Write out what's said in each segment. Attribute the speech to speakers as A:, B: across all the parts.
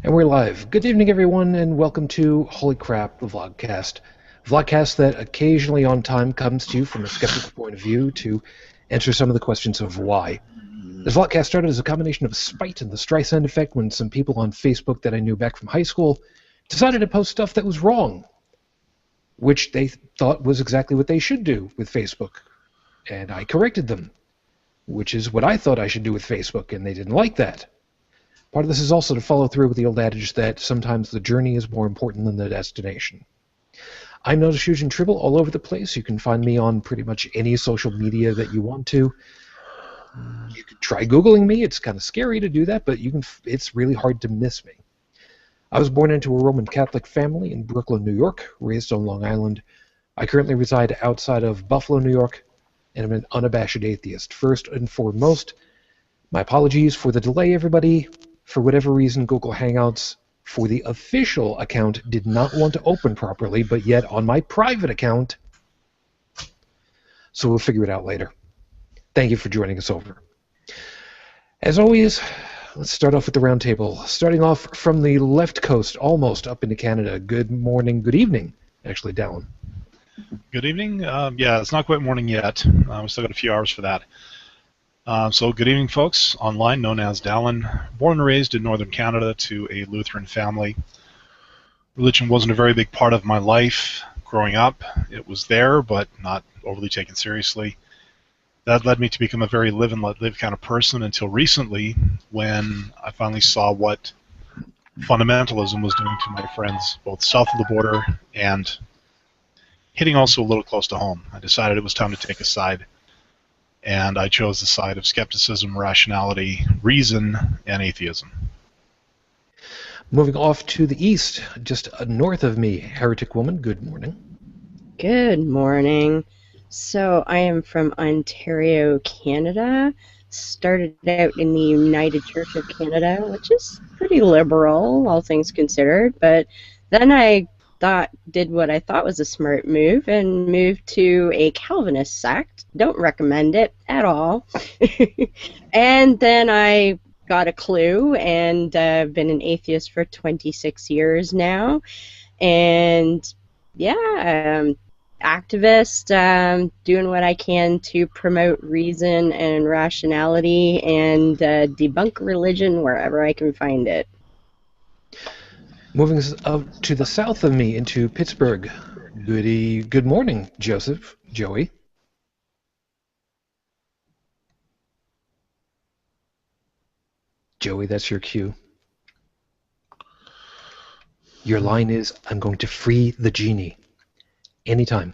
A: And we're live. Good evening, everyone, and welcome to Holy Crap, the Vlogcast. Vlogcast that occasionally on time comes to you from a skeptical point of view to answer some of the questions of why. This Vlogcast started as a combination of spite and the Streisand effect when some people on Facebook that I knew back from high school decided to post stuff that was wrong, which they thought was exactly what they should do with Facebook. And I corrected them, which is what I thought I should do with Facebook, and they didn't like that. Part of this is also to follow through with the old adage that sometimes the journey is more important than the destination. I'm Notice Huge and Tribble all over the place. You can find me on pretty much any social media that you want to. You can try Googling me. It's kind of scary to do that, but it's really hard to miss me. I was born into a Roman Catholic family in Brooklyn, New York, raised on Long Island. I currently reside outside of Buffalo, New York, and I'm an unabashed atheist. First and foremost, my apologies for the delay, everybody. For whatever reason, Google Hangouts for the official account did not want to open properly, but yet on my private account, so we'll figure it out later. Thank you for joining us over. As always, let's start off with the round table. Starting off from the left coast, almost up into Canada. Good morning, good evening, actually, Dallin.
B: Good evening. Yeah, it's not quite morning yet. We still got a few hours for that. So good evening, folks. Online, known as Dallin. Born and raised in northern Canada to a Lutheran family. Religion wasn't a very big part of my life growing up. It was there, but not overly taken seriously. That led me to become a very live and let live kind of person until recently, when I finally saw what fundamentalism was doing to my friends, both south of the border and hitting also a little close to home. I decided it was time to take a side. And I chose the side of skepticism, rationality, reason, and atheism.
A: Moving off to the east, just north of me, Heretic Woman, good morning.
C: Good morning. So I am from Ontario, Canada. Started out in the United Church of Canada, which is pretty liberal, all things considered. But then I did what I thought was a smart move and moved to a Calvinist sect. Don't recommend it at all. And then I got a clue, and I've been an atheist for 26 years now. And yeah, activist, doing what I can to promote reason and rationality and debunk religion wherever I can find it.
A: Moving up to the south of me into Pittsburgh. Good morning, Joseph. Joey. Joey, that's your cue. Your line is, I'm going to free the genie. Anytime.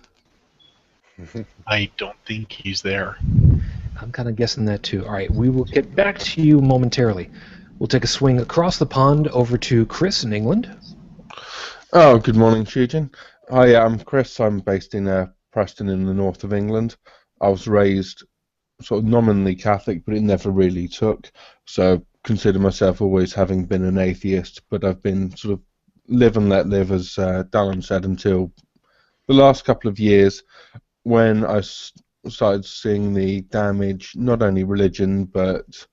B: I don't think he's there.
A: I'm kind of guessing that too. All right, we will get back to you momentarily. We'll take a swing across the pond over to Chris in England.
D: Oh, good morning, Eugene. Hi, I'm Chris. I'm based in Preston in the north of England. I was raised sort of nominally Catholic, but it never really took. So consider myself always having been an atheist, but I've been sort of live and let live, as Dallin said, until the last couple of years when I started seeing the damage, not only religion, but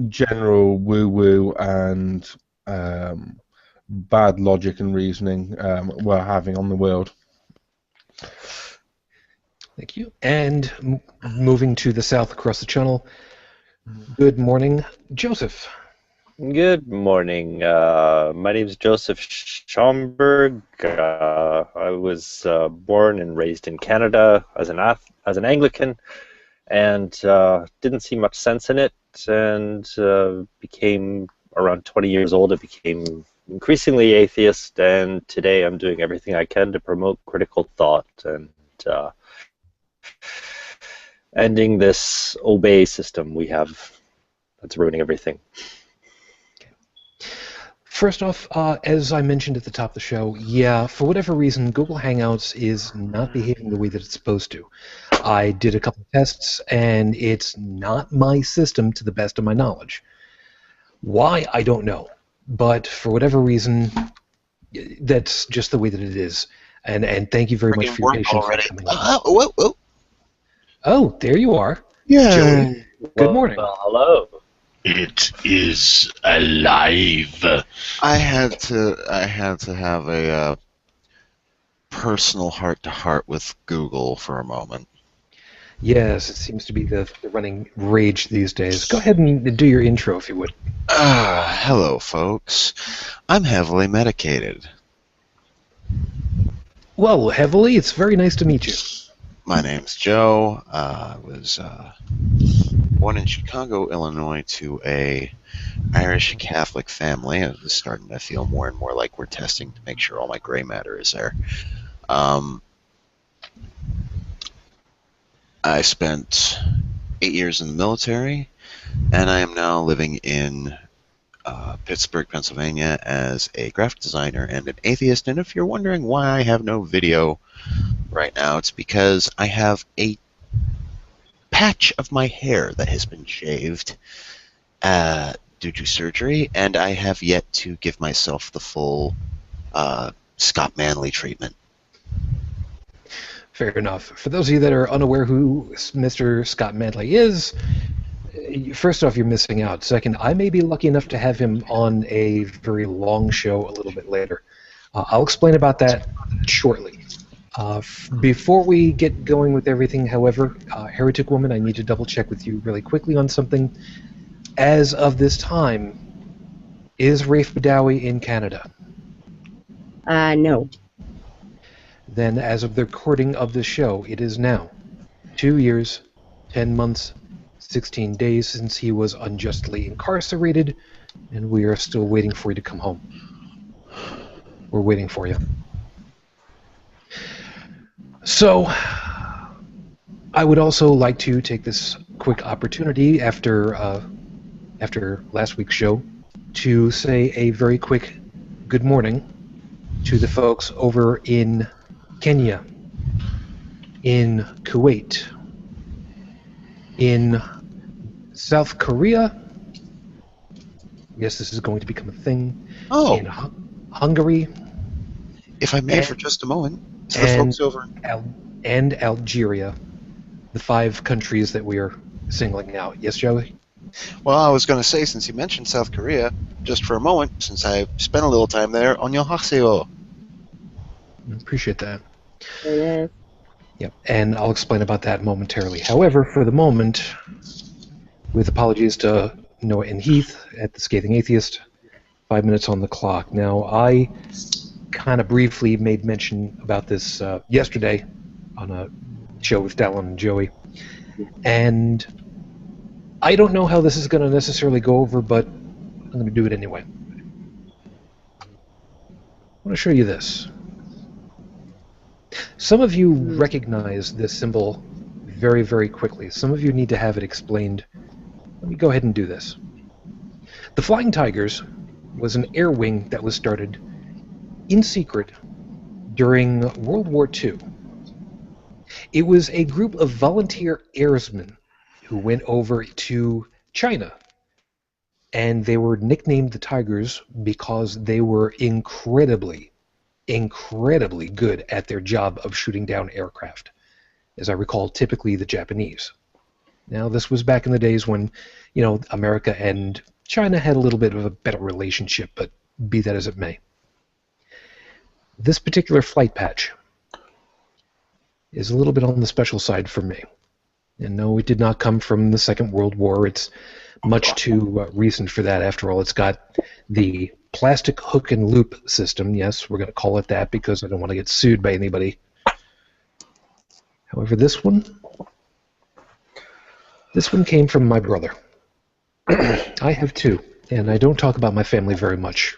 D: general woo-woo and bad logic and reasoning we're having on the world.
A: Thank you. And moving to the south across the channel, good morning, Joseph.
E: Good morning. My name is Joseph Schomburg. I was born and raised in Canada as an Anglican, and didn't see much sense in it, and became around 20 years old. I became increasingly atheist, and today I'm doing everything I can to promote critical thought and ending this obey system we have that's ruining everything.
A: First off, as I mentioned at the top of the show, yeah, for whatever reason, Google Hangouts is not behaving the way that it's supposed to. I did a couple of tests, and it's not my system to the best of my knowledge. Why, I don't know. But for whatever reason, that's just the way that it is. And thank you very much for your patience. Oh, there you are.
D: Yeah.
A: Joey, good morning.
E: Well, hello.
F: It is alive.
G: I had to have a personal heart-to-heart with Google for a moment.
A: Yes, it seems to be the running rage these days. Go ahead and do your intro, if you would.
G: Hello, folks. I'm heavily medicated.
A: Well, heavily, it's very nice to meet you.
G: My name's Joe. I was born in Chicago, Illinois, to a Irish Catholic family. I was starting to feel more and more like we're testing to make sure all my gray matter is there. I spent 8 years in the military, and I am now living in Pittsburgh, Pennsylvania as a graphic designer and an atheist. And if you're wondering why I have no video right now, it's because I have a patch of my hair that has been shaved due to surgery, and I have yet to give myself the full Scott Manley treatment.
A: Fair enough. For those of you that are unaware who Mr. Scott Manley is, first off, you're missing out. Second, I may be lucky enough to have him on a very long show a little bit later. I'll explain about that shortly. Before we get going with everything, however, Heretic Woman, I need to double check with you really quickly on something. As of this time, is Rafe Badawi in Canada?
C: No.
A: Then, as of the recording of this show, it is now 2 years, 10 months, 16 days since he was unjustly incarcerated, and we are still waiting for you to come home. We're waiting for you. So, I would also like to take this quick opportunity after last week's show to say a very quick good morning to the folks over in Kenya, in Kuwait, in South Korea. Yes, this is going to become a thing.
G: Oh,
A: In Hungary.
G: if I may, for just a moment, to the folks over.
A: And Algeria, the 5 countries that we are singling out. Yes, Joey?
G: Well, I was going to say, since you mentioned South Korea, just for a moment, since I spent a little time there, annyeonghaseyo.
A: I appreciate that.
C: It is.
A: Yep, and I'll explain about that momentarily. However, for the moment, with apologies to Noah and Heath at the Scathing Atheist, 5 minutes on the clock. Now, I kind of briefly made mention about this yesterday on a show with Dallin and Joey, and I don't know how this is going to necessarily go over, but I'm going to do it anyway. I want to show you this. Some of you recognize this symbol very, very quickly. Some of you need to have it explained. Let me go ahead and do this. The Flying Tigers was an air wing that was started in secret during World War II. It was a group of volunteer airsmen who went over to China, and they were nicknamed the Tigers because they were incredibly good at their job of shooting down aircraft. As I recall, typically the Japanese. Now, this was back in the days when, America and China had a little bit of a better relationship, but be that as it may. This particular flight patch is a little bit on the special side for me. And no, it did not come from the Second World War. It's much too recent for that. After all, it's got the plastic hook and loop system. Yes, we're going to call it that because I don't want to get sued by anybody. However, this one came from my brother. I have 2, and I don't talk about my family very much.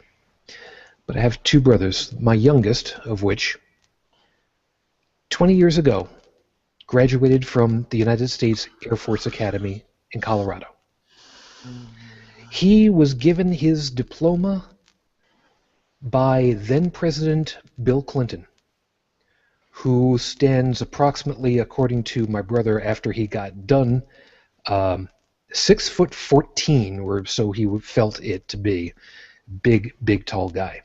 A: But I have 2 brothers, my youngest of which, 20 years ago, graduated from the United States Air Force Academy in Colorado. He was given his diploma by then-President Bill Clinton, who stands approximately, according to my brother after he got done, 6'14", or so he felt it to be. Big, tall guy.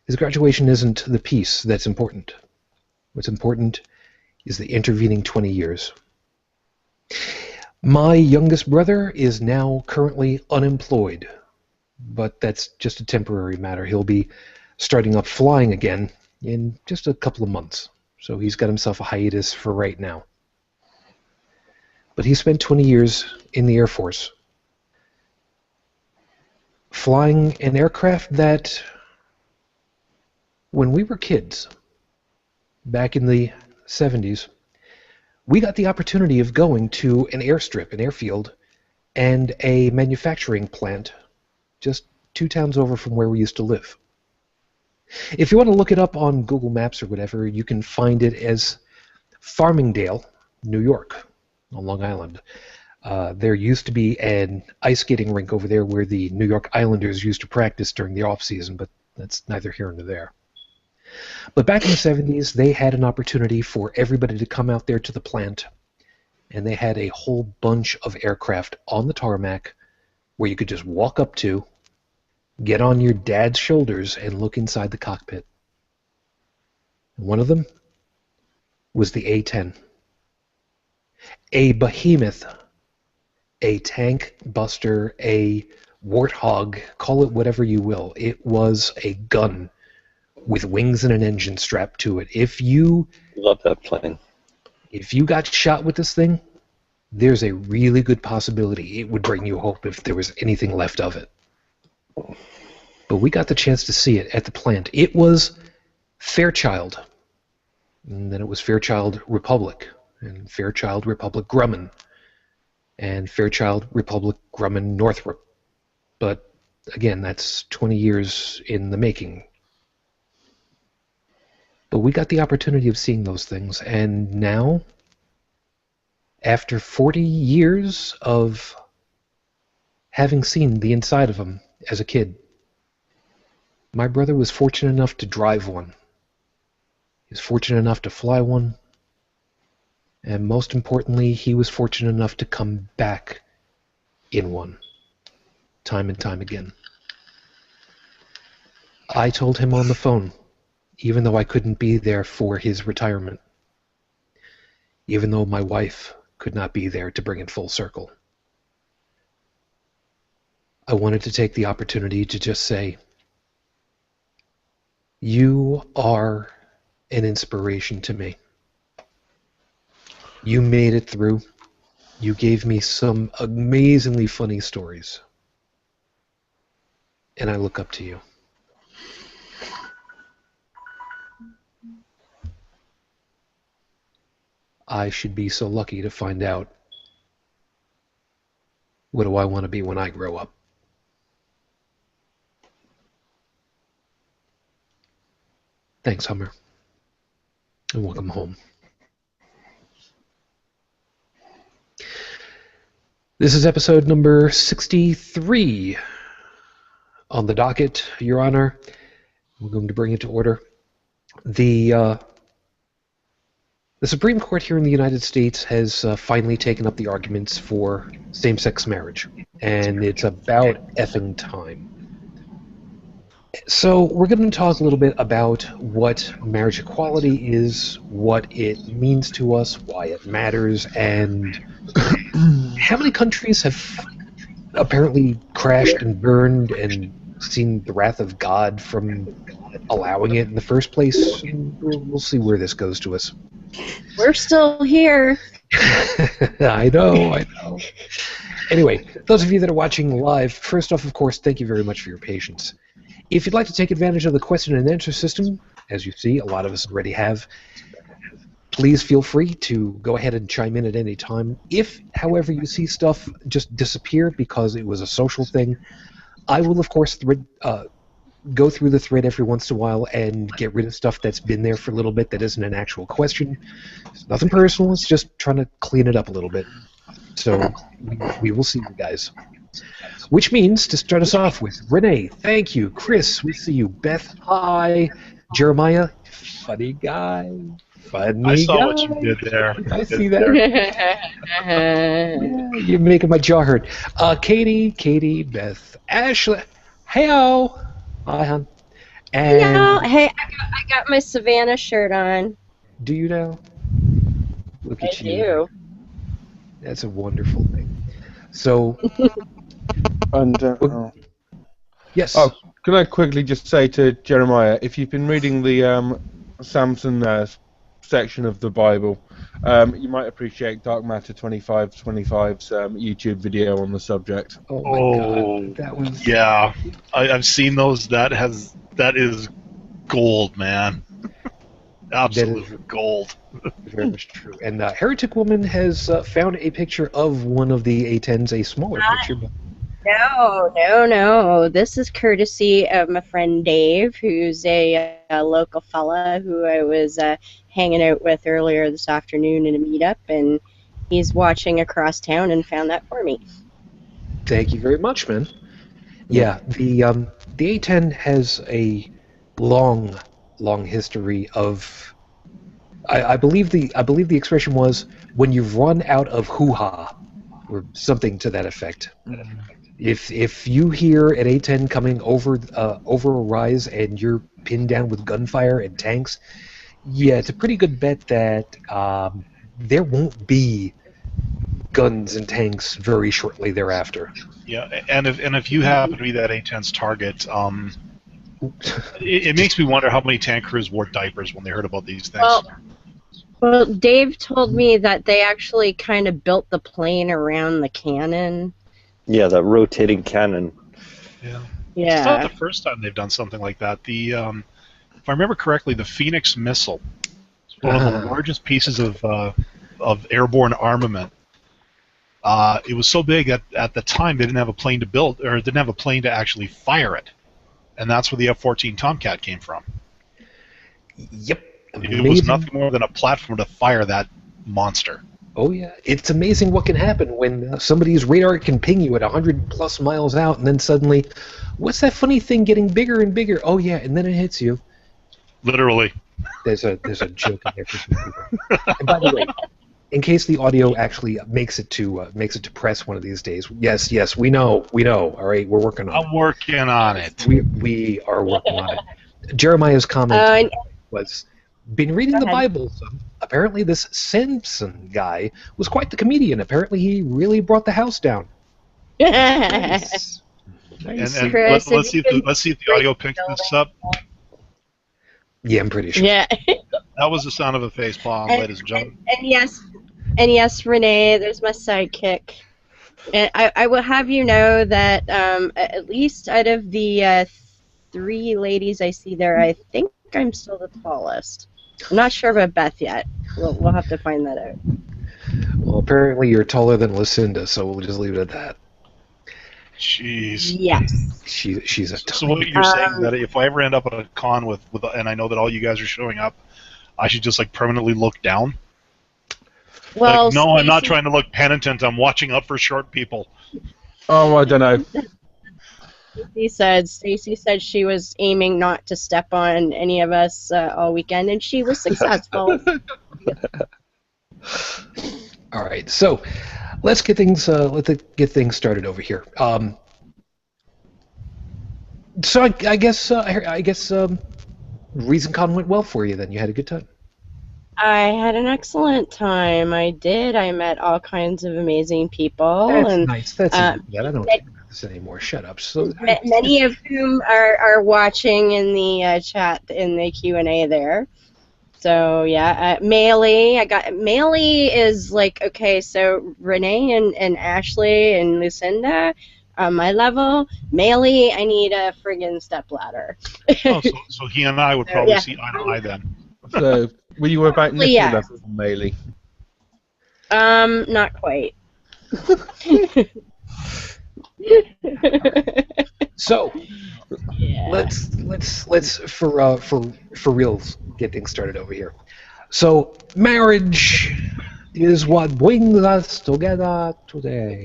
A: His graduation isn't the piece that's important. What's important is the intervening 20 years. My youngest brother is now currently unemployed, but that's just a temporary matter. He'll be starting up flying again in just a couple of months, so he's got himself a hiatus for right now. But he spent 20 years in the Air Force, flying an aircraft that, when we were kids, back in the 70s, we got the opportunity of going to an airstrip, an airfield, and a manufacturing plant just 2 towns over from where we used to live. If you want to look it up on Google Maps or whatever, you can find it as Farmingdale, New York, on Long Island. There used to be an ice skating rink over there where the New York Islanders used to practice during the off-season, but that's neither here nor there. But back in the 70s, they had an opportunity for everybody to come out there to the plant, and they had a whole bunch of aircraft on the tarmac where you could just walk up to, get on your dad's shoulders, and look inside the cockpit. One of them was the A-10. A behemoth, a tank buster, a warthog, call it whatever you will. It was a gun with wings and an engine strapped to it. If you
E: Love that plane.
A: If you got shot with this thing, there's a really good possibility it would bring you hope if there was anything left of it. But we got the chance to see it at the plant. It was Fairchild, and then it was Fairchild Republic, and Fairchild Republic Grumman, and Fairchild Republic Grumman Northrop. But again, that's 20 years in the making. But we got the opportunity of seeing those things, and now, after 40 years of having seen the inside of them as a kid, my brother was fortunate enough to drive one. He was fortunate enough to fly one, and most importantly, he was fortunate enough to come back in one, time and time again. I told him on the phone, even though I couldn't be there for his retirement, even though my wife could not be there to bring it full circle, I wanted to take the opportunity to just say, you are an inspiration to me. You made it through. You gave me some amazingly funny stories. And I look up to you. I should be so lucky to find out, what do I want to be when I grow up? Thanks, Hummer. And welcome home. This is episode number 63 on the docket, Your Honor. We're going to bring it to order. The Supreme Court here in the United States has finally taken up the arguments for same-sex marriage, and it's about effing time. So we're going to talk a little bit about what marriage equality is, what it means to us, why it matters, and how many countries have apparently crashed and burned and seen the wrath of God from allowing it in the first place. We'll see where this goes to us.
C: We're still here.
A: I know. Anyway, those of you that are watching live, first off, of course, thank you very much for your patience. If you'd like to take advantage of the question and answer system, as you see, a lot of us already have, please feel free to go ahead and chime in at any time. If, however, you see stuff just disappear because it was a social thing, I will, of course, go through the thread every once in a while and get rid of stuff that's been there for a little bit that isn't an actual question. It's nothing personal. It's just trying to clean it up a little bit. So we will see you guys. Which means, to start us off with, Renee, thank you. Chris, we see you. Beth, hi. Jeremiah, funny guy.
B: I saw what you did there.
A: I see that. You're making my jaw hurt. Katie, Beth, Ashley, hey-o. Hi, hon. And
C: Hey, I got my Savannah shirt on.
A: do you now? Look
C: I
A: at you.
C: do.
A: That's a wonderful thing. So,
D: And
A: yes.
D: oh, can I quickly just say to Jeremiah, if you've been reading the Samson section of the Bible, you might appreciate Dark Matter 2525's YouTube video on the subject.
A: Oh my God, that was
B: yeah. I've seen those. That is gold, man. Absolute gold.
A: very much true. And Heretic Woman has found a picture of one of the A10s, a smaller picture. But
C: No. This is courtesy of my friend Dave, who's a local fella who I was hanging out with earlier this afternoon in a meetup, and he's watching across town and found that for me.
A: thank you very much, man. Yeah, the A10 has a long history of. I believe the expression was when you've run out of hoo-ha, or something to that effect. If you hear an A10 coming over a rise and you're pinned down with gunfire and tanks, yeah, it's a pretty good bet that there won't be guns and tanks very shortly thereafter.
B: Yeah, and if you happen to be that A10's target, it makes me wonder how many tank crews wore diapers when they heard about these things.
C: Well, Dave told me that they actually kind of built the plane around the cannon.
E: Yeah, the rotating cannon.
B: Yeah.
C: Yeah.
B: It's not the first time they've done something like that. The if I remember correctly, the Phoenix missile is one of the largest pieces of airborne armament. It was so big that at the time they didn't have a plane to build, or didn't have a plane to actually fire it, and that's where the F-14 Tomcat came from.
A: Yep.
B: It was nothing more than a platform to fire that monster.
A: Oh yeah, it's amazing what can happen when somebody's radar can ping you at 100+ miles out, and then suddenly, what's that funny thing getting bigger and bigger? Oh yeah, and then it hits you.
B: Literally.
A: There's a joke in there for some people. And by the way, in case the audio actually makes it to press one of these days, yes, we know. All right, we're working on it.
B: I'm working on it.
A: We are working on it. Jeremiah's comment was, been reading the Bible some. Apparently this Samson guy was quite the comedian. Apparently he really brought the house down. Nice.
B: And
C: Chris,
B: let's see if the audio picks this up.
A: Yeah, I'm pretty sure.
C: Yeah.
B: That was the sound of a face palm, ladies and gentlemen.
C: And yes, Renee, there's my sidekick. And I will have you know that at least out of the 3 ladies I see there, I think I'm still the tallest. I'm not sure about Beth yet. We'll have to find that out.
A: Well, apparently you're taller than Lucinda, so we'll just leave it at that.
B: Jeez.
C: Yes.
A: She's a
B: So what you're saying is that if I ever end up at a con with and I know that all you guys are showing up, I should just like permanently look down?
C: Well,
B: like, no, I'm not trying to look penitent. I'm watching out for short people.
D: Oh, I don't know.
C: Stacy said she was aiming not to step on any of us all weekend, and she was successful.
A: All right, so let's get things started over here. So I guess ReasonCon went well for you. Then you had a good time.
C: I had an excellent time. I did. I met all kinds of amazing people.
A: That's
C: and,
A: nice. That's I don't care about this anymore. Shut up. So
C: many of whom are watching in the chat in the Q&A there. So yeah, Maylee. Maylee is like, okay, so Renee and Ashley and Lucinda, on my level. Maylee, I need a friggin' stepladder.
B: So he and I would probably see eye to eye then.
D: So were you about nipple level, Maylee?
C: Not quite.
A: So let's for reals get things started over here. So marriage is what brings us together today.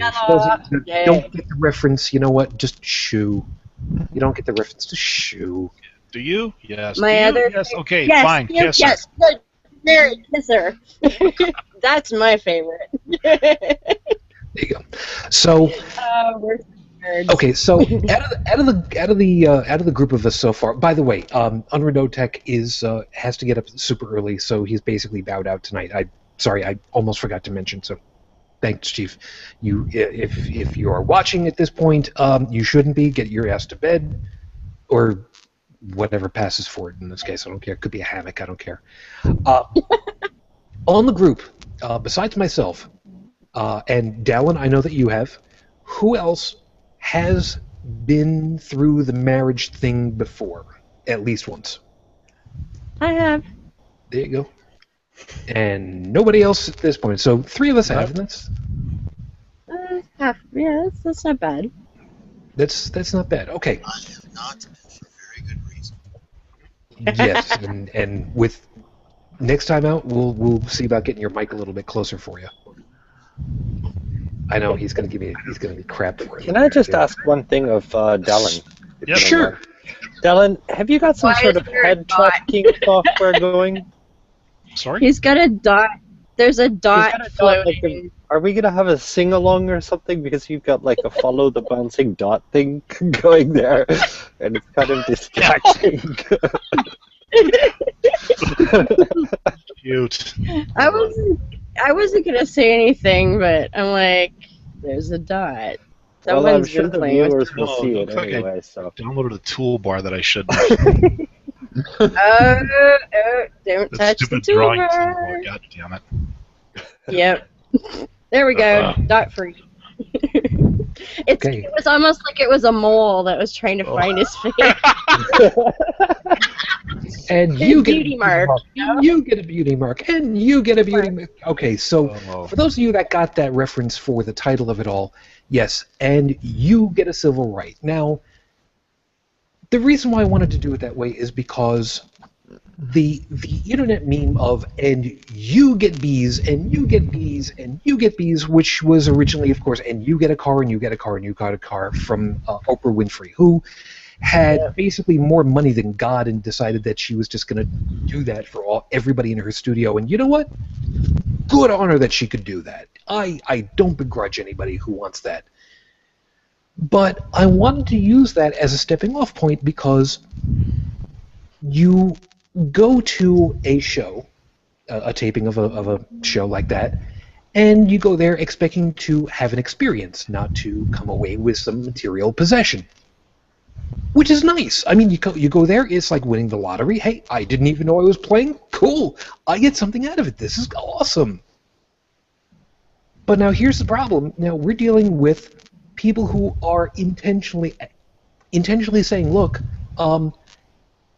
A: Don't get the reference. You know what? Just shoo. You don't get the reference to shoo.
B: Do you? Yes.
C: Yes.
B: Okay.
C: Yes,
B: fine. Kiss her.
C: yes. Good. Mary, kiss her. That's my favorite.
A: There you go. So. Okay, so out of the group of us so far. By the way, Unredo Tech has to get up super early, so he's basically bowed out tonight. I almost forgot to mention. So Thanks, Chief. If you are watching at this point, you shouldn't be. Get your ass to bed, or whatever passes for it in this case. I don't care. It could be a hammock. I don't care. On the group, besides myself, and Dallin, I know that you have. Who else has been through the marriage thing before? At least once.
C: I have.
A: There you go. And nobody else at this point. So 3 of us have, and
C: Half. Yeah, that's not bad.
A: that's not bad. Okay.
G: I have not, and for very good reason.
A: Yes, and with next time out, we'll see about getting your mic a little bit closer for you. I know he's gonna be crap for it.
E: Can I just ask one thing of Dallin?
B: Yep.
A: Sure.
E: Dallin, have you got some
C: Why
E: sort
C: is
E: of
C: there a
E: head
C: dot?
E: tracking software going?
B: Sorry?
C: He's got a dot. There's a dot
E: He's got a dot, like
C: floating.
E: are we gonna have a sing along or something? Because you've got like a follow the bouncing dot thing going there, and it's kind of distracting.
B: Cute.
C: I wasn't gonna say anything, but I'm like, there's a dot.
E: Well, I'm
C: Someone's
E: sure
C: been
E: the
C: playing with
E: viewers will
B: No,
E: see it
B: looks like
E: anyway. So
B: Downloaded a toolbar that I shouldn't.
C: don't
B: The
C: touch the
B: stupid drawing
C: toolbar.
B: toolbar. God damn it.
C: Yep. There we go.
B: Uh-uh.
C: Dot free.
A: Okay.
C: It was almost like it was a mole that was trying to find his face.
A: And
C: His
A: you get a
C: beauty mark.
A: and you get a beauty mark, and you get a beauty mark. Okay, so
B: Oh.
A: for those of you that got that reference for the title of it all, yes, and you get a civil right. Now, the reason why I wanted to do it that way is because the internet meme of "and you get bees, and you get bees, and you get bees," which was originally, of course, "and you get a car, and you get a car, and you got a car" from Oprah Winfrey, who had basically more money than God and decided that she was just going to do that for everybody in her studio. And you know what? Good on her that she could do that. I don't begrudge anybody who wants that. But I wanted to use that as a stepping off point because you go to a show, a taping of a show like that, and you go there expecting to have an experience, not to come away with some material possession. Which is nice. I mean, you go there, it's like winning the lottery. Hey, I didn't even know I was playing. Cool. I get something out of it. This is awesome. But now here's the problem. Now we're dealing with people who are intentionally saying, look,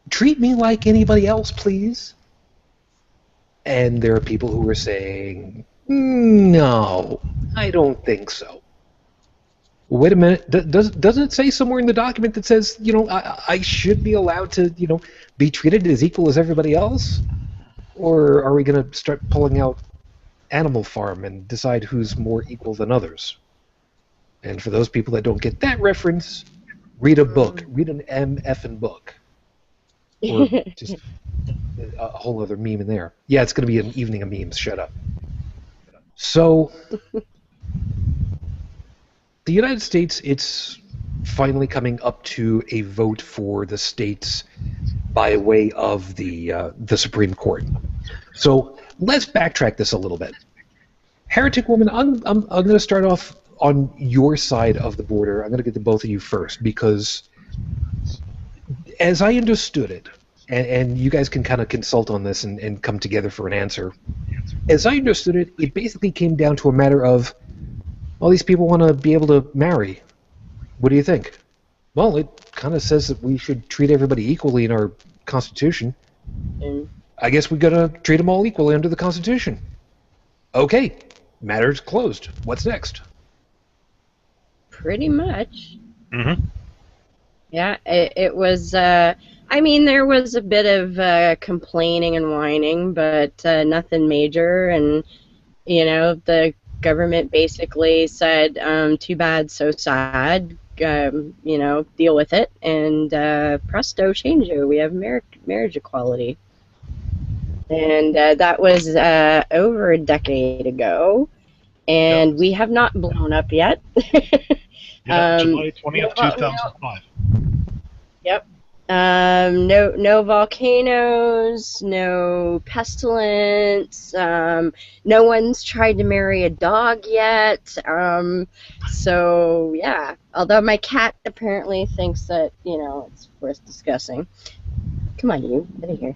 A: treat me like anybody else, please. And there are people who are saying, no, I don't think so. Wait a minute. Doesn't it say somewhere in the document that says, I should be allowed to, be treated as equal as everybody else? Or are we going to start pulling out Animal Farm and decide who's more equal than others? And for those people that don't get that reference, read a book. Read an MFing book. Or just a whole other meme in there. Yeah, it's going to be an evening of memes. Shut up. So... the United States, it's finally coming up to a vote for the states by way of the Supreme Court. So let's backtrack this a little bit. Heretic Woman, I'm going to start off on your side of the border. I'm going to get to both of you first because as I understood it, and you guys can kind of consult on this and come together for an answer. As I understood it, it basically came down to a matter of all these people want to be able to marry. What do you think? Well, it kind of says that we should treat everybody equally in our Constitution. I guess we got to treat them all equally under the Constitution. Okay, matter's closed. What's next?
C: Pretty much.
B: Mm-hmm.
C: Yeah, it was. I mean, there was a bit of complaining and whining, but nothing major. And the government basically said, too bad, so sad, deal with it, and presto changeo, we have marriage equality. And that was over a decade ago, and we have not blown up yet.
B: Yeah, July 20th, 2005.
C: Yep. No volcanoes, no pestilence. No one's tried to marry a dog yet. So yeah. Although my cat apparently thinks that it's worth discussing. Come on, you get in here.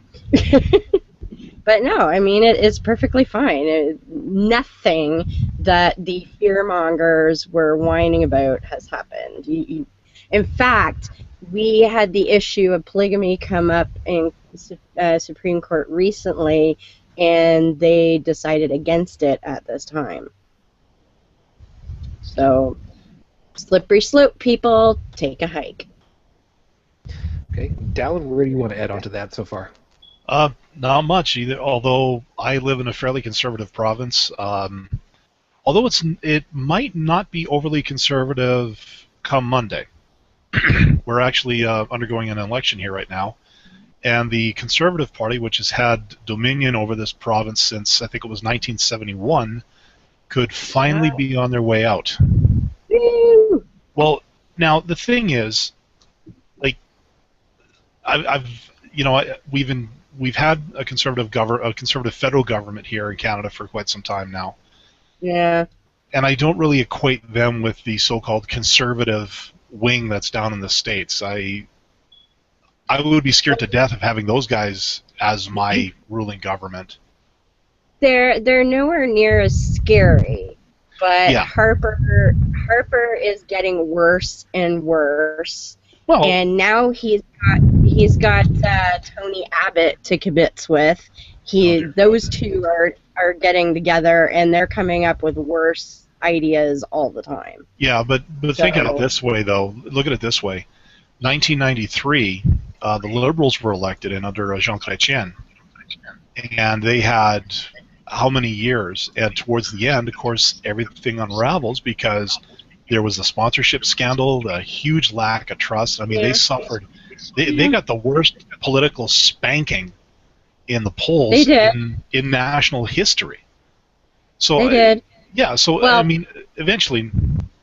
C: But no, I mean it's perfectly fine. Nothing that the fearmongers were whining about has happened. In fact, we had the issue of polygamy come up in Supreme Court recently, and they decided against it at this time. So, slippery slope, people, take a hike.
A: Okay, Dallin, where do you want to add on to that so far?
B: Not much either. Although I live in a fairly conservative province, although it might not be overly conservative come Monday. We're actually undergoing an election here right now, and the Conservative Party, which has had dominion over this province since I think it was 1971, could finally be on their way out.
C: Woo!
B: Well, now the thing is, like, we've had a conservative federal government here in Canada for quite some time now.
C: Yeah.
B: And I don't really equate them with the so-called conservative wing that's down in the States. I would be scared to death of having those guys as my ruling government.
C: They're nowhere near as scary, but
B: Yeah.
C: Harper is getting worse and worse.
B: Well,
C: And now he's got Tony Abbott to kibitz with. Those two are getting together, and they're coming up with worse ideas all the time.
B: yeah, but think of it this way, though. Look at it this way. 1993, the Liberals were elected in under Jean Chrétien, and they had how many years? And towards the end, of course, everything unravels because there was a sponsorship scandal, a huge lack of trust. I mean, they suffered. They got the worst political spanking in the polls in national history. So
C: They did.
B: Yeah, so
C: Well,
B: I mean, eventually,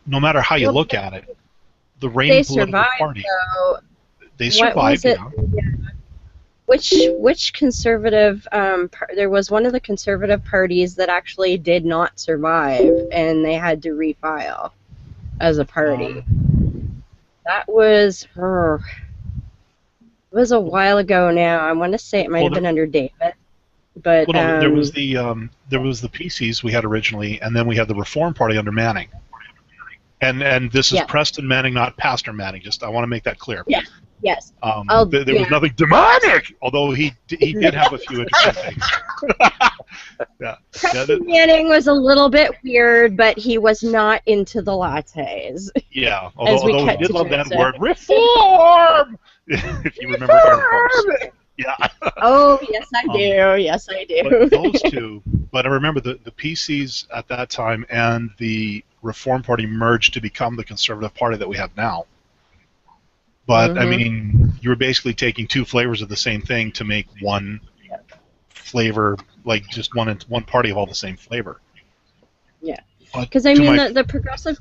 B: no matter how you look at it, the
C: they
B: reigning political
C: survived,
B: party,
C: though.
B: they
C: What was
B: survived.
C: it?
B: Yeah.
C: Which conservative? There was one of the conservative parties that actually did not survive, and they had to refile as a party. That was it was a while ago now. I want to say it might have been under David, but
B: Well, no, there was the PCs we had originally, and then we had the Reform Party under Manning. And this is Preston Manning, not Pastor Manning. Just I want to make that clear.
C: Yeah. Yes.
B: There was nothing demonic, although he did have a few interesting things.
C: Preston Manning was a little bit weird, but he was not into the lattes.
B: Yeah, although he did love that word, reform! If you remember reform! Yeah.
C: Oh, yes, I do. Yes, I do.
B: But those two, but I remember the PCs at that time and the Reform Party merged to become the Conservative Party that we have now. But, I mean, you were basically taking two flavors of the same thing to make one flavor, like just one party of all the same flavor.
C: Yeah. Because, I mean, the progressive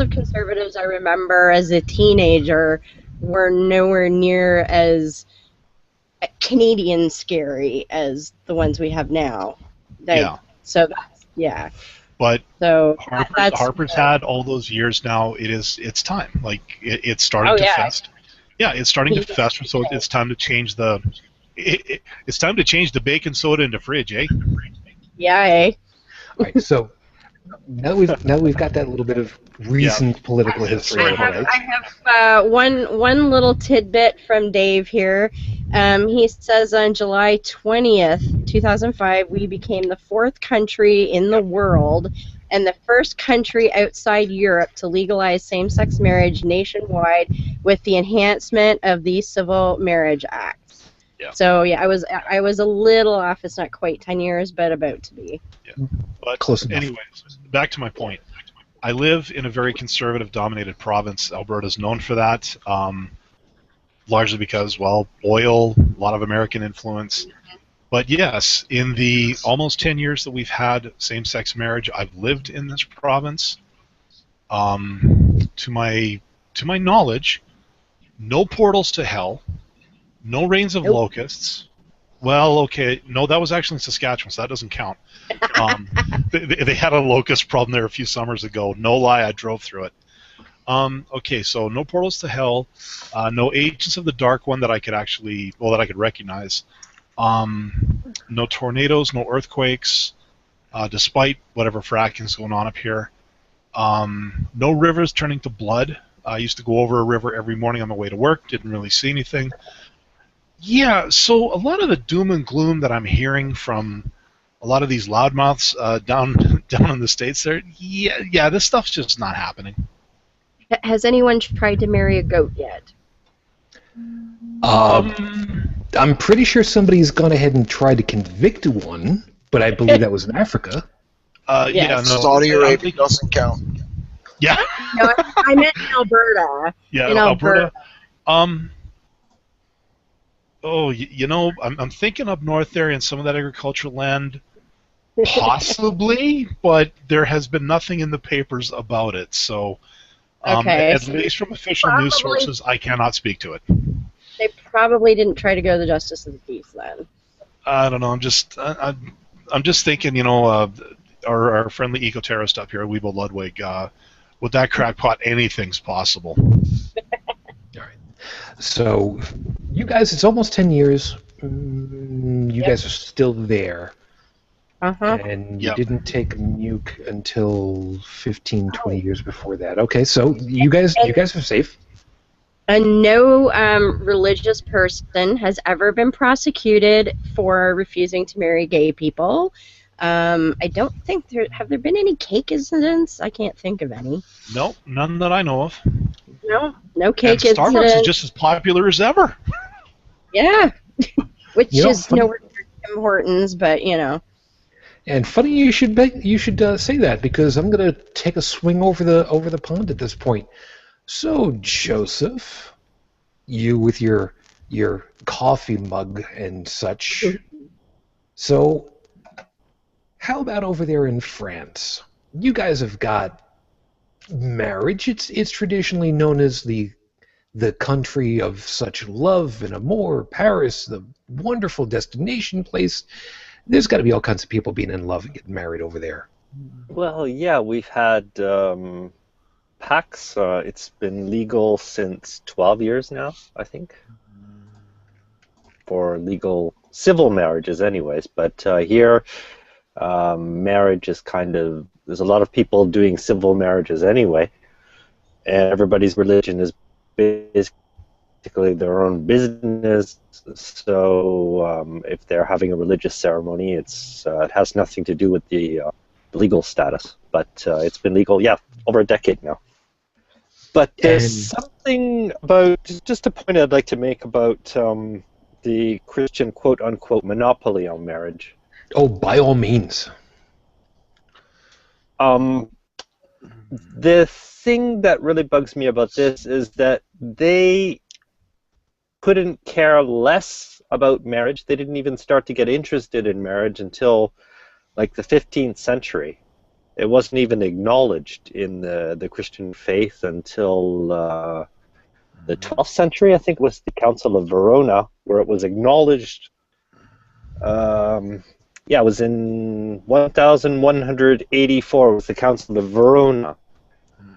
C: conservatives I remember as a teenager were nowhere near as Canadian scary as the ones we have now. So that's,
B: But
C: so
B: Harper's had all those years now. It's time. Like it's starting to fest. Yeah, it's starting to fester. So it's time to change it's time to change the baking soda into fridge, eh?
C: Yeah, eh?
A: All right, so now we've got that little bit of recent political history.
C: I have one little tidbit from Dave here. He says on July 20th, 2005, we became the 4th country in the world and the first country outside Europe to legalize same-sex marriage nationwide with the enhancement of the Civil Marriage Act.
B: Yeah.
C: So yeah, I was a little off. It's not quite 10 years, but about to be.
B: Yeah. But
A: close enough.
B: Anyways, back to my point. I live in a very conservative-dominated province. Alberta's known for that, largely because, well, oil, a lot of American influence. But yes, in the almost 10 years that we've had same-sex marriage, I've lived in this province. To my knowledge, no portals to hell, no rains of locusts. Well, okay, no, that was actually in Saskatchewan, so that doesn't count. They had a locust problem there a few summers ago. No lie, I drove through it. Okay, so no portals to hell, no agents of the dark one that I could recognize. No tornadoes, no earthquakes, despite whatever fracking is going on up here. No rivers turning to blood. I used to go over a river every morning on the way to work. Didn't really see anything. Yeah, so a lot of the doom and gloom that I'm hearing from a lot of these loudmouths down in the States there, yeah, this stuff's just not happening.
C: Has anyone tried to marry a goat yet?
A: I'm pretty sure somebody's gone ahead and tried to convict one, but I believe that was in Africa.
C: Yes.
B: Yeah, no,
H: Saudi Arabia doesn't count.
B: Yeah.
C: No, I meant in Alberta.
B: Yeah,
C: in
B: Alberta. I'm thinking up north there in some of that agricultural land, possibly, but there has been nothing in the papers about it. So,
C: Okay,
B: at least from official news sources, I cannot speak to it.
C: They probably didn't try to go to the justice of the peace then.
B: I don't know. I'm just thinking, our friendly eco-terrorist up here, Weebo Ludwig, with that crackpot, anything's possible.
A: All right. So, you guys, it's almost 10 years. You guys are still there.
C: Uh-huh.
A: And you didn't take nuke until 15, 20 years before that. Okay, so you guys are safe.
C: And no religious person has ever been prosecuted for refusing to marry gay people. I don't think have there been any cake incidents? I can't think of any.
B: Nope, none that I know of.
C: No cake
B: and Starbucks
C: incidents.
B: is just as popular as ever.
C: Yeah, which is
A: funny.
C: nowhere near Tim Hortons, but
A: And funny you should say that, because I'm going to take a swing over the pond at this point. So, Joseph, you with your coffee mug and such. So, how about over there in France? You guys have got marriage. It's traditionally known as the country of such love and amour, Paris, the wonderful destination place. There's got to be all kinds of people being in love and getting married over there.
E: Well, yeah, we've had PACs. It's been legal since 12 years now, I think, for legal civil marriages anyways. But here, marriage is there's a lot of people doing civil marriages anyway, and everybody's religion is basically their own business. So if they're having a religious ceremony, it has nothing to do with the legal status. But it's been legal, over a decade now. But there's something about, just a point I'd like to make about the Christian quote-unquote monopoly on marriage.
A: Oh, by all means.
E: The thing that really bugs me about this is that they couldn't care less about marriage. They didn't even start to get interested in marriage until like the 15th century. It wasn't even acknowledged in the Christian faith until the 12th century. I think it was the Council of Verona, where it was acknowledged. It was in 1184 with the Council of Verona,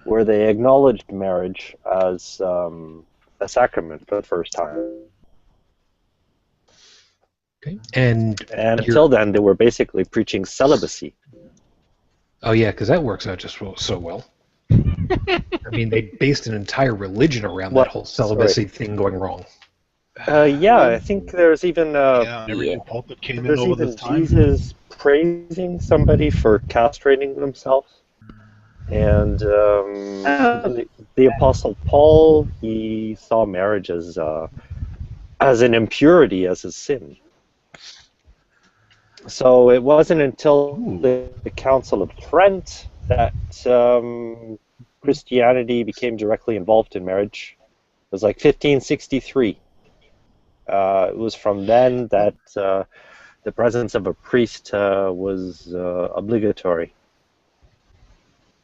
E: where they acknowledged marriage as a sacrament for the first time.
A: Okay. And
E: until then, they were basically preaching celibacy.
A: Oh yeah, because that works out just so well. I mean, they based an entire religion around that whole celibacy thing going wrong.
E: I think there's even
B: every pulpit came in over this time.
E: Jesus praising somebody for castrating themselves, and the Apostle Paul, he saw marriage as an impurity, as a sin. So it wasn't until the Council of Trent that Christianity became directly involved in marriage. It was like 1563. It was from then that the presence of a priest was obligatory.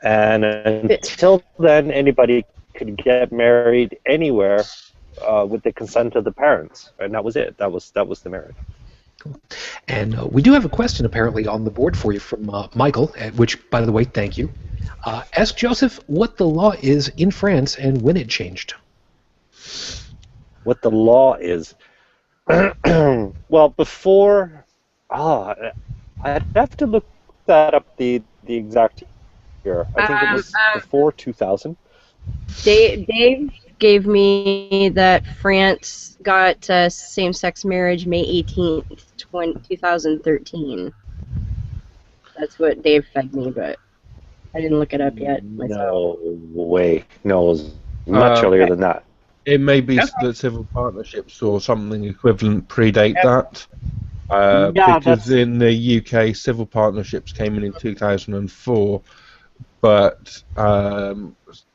E: And until then, anybody could get married anywhere with the consent of the parents, and that was it. That was the marriage.
A: And we do have a question apparently on the board for you from Michael, which, by the way, thank you. Ask Joseph what the law is in France and when it changed.
E: What the law is? Well, before, I'd have to look that up the exact year. I think it was before 2000.
C: Dave gave me that France got same-sex marriage May 18th, 2013. That's what Dave fed me, but I didn't look it up yet myself.
E: No way. No, it was much earlier than that.
D: It may be that civil partnerships or something equivalent predate that. Because in the UK, civil partnerships came in 2004, but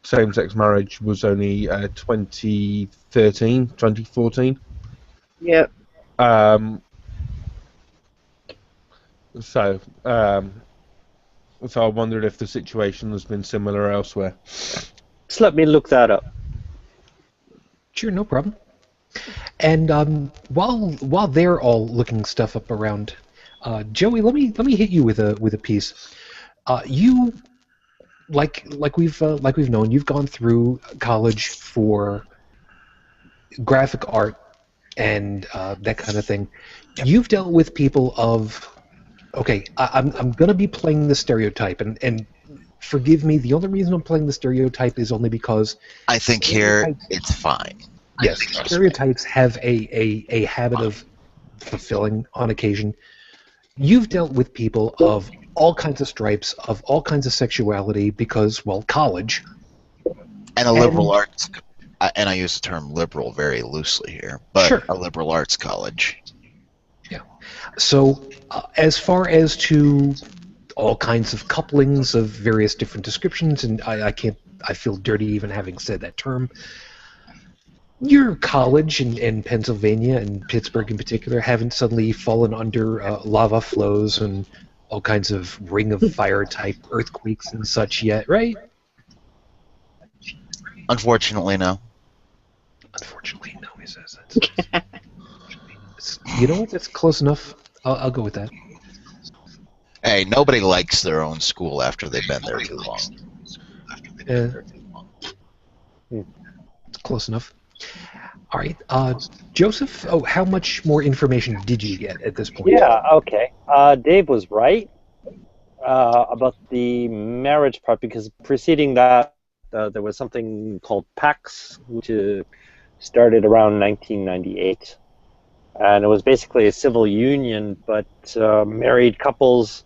D: same-sex marriage was only 2014.
C: Yep.
D: So I wondered if the situation has been similar elsewhere.
E: Just let me look that up.
A: Sure, no problem. And while they're all looking stuff up around, Joey, let me hit you with a piece. You like we've known, you've gone through college for graphic art and that kind of thing. You've dealt with people of, okay, I'm gonna be playing the stereotype, and forgive me, the only reason I'm playing the stereotype is only because
G: I think here it's fine.
A: Yes, stereotypes have a habit of fulfilling on occasion. You've dealt with people of all kinds of stripes, of all kinds of sexuality, because, well, college.
G: And a liberal arts, and I use the term liberal very loosely here, but
A: sure.
G: A liberal arts college.
A: Yeah. So, as far as to all kinds of couplings of various different descriptions, and I feel dirty even having said that term. Your college in Pennsylvania and Pittsburgh in particular haven't suddenly fallen under lava flows and all kinds of ring of fire type earthquakes and such yet, right?
G: Unfortunately, no.
A: Unfortunately, no, he says. You know what? That's close enough. I'll go with that.
G: Hey, nobody likes their own school after they've been there too long.
A: It's close enough. All right, Joseph. Oh, how much more information did you get at this point?
E: Yeah, okay. Dave was right about the marriage part, because preceding that, there was something called PAX, which started around 1998, and it was basically a civil union, but married couples,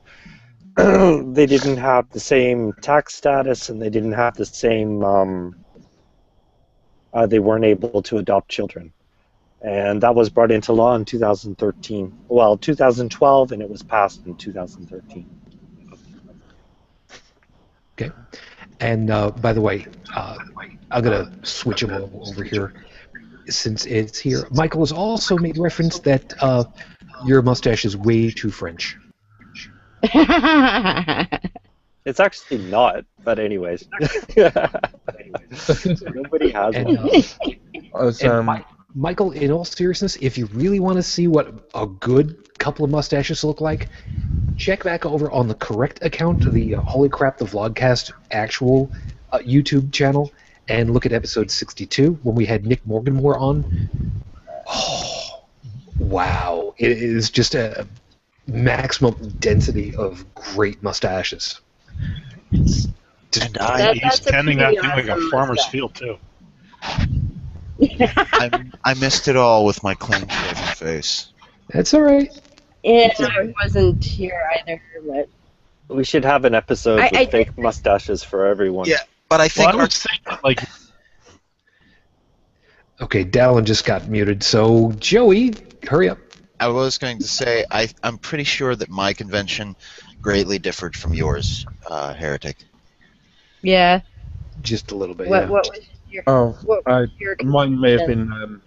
E: they didn't have the same tax status, and they didn't have the same. They weren't able to adopt children. And that was brought into law in 2013. Well, 2012, and it was passed in 2013.
A: Okay. And by the way, I'm going to switch him over here since it's here. Michael has also made reference that your mustache is way too French.
E: It's actually not, but anyways. Nobody has one.
A: Michael, in all seriousness, if you really want to see what a good couple of mustaches look like, check back over on the correct account, the Holy Crap the Vlogcast actual YouTube channel, and look at episode 62 when we had Nick Morganmore on. Oh, wow. It is just a maximum density of great mustaches.
B: He's tending that thing like a farmer's field, too.
G: I missed it all with my clean-shaven face.
A: That's all right.
C: Yeah, I wasn't here either, but
E: we should have an episode with fake mustaches for everyone.
G: Yeah, but I think
A: Okay, Dallin just got muted, so Joey, hurry up.
G: I was going to say, I'm pretty sure that my convention greatly differed from yours, Heretic.
C: yeah.
A: Just a little bit,
C: What
A: yeah.
C: was your
D: Mine may have been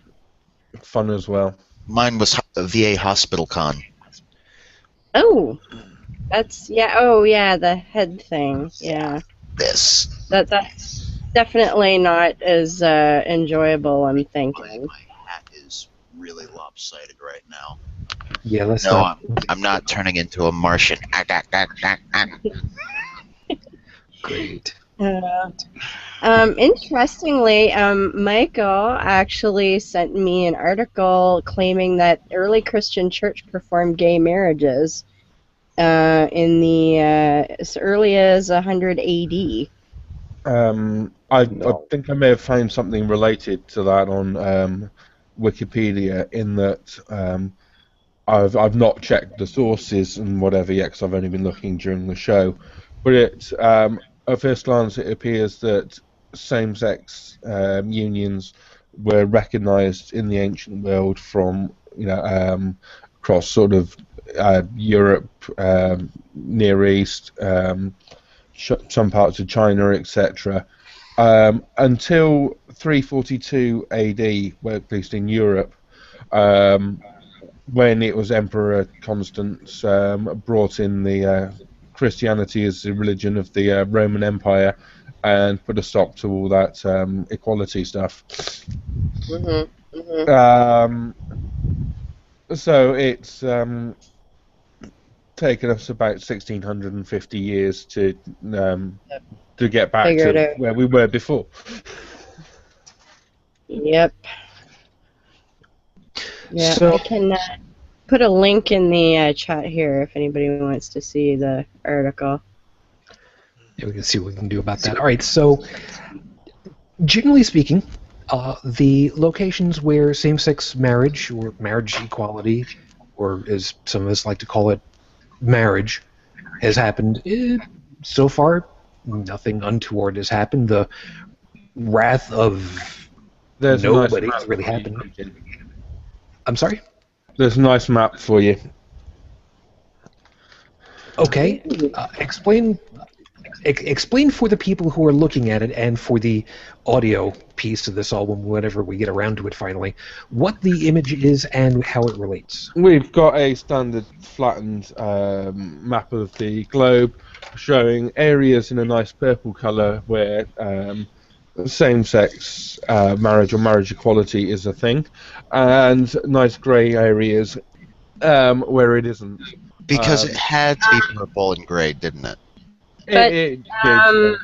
D: fun as well.
G: Mine was VA Hospital Con.
C: Oh, that's the head thing. Yeah.
G: This.
C: That's definitely not as enjoyable, I'm
G: My
C: thinking.
G: hat is really lopsided right now.
A: Yeah, let's
G: No,
A: not.
G: I'm not turning into a Martian.
A: Great.
C: Interestingly, Michael actually sent me an article claiming that early Christian church performed gay marriages in the as early as 100 AD.
D: I
A: No.
D: think I may have found something related to that on Wikipedia. In that I've not checked the sources and whatever yet, because I've only been looking during the show. But at first glance, it appears that same-sex unions were recognised in the ancient world from across sort of Europe, Near East, some parts of China, etc. Until 342 AD, well, at least in Europe. When it was Emperor Constance brought in the Christianity as the religion of the Roman Empire and put a stop to all that equality stuff. So it's taken us about 1650 years to get back
C: Figure it
D: to
C: out.
D: where we were before.
C: Yep. Yeah,
A: So-
C: I can put a link in the chat here if anybody wants to see the article.
A: Yeah, we can see what we can do about that. All right, so generally speaking, the locations where same-sex marriage or marriage equality, or as some of us like to call it, marriage, has happened, so far, nothing untoward has happened. The wrath of
D: There's
A: nobody
D: a nice
A: has really
D: map for
A: happened.
D: you.
A: I'm sorry?
D: There's a nice map for you.
A: Okay, explain for the people who are looking at it and for the audio piece of this album, whenever we get around to it finally, what the image is and how it relates.
D: We've got a standard flattened map of the globe showing areas in a nice purple colour where same-sex marriage or marriage equality is a thing, and nice grey areas where it isn't.
G: Because it had to be purple and gray, didn't it?
C: But,
D: It did.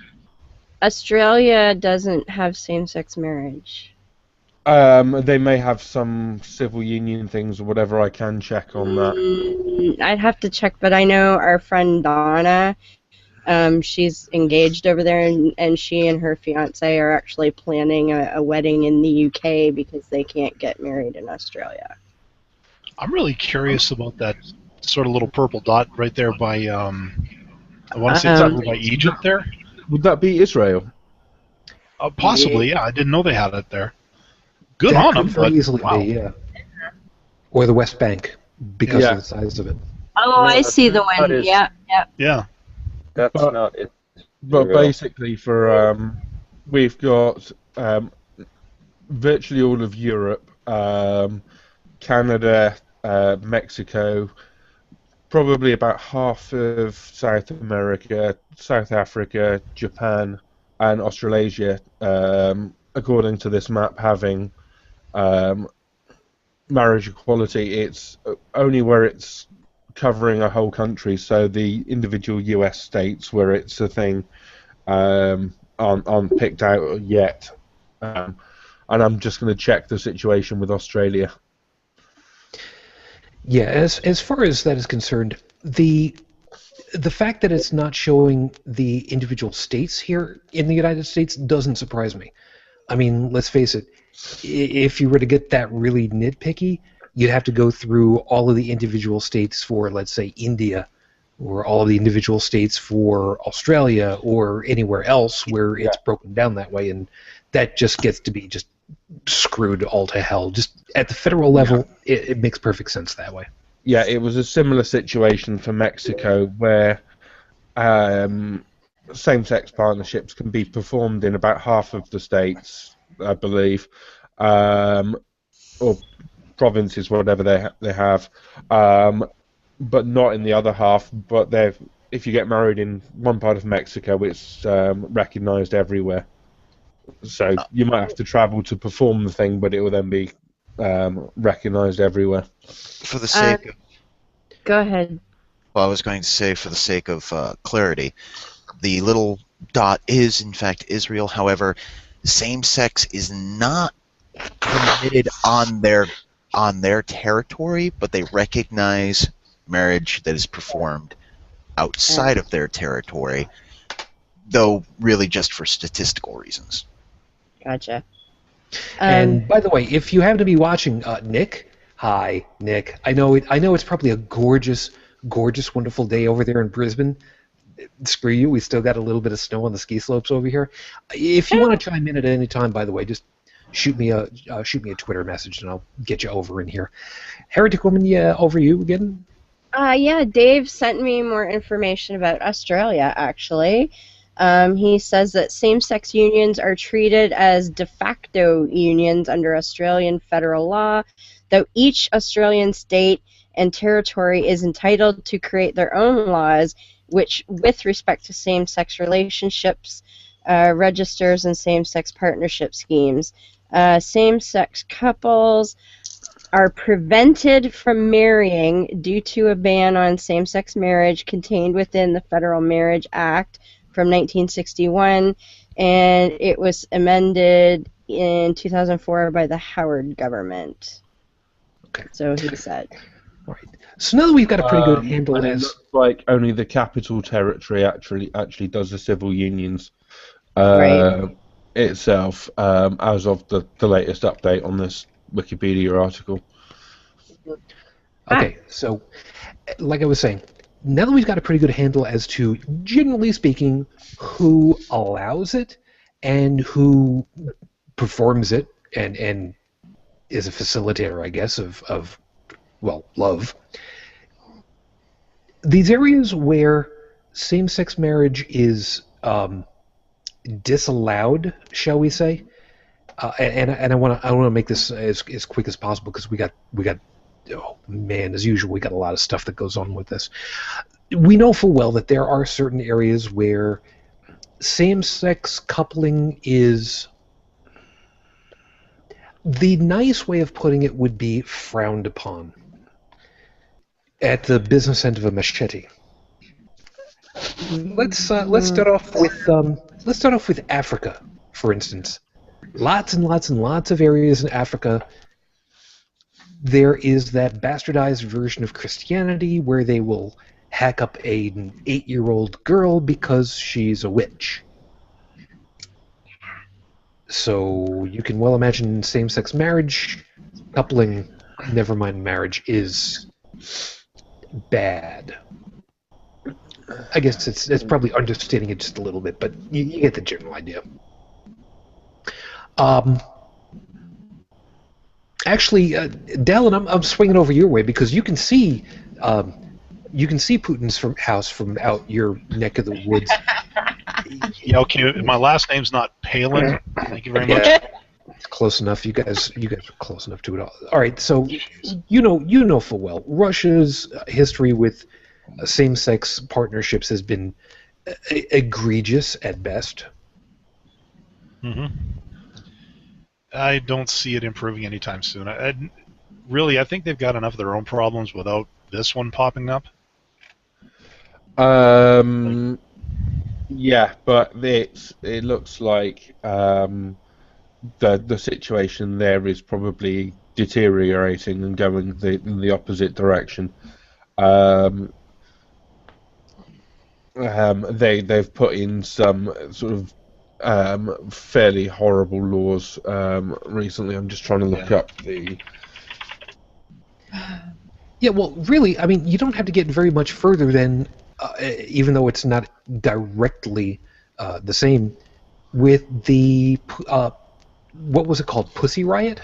C: Australia doesn't have same-sex marriage.
D: They may have some civil union things or whatever. I can check on that.
C: I'd have to check, but I know our friend Donna, she's engaged over there, and she and her fiance are actually planning a wedding in the UK because they can't get married in Australia.
B: I'm really curious about that sort of little purple dot right there by, I want to say it's over by Egypt there.
D: Would that be Israel?
B: Possibly, yeah. I didn't know they had it there. Good
A: That
B: on
A: could
B: them,
A: very
B: but
A: easily
B: wow.
A: be, yeah. Or the West Bank, because
D: Yeah.
A: of the size of it.
C: Oh, I see the
E: that
C: one.
E: is-
C: Yeah, yeah.
B: Yeah.
E: That's
D: But-
E: not it.
D: But
E: Israel.
D: basically, for we've got virtually all of Europe, Canada, Mexico, probably about half of South America, South Africa, Japan, and Australasia, according to this map, having marriage equality. It's only where it's covering a whole country, so the individual US states where it's a thing aren't picked out yet. And I'm just going to check the situation with Australia.
A: Yeah, as far as that is concerned, the fact that it's not showing the individual states here in the United States doesn't surprise me. I mean, let's face it, if you were to get that really nitpicky, you'd have to go through all of the individual states for, let's say, India, or all of the individual states for Australia, or anywhere else where it's broken down that way, and that just gets to be just screwed all to hell. Just at the federal level, it makes perfect sense that way.
D: Yeah, it was a similar situation for Mexico where same-sex partnerships can be performed in about half of the states, I believe, or provinces, whatever they have, but not in the other half. But if you get married in one part of Mexico, it's recognised everywhere. So you might have to travel to perform the thing, but it will then be recognised everywhere.
G: For the sake of,
C: Go ahead.
G: well, I was going to say, for the sake of clarity, the little dot is in fact Israel. However, same-sex is not permitted on their territory, but they recognize marriage that is performed outside of their territory, though really just for statistical reasons.
C: Gotcha.
A: And by the way, if you happen to be watching, Nick, hi, Nick. I know it's probably a gorgeous, wonderful day over there in Brisbane. Screw you, we still got a little bit of snow on the ski slopes over here. If you want to chime in at any time, by the way, just shoot me a Twitter message and I'll get you over in here. Heretic Woman, yeah, over you again.
C: Yeah, Dave sent me more information about Australia, actually. He says that same-sex unions are treated as de facto unions under Australian federal law, though each Australian state and territory is entitled to create their own laws, which, with respect to same-sex relationships, registers and same-sex partnership schemes. Same-sex couples are prevented from marrying due to a ban on same-sex marriage contained within the Federal Marriage Act from 1961, and it was amended in 2004 by the Howard government.
A: Okay.
C: So he said.
A: All right. So now that we've got a pretty good handle
D: and it
A: as
D: looks like only the Capital Territory actually does the civil unions
C: Right.
D: itself, as of the latest update on this Wikipedia article.
A: Okay, so like I was saying, now that we've got a pretty good handle as to, generally speaking, who allows it and who performs it and is a facilitator, I guess, of love. These areas where same-sex marriage is disallowed, shall we say, and I want to make this as quick as possible because we got oh man, as usual, we got a lot of stuff that goes on with this. We know full well that there are certain areas where same-sex coupling is, the nice way of putting it would be, frowned upon. At the business end of a machete. Let's start off with Africa, for instance. Lots and lots and lots of areas in Africa. There is that bastardized version of Christianity where they will hack up an 8-year-old girl because she's a witch. So you can well imagine same-sex marriage, coupling, never mind marriage, is bad. I guess it's probably understating it just a little bit, but you get the general idea. Actually, Dallin, I'm swinging over your way because you can see Putin's house from out your neck of the woods.
B: Yeah, okay. My last name's not Palin. Thank you very much.
A: Close enough. You guys are close enough to it all. All right, so you know full well Russia's history with same-sex partnerships has been egregious at best.
B: Mm-hmm. I don't see it improving anytime soon. I think they've got enough of their own problems without this one popping up.
D: Yeah, but it looks like the situation there is probably deteriorating and going in the opposite direction. They've put in some sort of fairly horrible laws recently. I'm just trying to look up the.
A: Yeah, well, really, I mean, you don't have to get very much further than, even though it's not directly the same, with the what was it called? Pussy Riot?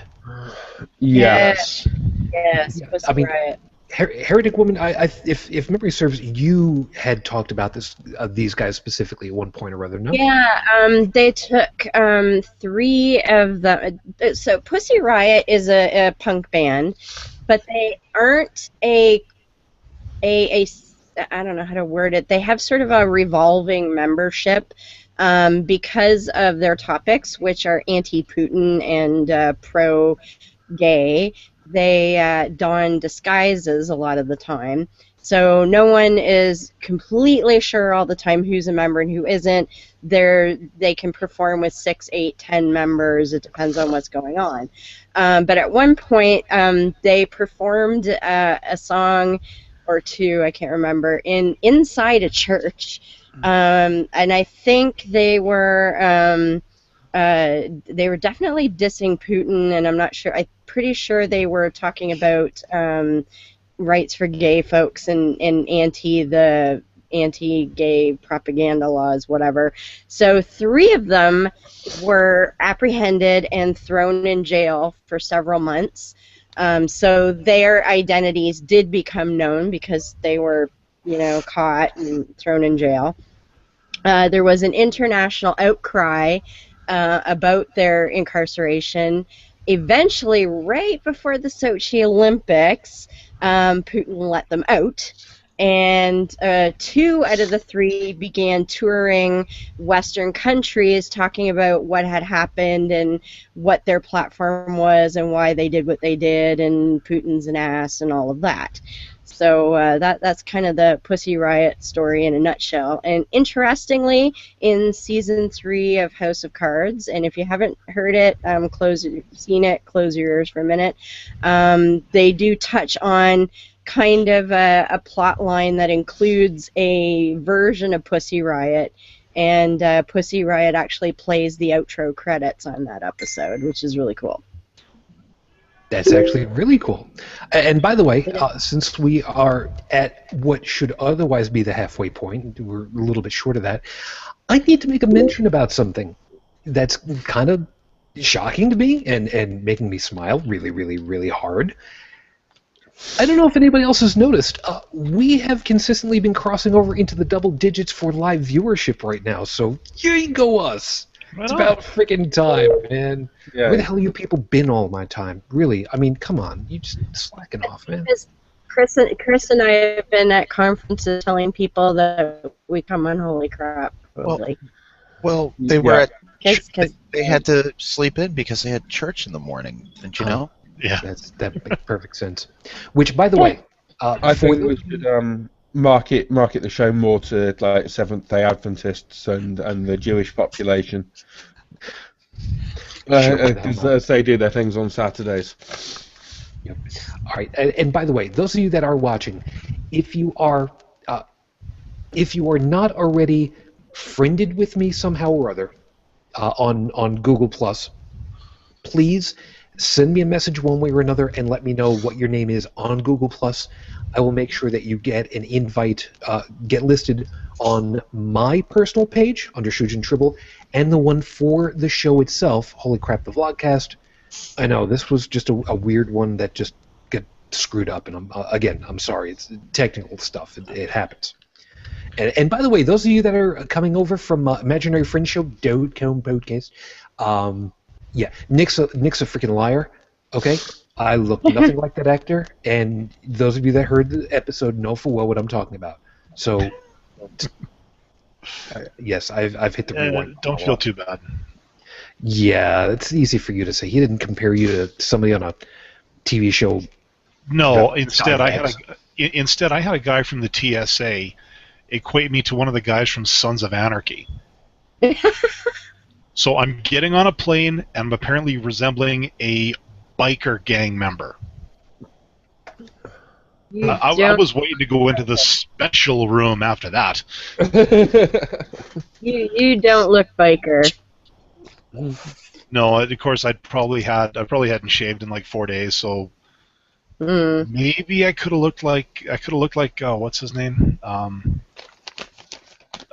D: Yes.
C: Yes.
A: Yeah,
C: Pussy
A: I mean,
C: Riot.
A: Heretic Woman, if memory serves, you had talked about these guys specifically at one point or other, no?
C: Yeah, they took 3 of them. So Pussy Riot is a punk band, but they aren't a I don't know how to word it. They have sort of a revolving membership. because of their topics, which are anti-Putin and pro-gay. They don disguises a lot of the time. So no one is completely sure all the time who's a member and who isn't. They can perform with 6, 8, 10 members. It depends on what's going on. But at one point, they performed a song or two, I can't remember, inside a church. And I think they were definitely dissing Putin, and I'm not sure. I'm pretty sure they were talking about rights for gay folks and anti-gay propaganda laws, whatever. So 3 of them were apprehended and thrown in jail for several months. So their identities did become known because they were, caught and thrown in jail. There was an international outcry about their incarceration. Eventually, right before the Sochi Olympics, Putin let them out, and 2 out of the 3 began touring Western countries, talking about what had happened and what their platform was and why they did what they did, and Putin's an ass and all of that. So that's kind of the Pussy Riot story in a nutshell. And interestingly, in season 3 of House of Cards, and if you haven't heard it, close your ears for a minute. They do touch on kind of a plot line that includes a version of Pussy Riot, and Pussy Riot actually plays the outro credits on that episode, which is really cool.
A: That's actually really cool. And by the way, since we are at what should otherwise be the halfway point, we're a little bit short of that, I need to make a mention about something that's kind of shocking to me and making me smile really, really, really hard. I don't know if anybody else has noticed. We have consistently been crossing over into the double digits for live viewership right now, so here you go, us. Right, it's about freaking time, man. Yeah. Where the hell have you people been all my time? Really? I mean, come on. You just slacking off, man.
C: Chris and I have been at conferences telling people that we come on Holy Crap. Probably.
H: Well, they were at they had to sleep in because they had church in the morning. Didn't you know?
B: Yeah.
A: That makes perfect sense. Which, by the way,
D: I think we should market the show more to like Seventh-day Adventists and the Jewish population, because they do their things on Saturdays.
A: Yep. All right, and by the way, those of you that are watching, if you are not already friended with me somehow or other on Google+, please send me a message one way or another and let me know what your name is on Google+. I will make sure that you get an invite, get listed on my personal page under Shujin Tribble, and the one for the show itself, Holy Crap, the Vlogcast. I know, this was just a weird one that just got screwed up, and I'm sorry, it's technical stuff, it happens. And by the way, those of you that are coming over from Imaginary Friend Show, .com podcast, yeah, Nick's a freaking liar, okay? I look nothing like that actor, and those of you that heard the episode know full well what I'm talking about. So, yes, I've hit the rewind.
B: Don't feel too bad.
A: Yeah, it's easy for you to say. He didn't compare you to somebody on a TV show.
B: No, instead I had a guy from the TSA equate me to one of the guys from Sons of Anarchy. So I'm getting on a plane, and I'm apparently resembling a biker gang member. I was waiting to go into the special room after that.
C: You don't look biker.
B: No, of course I probably hadn't shaved in like 4 days, so maybe I could have looked like what's his name? The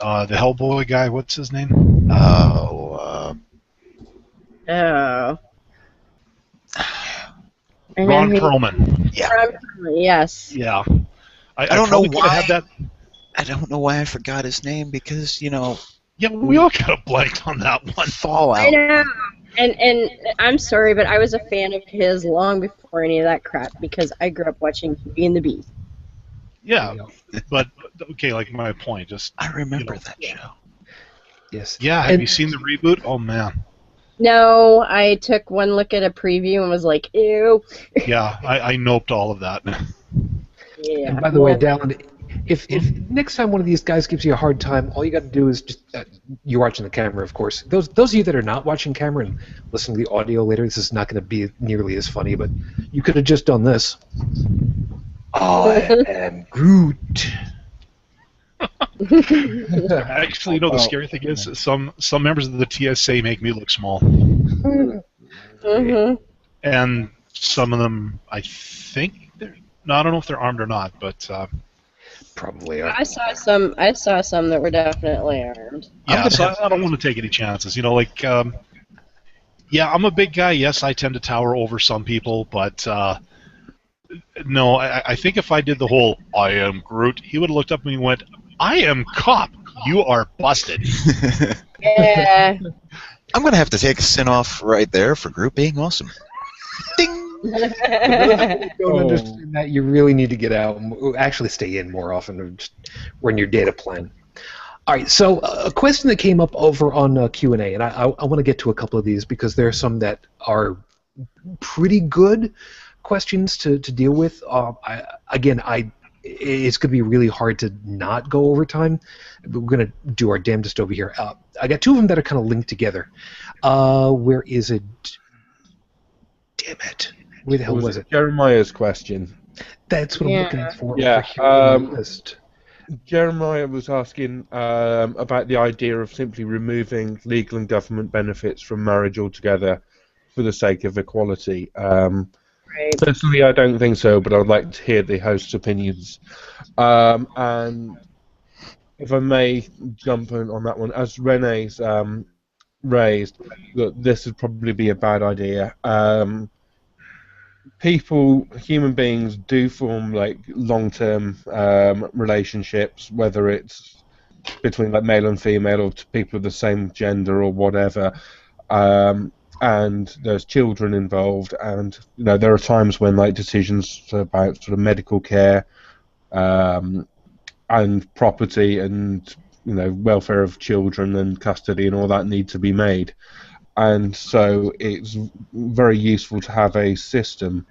B: Hellboy guy. What's his name? Ron Perlman.
H: Yeah.
C: Yes.
B: Yeah.
H: I don't know why.
B: That.
H: I don't know why I forgot his name because
B: Yeah, we all kind of blanked on that one.
H: Fallout.
C: I know. And I'm sorry, but I was a fan of his long before any of that crap because I grew up watching Beauty and the Beast.
B: Yeah, but okay, like my point, just
H: I remember that show.
A: Yes.
B: Yeah, have you seen the reboot? Oh man.
C: No, I took one look at a preview and was like, ew.
B: Yeah, I noped all of that.
C: Yeah.
A: And by the way, Dallin, if next time one of these guys gives you a hard time, all you got to do is just you're watching the camera, of course. Those of you that are not watching camera and listening to the audio later, this is not going to be nearly as funny. But you could have just done this. I am Groot.
B: Actually, you know, the scary thing is some members of the TSA make me look small,
C: Mm-hmm.
B: and some of them, I think they're. No, I don't know if they're armed or not, but
A: Probably are.
C: I saw some that were definitely armed.
B: yeah. So I don't want to take any chances. You know, like yeah, I'm a big guy. Yes, I tend to tower over some people, but no, I think if I did the whole "I am Groot," he would have looked up at me and went, "I am cop. You are busted."
C: Yeah.
H: I'm going to have to take a sin off right there for Groot being awesome. Ding!
A: If you don't understand that, you really need to get out and actually stay in more often or just run your data plan. All right, so a question that came up over on Q&A, and I want to get to a couple of these because there are some that are pretty good questions to deal with. It's going to be really hard to not go over time, but we're going to do our damnedest over here. I got two of them that are kind of linked together. Where is it? Damn it. Where the hell was it?
D: Jeremiah's question.
A: That's what I'm looking for
D: Yeah,
A: over here on my list.
D: Jeremiah was asking about the idea of simply removing legal and government benefits from marriage altogether for the sake of equality. Personally, I don't think so, but I'd like to hear the host's opinions. And if I may jump in on that one, as Renee's raised, that this would probably be a bad idea. Human beings do form like long-term relationships, whether it's between like male and female or to people of the same gender or whatever. And there's children involved, and you know there are times when like decisions about sort of medical care and property and you know welfare of children and custody and all that need to be made. And so it's very useful to have a system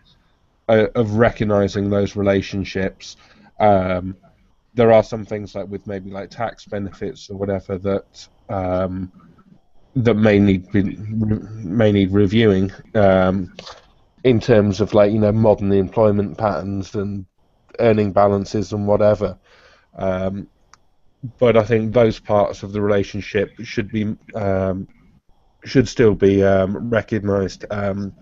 D: of recognizing those relationships. There are some things like with maybe like tax benefits or whatever that that may need reviewing in terms of like you know modern employment patterns and earning balances and whatever. But I think those parts of the relationship should still be recognised. I'm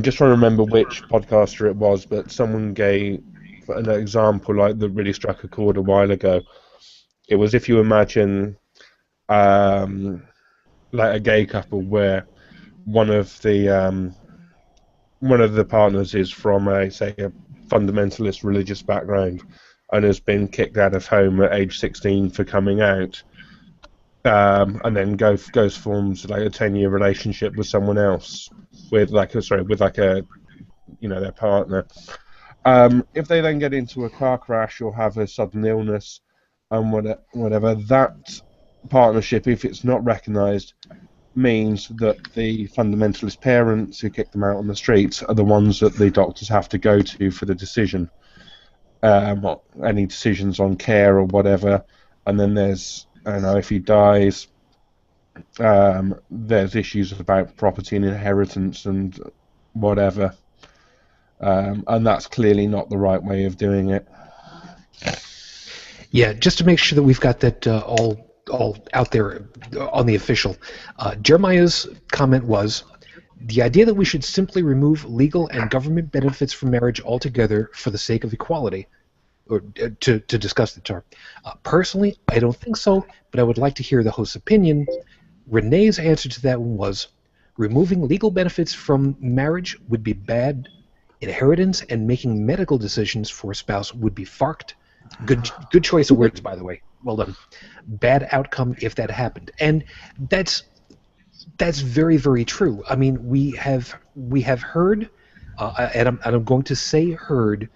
D: just trying to remember which podcaster it was, but someone gave an example like that really struck a chord a while ago. It was if you imagine like a gay couple where one of the partners is from a fundamentalist religious background and has been kicked out of home at age 16 for coming out. And then forms like a 10-year relationship with someone else, with their partner. If they then get into a car crash or have a sudden illness and whatever, that partnership, if it's not recognised, means that the fundamentalist parents who kick them out on the streets are the ones that the doctors have to go to for the decision, any decisions on care or whatever. And then there's if he dies, there's issues about property and inheritance and whatever, and that's clearly not the right way of doing it.
A: Yeah, just to make sure that we've got that all out there on the official. Jeremiah's comment was, the idea that we should simply remove legal and government benefits from marriage altogether for the sake of equality, or to discuss the term. Personally, I don't think so, but I would like to hear the host's opinion. Renee's answer to that one was, removing legal benefits from marriage would be bad. Inheritance and making medical decisions for a spouse would be farked. Good choice of words, by the way. Well done. Bad outcome if that happened. And that's very, very true. I mean, we have heard, and I'm going to say heard,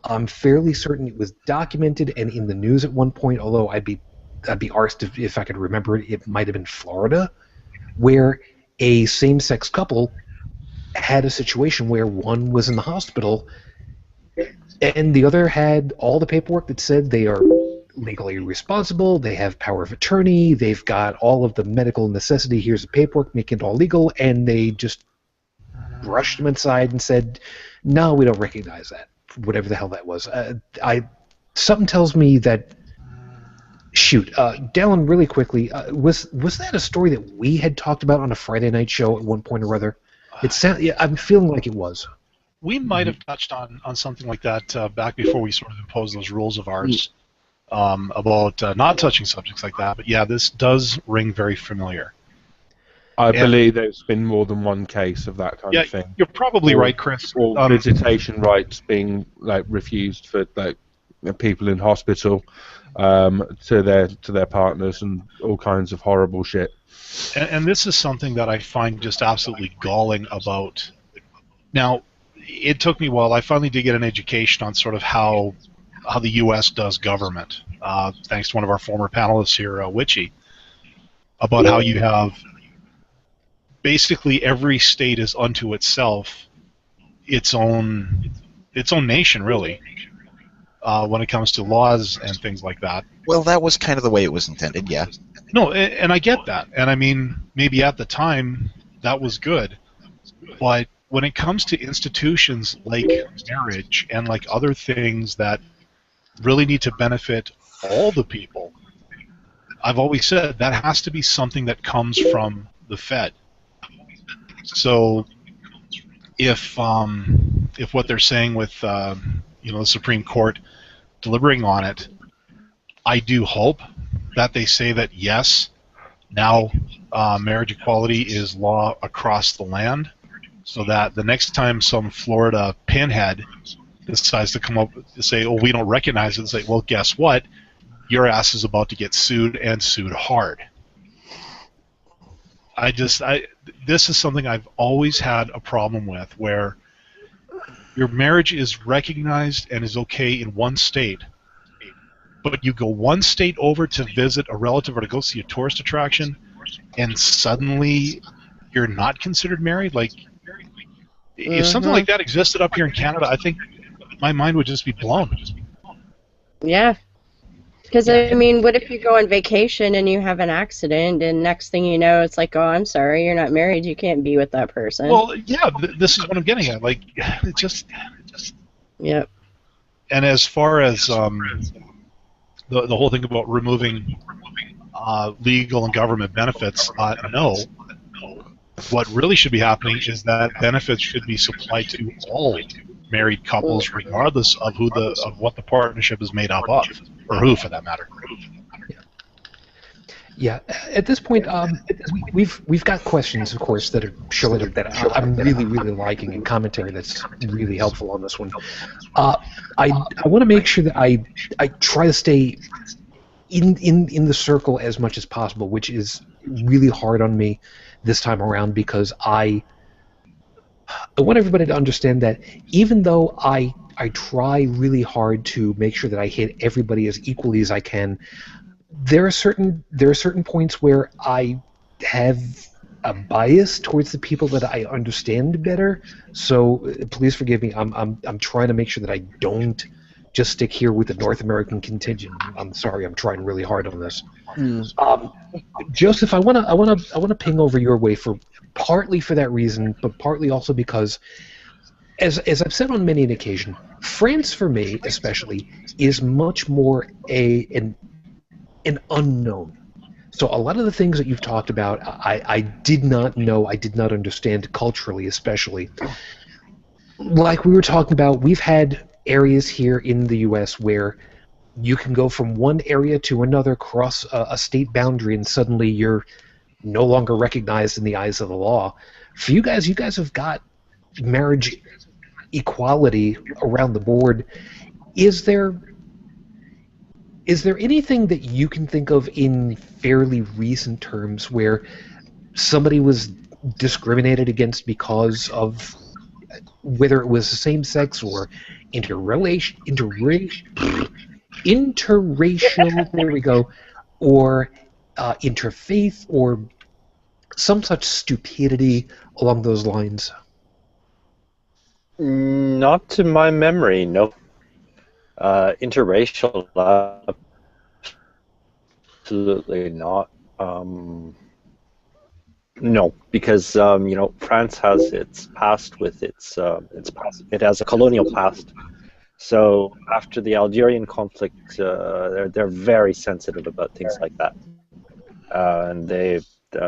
A: I'm fairly certain it was documented and in the news at one point, although I'd be I'd be arsed if I could remember it. It might have been Florida, where a same-sex couple had a situation where one was in the hospital and the other had all the paperwork that said they are legally responsible, they have power of attorney, they've got all of the medical necessity, here's the paperwork, making it all legal, and they just brushed them aside and said, no, we don't recognize that, whatever the hell that was. Something tells me that, Dallin, really quickly, was that a story that we had talked about on a Friday night show at one point or other? I'm feeling like it was.
B: We might have touched on something like that back before we sort of imposed those rules of ours about not touching subjects like that. But yeah, this does ring very familiar.
D: I believe there's been more than one case of that kind of thing.
B: You're probably right, Chris.
D: Or visitation rights being refused for people in hospital to their partners and all kinds of horrible shit.
B: And this is something that I find just absolutely galling about. Now, it took me a while. I finally did get an education on sort of how the U.S. does government, thanks to one of our former panelists here, Witchy, about how you have basically every state is unto itself its own nation, really, when it comes to laws and things like that.
H: Well, that was kind of the way it was intended, yeah.
B: No, and I get that. And I mean, maybe at the time that was good. But when it comes to institutions like marriage and like other things that really need to benefit all the people, I've always said that has to be something that comes from the Fed. So if what they're saying with the Supreme Court deliberating on it, I do hope that they say that yes, now marriage equality is law across the land, so that the next time some Florida pinhead decides to come up and say, oh, we don't recognize it, and say, well, guess what? Your ass is about to get sued, and sued hard. This is something I've always had a problem with, where your marriage is recognized and is okay in one state, but you go one state over to visit a relative or to go see a tourist attraction, and suddenly you're not considered married? Like, if something like that existed up here in Canada, I think my mind would just be blown.
C: Yeah. Because, I mean, what if you go on vacation and you have an accident, and next thing you know, it's like, oh, I'm sorry, you're not married, you can't be with that person.
B: Well, yeah, this is what I'm getting at. Like, it just...
C: Yep. And
B: as far as the whole thing about removing legal and government benefits, no. What really should be happening is that benefits should be supplied to all married couples, regardless of what the partnership is made up of, or who, for that matter.
A: Yeah. At this point, we've got questions, of course, that are showing up that I'm really, really liking, and commentary that's really helpful on this one. I want to make sure that I try to stay in the circle as much as possible, which is really hard on me this time around, because I want everybody to understand that even though I try really hard to make sure that I hit everybody as equally as I can, there are certain points where I have a bias towards the people that I understand better. So please forgive me. I'm trying to make sure that I don't just stick here with the North American contingent. I'm sorry. I'm trying really hard on this. Joseph, I wanna ping over your way for partly for that reason, but partly also because, as I've said on many an occasion, France for me especially is much more an unknown. So a lot of the things that you've talked about, I did not know, I did not understand culturally, especially. Like we were talking about, we've had areas here in the U.S. where you can go from one area to another, cross a state boundary, and suddenly you're no longer recognized in the eyes of the law. For you guys have got marriage equality around the board. Is there anything that you can think of in fairly recent terms where somebody was discriminated against because of whether it was the same sex or interracial, there we go, or interfaith, or some such stupidity along those lines?
E: Not to my memory, no. Interracial, absolutely not. No, because France has its past with its past. It has a colonial past. So after the Algerian conflict, they're very sensitive about things like that, and they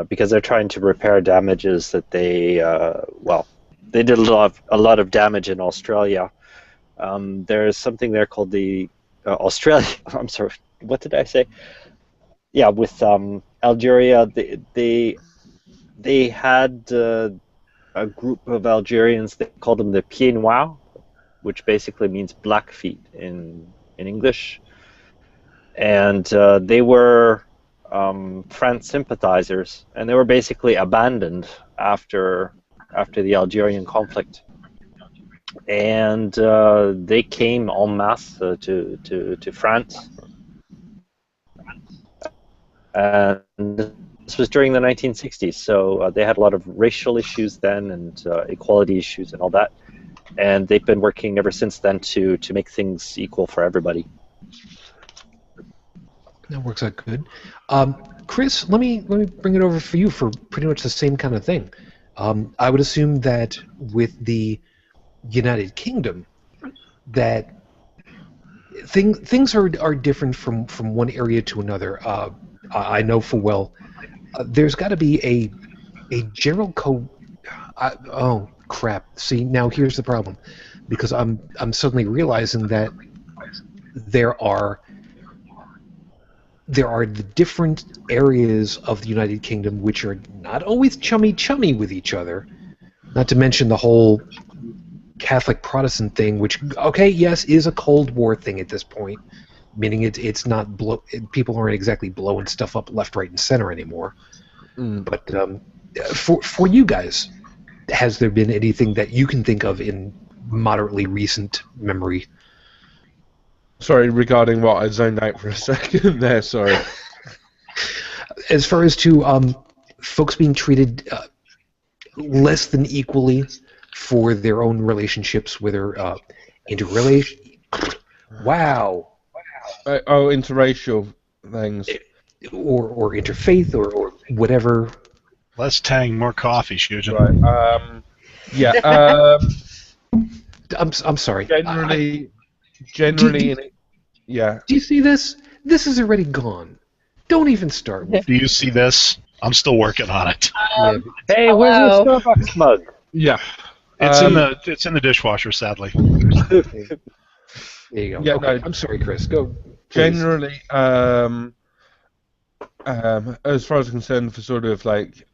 E: because they're trying to repair damages that they did a lot of damage in Australia. There's something there called the Australia. I'm sorry, what did I say? Yeah, with Algeria, they had a group of Algerians. They called them the Pieds Noirs, which basically means Blackfeet in English, and they were France sympathizers, and they were basically abandoned after the Algerian conflict, and they came en masse to France, and this was during the 1960s. So they had a lot of racial issues then, and equality issues, and all that. And they've been working ever since then to make things equal for everybody.
A: That works out good. Chris, let me bring it over for you for pretty much the same kind of thing. I would assume that with the United Kingdom, that things are different from one area to another. I know full well there's got to be a general oh crap! See, now here's the problem, because I'm suddenly realizing that there are the different areas of the United Kingdom which are not always chummy with each other. Not to mention the whole Catholic Protestant thing, which, okay, yes, is a Cold War thing at this point, meaning it's not people aren't exactly blowing stuff up left, right, and center anymore. But for you guys, has there been anything that you can think of in moderately recent memory?
D: Sorry, regarding what? I zoned out for a second there, sorry.
A: As far as to folks being treated less than equally for their own relationships, whether interrelation. Wow.
D: Interracial things.
A: Or interfaith, or whatever.
B: Less tang, more coffee, Shujin.
D: Right. Yeah.
A: I'm sorry.
D: Generally, yeah.
A: Do you see this? This is already gone. Don't even start with.
B: Do you see this? I'm still working on it.
E: Hey, where's the Starbucks mug?
D: Yeah.
B: It's in the dishwasher, sadly.
A: There you go.
D: Yeah,
A: okay.
D: no,
A: I'm sorry, Chris. Go.
D: Generally, as far as I'm concerned, for sort of like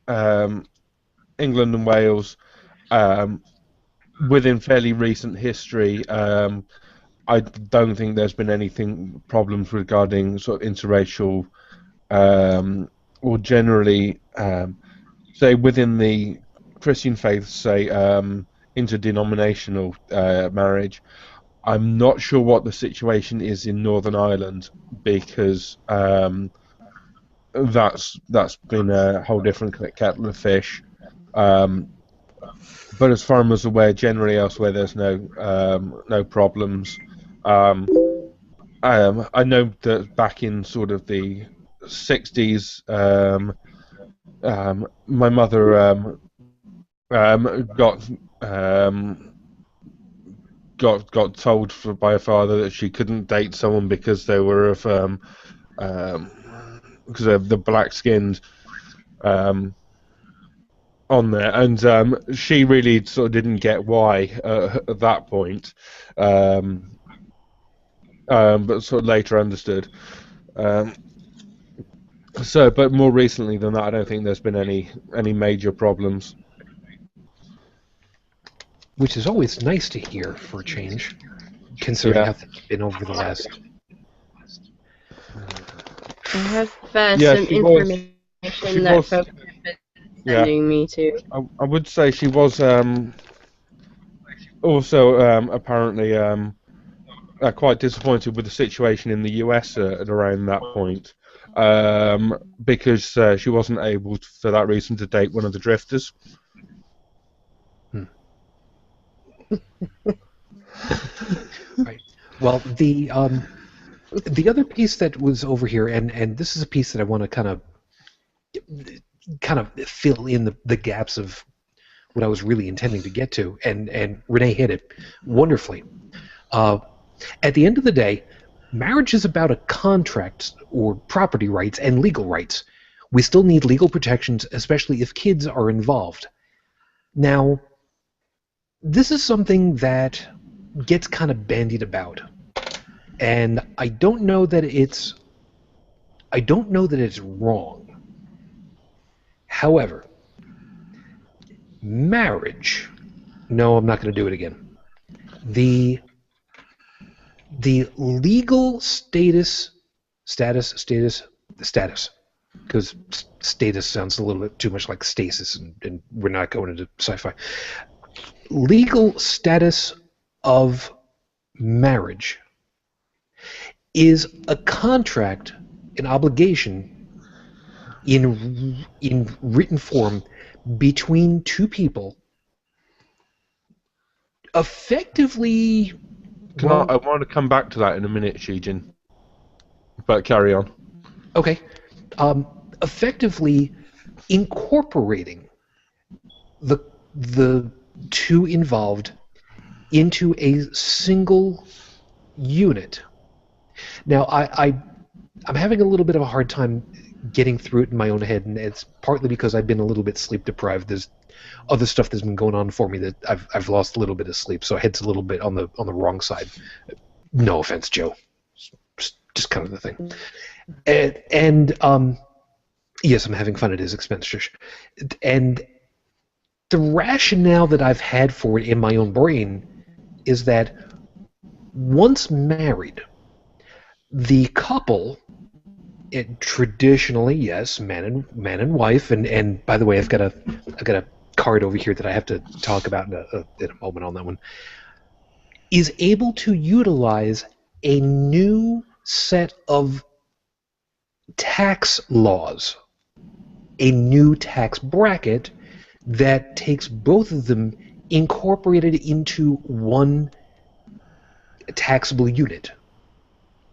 D: England and Wales, within fairly recent history, I don't think there's been problems regarding sort of interracial, or generally, say within the Christian faith, say interdenominational marriage. I'm not sure what the situation is in Northern Ireland, because that's been a whole different kettle of fish. But as far as I'm aware, generally elsewhere there's no problems. I know that back in sort of the 60s, my mother got told by her father that she couldn't date someone because they were of because of the black skinned on there, and she really sort of didn't get why at that point, but sort of later understood. But more recently than that, I don't think there's been any major problems.
A: Which is always nice to hear for a change, considering how things have been over the last.
C: I have some information that folks have been sending me to.
D: I would say she was also apparently quite disappointed with the situation in the US at around that point. because she wasn't able, for that reason, to date one of the drifters.
A: Right. Well, the other piece that was over here, and this is a piece that I want to kind of fill in the gaps of what I was really intending to get to, and Renee hit it wonderfully. At the end of the day, marriage is about a contract or property rights and legal rights. We still need legal protections, especially if kids are involved. Now, this is something that gets kind of bandied about, and I don't know that it's wrong. However, marriage. No, I'm not going to do it again. The legal status, because status sounds a little bit too much like stasis, and we're not going into sci-fi. Legal status of marriage is a contract, an obligation in written form between two people, effectively.
D: I want to come back to that in a minute, Shijin. But carry on.
A: Okay. Effectively incorporating the two involved into a single unit. Now, I'm having a little bit of a hard time getting through it in my own head, and it's partly because I've been a little bit sleep deprived. There's other stuff that's been going on for me that I've lost a little bit of sleep, so head's a little bit on the wrong side. No offense, Joe. Just kind of the thing. And yes, I'm having fun at his expense, Shush. And the rationale that I've had for it in my own brain is that once married, the couple, traditionally, yes, man and wife, and by the way, I've got a card over here that I have to talk about in a moment on that one, is able to utilize a new set of tax laws, a new tax bracket that takes both of them incorporated into one taxable unit.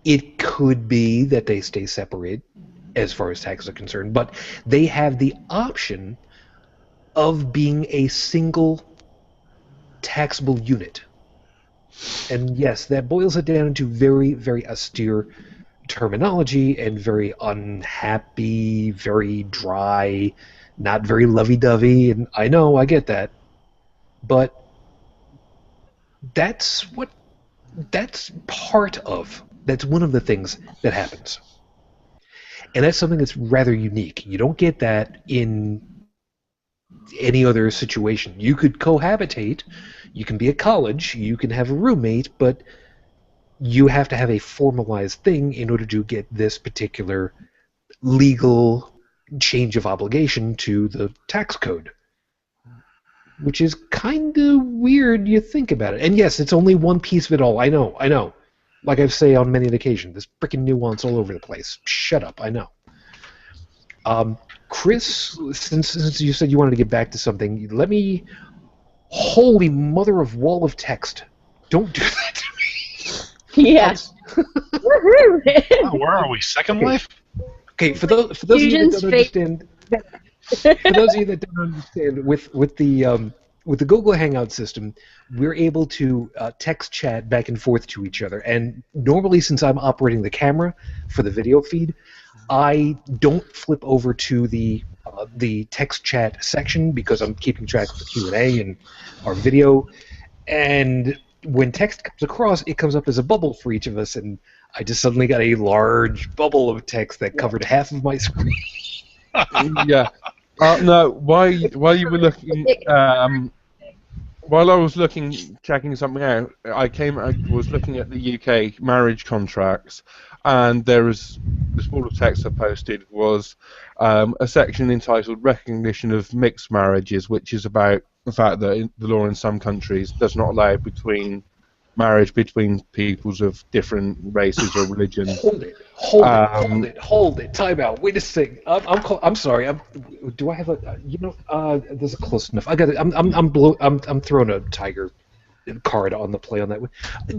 A: It could be that they stay separate as far as taxes are concerned, but they have the option of being a single taxable unit. And yes, that boils it down to very, very austere terminology and very unhappy, very dry, not very lovey-dovey, and I know, I get that. But that's one of the things that happens. And that's something that's rather unique. You don't get that in any other situation. You could cohabitate, you can be at college, you can have a roommate, but you have to have a formalized thing in order to get this particular legal change of obligation to the tax code. Which is kind of weird, you think about it. And yes, it's only one piece of it all. I know. Like I've said on many an occasion, there's freaking nuance all over the place. Shut up, I know. Chris, since you said you wanted to get back to something, let me... Holy mother of wall of text. Don't do that to me.
C: Yes.
B: Oh, where are we? Second Life?
A: Okay, for those of you that don't understand... For those of you that don't understand, with the Google Hangout system, we're able to text chat back and forth to each other. And normally, since I'm operating the camera for the video feed, I don't flip over to the text chat section because I'm keeping track of the Q&A and our video. And when text comes across, it comes up as a bubble for each of us, and I just suddenly got a large bubble of text that covered half of my screen.
D: Yeah. No, while you were looking, while I was checking something out, I was looking at the UK marriage contracts, and there was the small text I posted was a section entitled "Recognition of Mixed Marriages," which is about the fact that the law in some countries does not allow between marriage between peoples of different races or religions.
A: Hold it. Time out. Wait a second. I'm sorry. Do I have a? There's a close enough. I got it. I'm throwing a tiger card on the play on that one.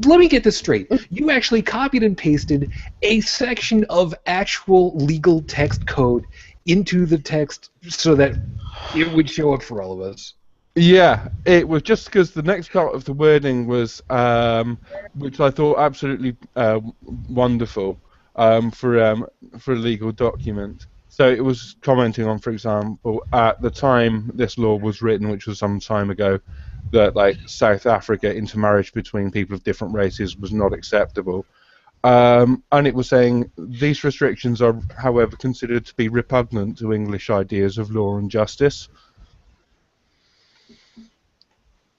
A: Let me get this straight. You actually copied and pasted a section of actual legal text code into the text so that it would show up for all of us.
D: Yeah, it was just because the next part of the wording was, which I thought absolutely wonderful for a legal document. So it was commenting on, for example, at the time this law was written, which was some time ago, that like South Africa intermarriage between people of different races was not acceptable. And it was saying these restrictions are, however, considered to be repugnant to English ideas of law and justice.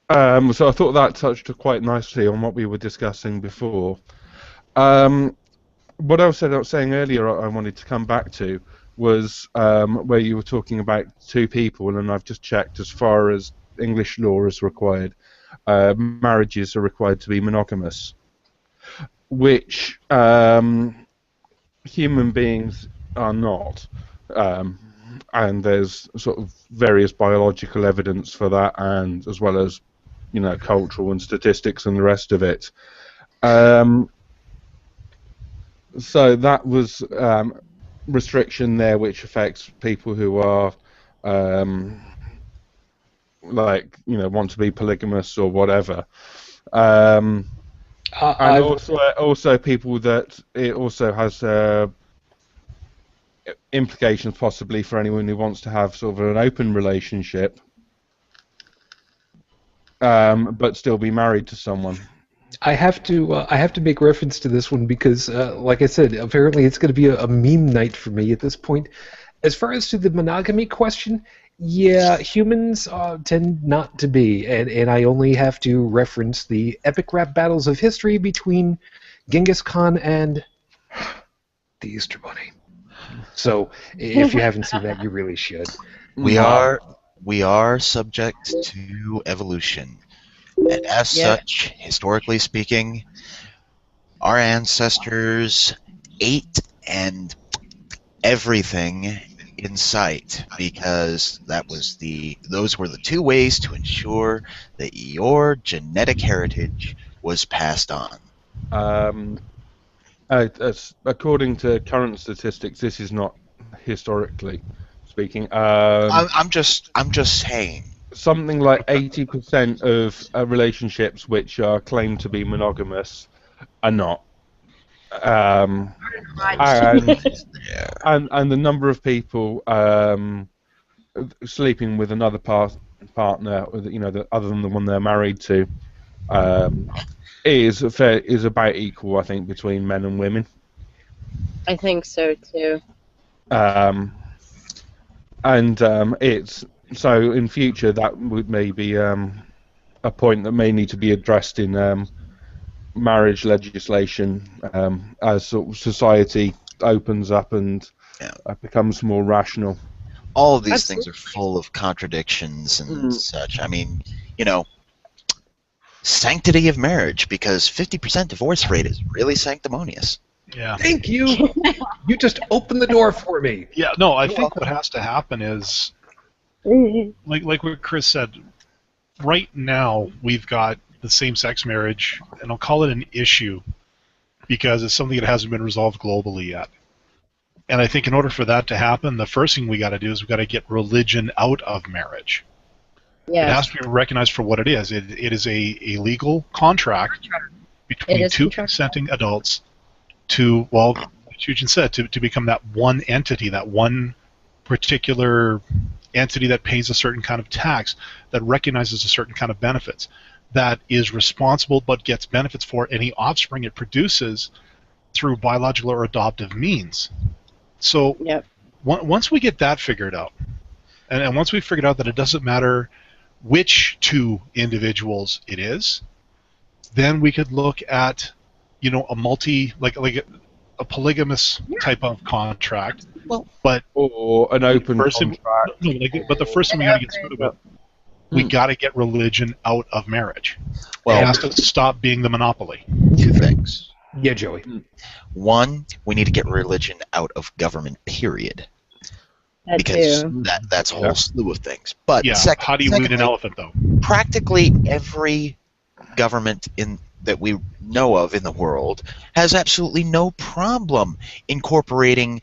D: So I thought that touched quite nicely on what we were discussing before. What I was saying earlier I wanted to come back to was where you were talking about two people, and I've just checked as far as English law is required. Marriages are required to be monogamous, which human beings are not. And there's sort of various biological evidence for that, and as well as cultural and statistics and the rest of it. So that was restriction there, which affects people who are want to be polygamous or whatever. And also people that it also has implications possibly for anyone who wants to have sort of an open relationship, but still be married to someone.
A: I have to make reference to this one because, like I said, apparently it's going to be a meme night for me at this point. As far as to the monogamy question, yeah, humans tend not to be, and I only have to reference the epic rap battles of history between Genghis Khan and the Easter Bunny. So, if you haven't seen that, you really should.
H: We are subject to evolution, and as such, historically speaking, our ancestors ate and everything in sight, because those were the two ways to ensure that your genetic heritage was passed on.
D: According to current statistics, this is not historically speaking.
H: I'm just saying.
D: Something like 80% of relationships which are claimed to be monogamous are not. And the number of people sleeping with another partner, other than the one they're married to, is about equal, I think, between men and women.
C: I think so too.
D: It's so in future that would maybe a point that may need to be addressed in marriage legislation as sort of society opens up and becomes more rational.
H: All of these things are full of contradictions and such. I mean, sanctity of marriage, because 50% divorce rate is really sanctimonious.
B: Yeah.
A: Thank you. You just opened the door for me.
B: Yeah. No, I think what has to happen is, like what Chris said. Right now, we've got the same-sex marriage, and I'll call it an issue because it's something that hasn't been resolved globally yet. And I think in order for that to happen, the first thing we got to do is we got to get religion out of marriage. Yes. It has to be recognized for what it is. It is a legal contract between two consenting adults to, well, like Eugene said, to become that one entity, that one particular entity that pays a certain kind of tax, that recognizes a certain kind of benefits, that is responsible but gets benefits for any offspring it produces through biological or adoptive means. So once we get that figured out, and once we figured out that it doesn't matter which two individuals it is, then we could look at, a multi, like a polygamous type of contract.
D: Or an open contract.
B: But the first thing we got to get started with. we got to get religion out of marriage.
H: Well,
B: it has to stop being the monopoly.
H: 2 things.
A: Yeah, Joey.
H: 1, we need to get religion out of government, period.
C: That
H: Because
C: too.
H: that's a whole slew of things. But
B: Yeah, how do you lead an elephant, though?
H: Practically every government that we know of in the world has absolutely no problem incorporating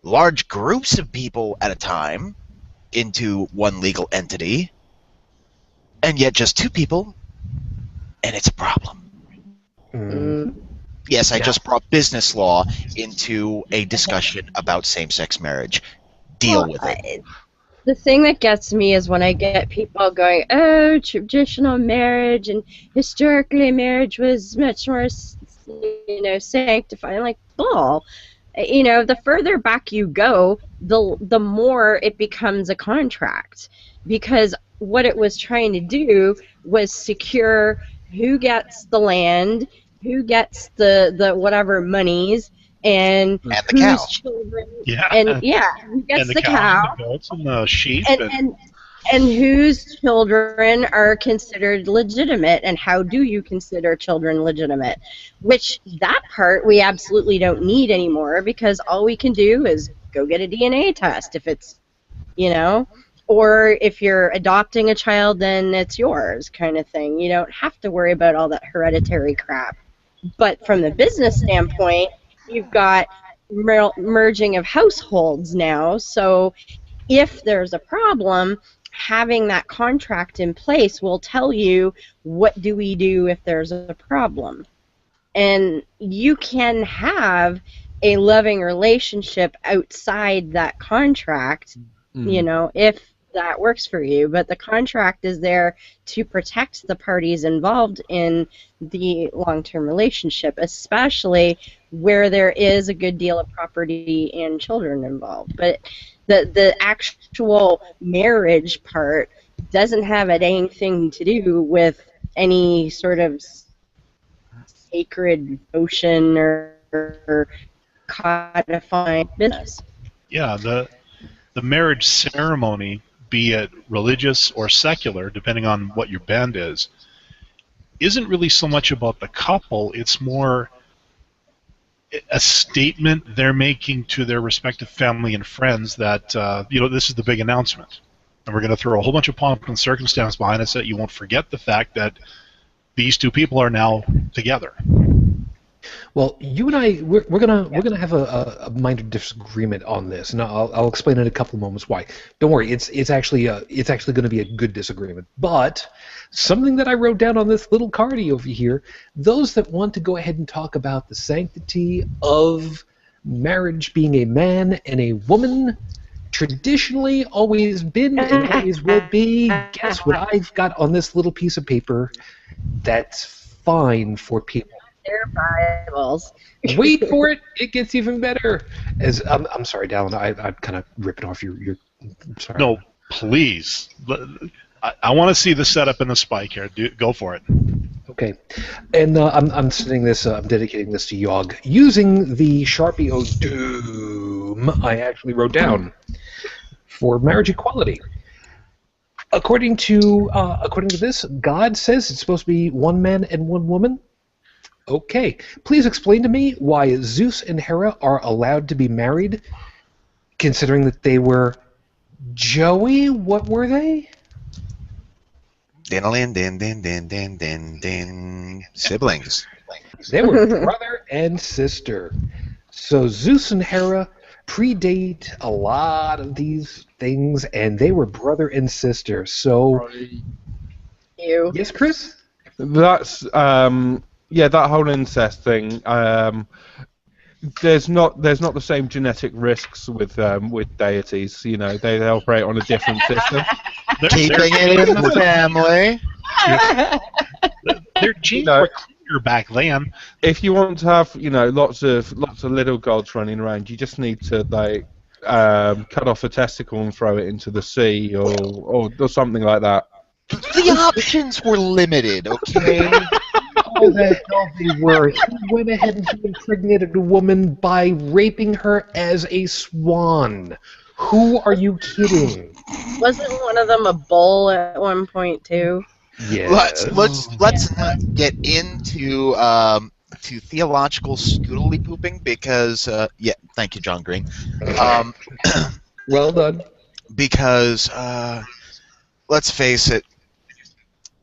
H: large groups of people at a time into one legal entity, and yet just 2 people, and it's a problem. Yes, I just brought business law into a discussion about same-sex marriage. Deal with it.
C: The thing that gets me is when I get people going, oh, traditional marriage and historically marriage was much more, sanctified. I'm like, bull. The further back you go, the more it becomes a contract. Because what it was trying to do was secure who gets the land, who gets the whatever monies, and
H: the
C: whose
H: cow.
C: children,
B: Yeah.
C: who gets
B: And
C: the cow,
B: and the goats, and the sheep.
C: and whose children are considered legitimate, and how do you consider children legitimate? Which, that part we absolutely don't need anymore, because all we can do is go get a DNA test if it's, or if you're adopting a child, then it's yours, kind of thing. You don't have to worry about all that hereditary crap. But from the business standpoint, you've got merging of households now, so if there's a problem, having that contract in place will tell you what do we do if there's a problem. And you can have a loving relationship outside that contract, if that works for you, but the contract is there to protect the parties involved in the long-term relationship, especially where there is a good deal of property and children involved. But the actual marriage part doesn't have a dang thing to do with any sort of sacred notion or codifying business.
B: Yeah, the marriage ceremony, be it religious or secular, depending on what your band is, isn't really so much about the couple. It's more a statement they're making to their respective family and friends that, this is the big announcement. And we're going to throw a whole bunch of pomp and circumstance behind it so that you won't forget the fact that these 2 people are now together.
A: Well, you and I, we're gonna have a minor disagreement on this, and I'll explain in a couple of moments why. Don't worry, it's actually going to be a good disagreement. But something that I wrote down on this little cardie over here: those that want to go ahead and talk about the sanctity of marriage being a man and a woman, traditionally always been and always will be. Guess what I've got on this little piece of paper? That's fine for people.
C: Their Bibles.
A: Wait for it. It gets even better. I'm sorry, Dallin. I'm kind of ripping off your. I'm sorry.
B: No, please. I want to see the setup and the spike here. Go for it.
A: Okay, and I'm sending this. I'm dedicating this to Yogg using the Sharpie O Doom. I actually wrote down for marriage equality. According to this, God says it's supposed to be 1 man and 1 woman. Okay, please explain to me why Zeus and Hera are allowed to be married, considering that they were Joey. What were they?
H: Siblings.
A: They were brother and sister. So Zeus and Hera predate a lot of these things, and they were brother and sister. So, yes, Chris?
D: That's that whole incest thing. There's not the same genetic risks with deities. They operate on a different system.
H: Keeping it in the family.
B: Their genes were cleaner back then.
D: If you want to have lots of little gods running around, you just need to cut off a testicle and throw it into the sea or something like that.
H: The options were limited, okay?
A: Oh, the hell they were. He went ahead and he impregnated a woman by raping her as a swan. Who are you kidding?
C: Wasn't one of them a bull at one point too?
A: Yeah.
H: Let's not get into to theological scoodly pooping because yeah, thank you, John Green.
A: Well done.
H: Because let's face it,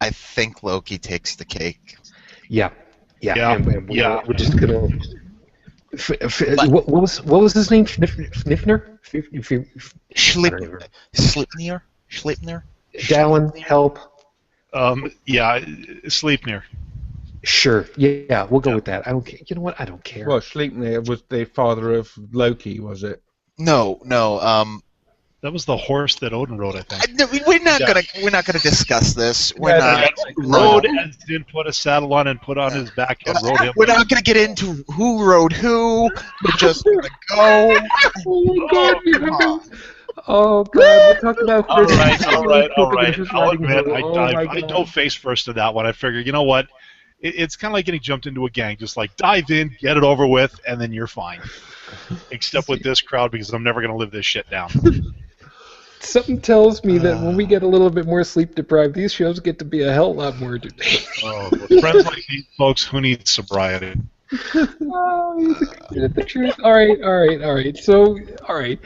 H: I think Loki takes the cake.
A: Yeah.
B: Yeah.
A: And
B: Yeah.
A: we're just gonna. What was his name? Fnifner? I don't even remember.
H: Sleipnir.
A: Dallin, help.
B: Yeah, Sleipnir.
A: Sure. Yeah, we'll go with that. I don't care. You know what? I don't care.
D: Well, Sleipnir was the father of Loki, was it?
H: No.
B: That was the horse that Odin rode, I think.
H: We're not gonna discuss this. We're
D: Yeah,
H: not.
B: Rode and then put a saddle on and put on his back and rode him.
H: We're not gonna get into who rode who. We're just gonna go.
A: Oh my God! Come on. Oh God! We're talking about.
B: All right. I'll admit,
A: Oh
B: I dove face first to that one. I figured, you know what? It's kind of like getting jumped into a gang. Just like dive in, get it over with, and then you're fine. Except with this crowd, because I'm never gonna live this shit down.
A: Something tells me that when we get a little bit more sleep deprived, these shows get to be a hell lot more entertaining.
B: Oh, with friends like these folks who need sobriety.
A: Oh, he's a good at the truth. All right. So, all right.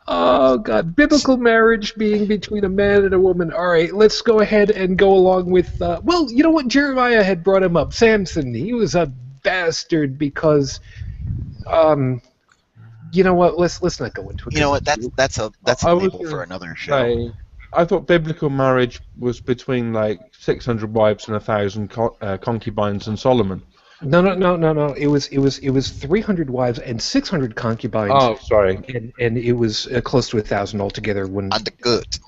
A: Oh God, biblical marriage being between a man and a woman. All right, let's go ahead and go along with. Well, you know what? Jeremiah had brought him up. Samson. He was a bastard because. You know what? Let's not go into it.
H: You know what? That's a label for another show.
D: I thought biblical marriage was between like 600 wives and 1,000 concubines and Solomon.
A: No. It was 300 wives and 600 concubines.
D: Oh, sorry.
A: And it was close to 1,000 altogether when.
H: Undergood.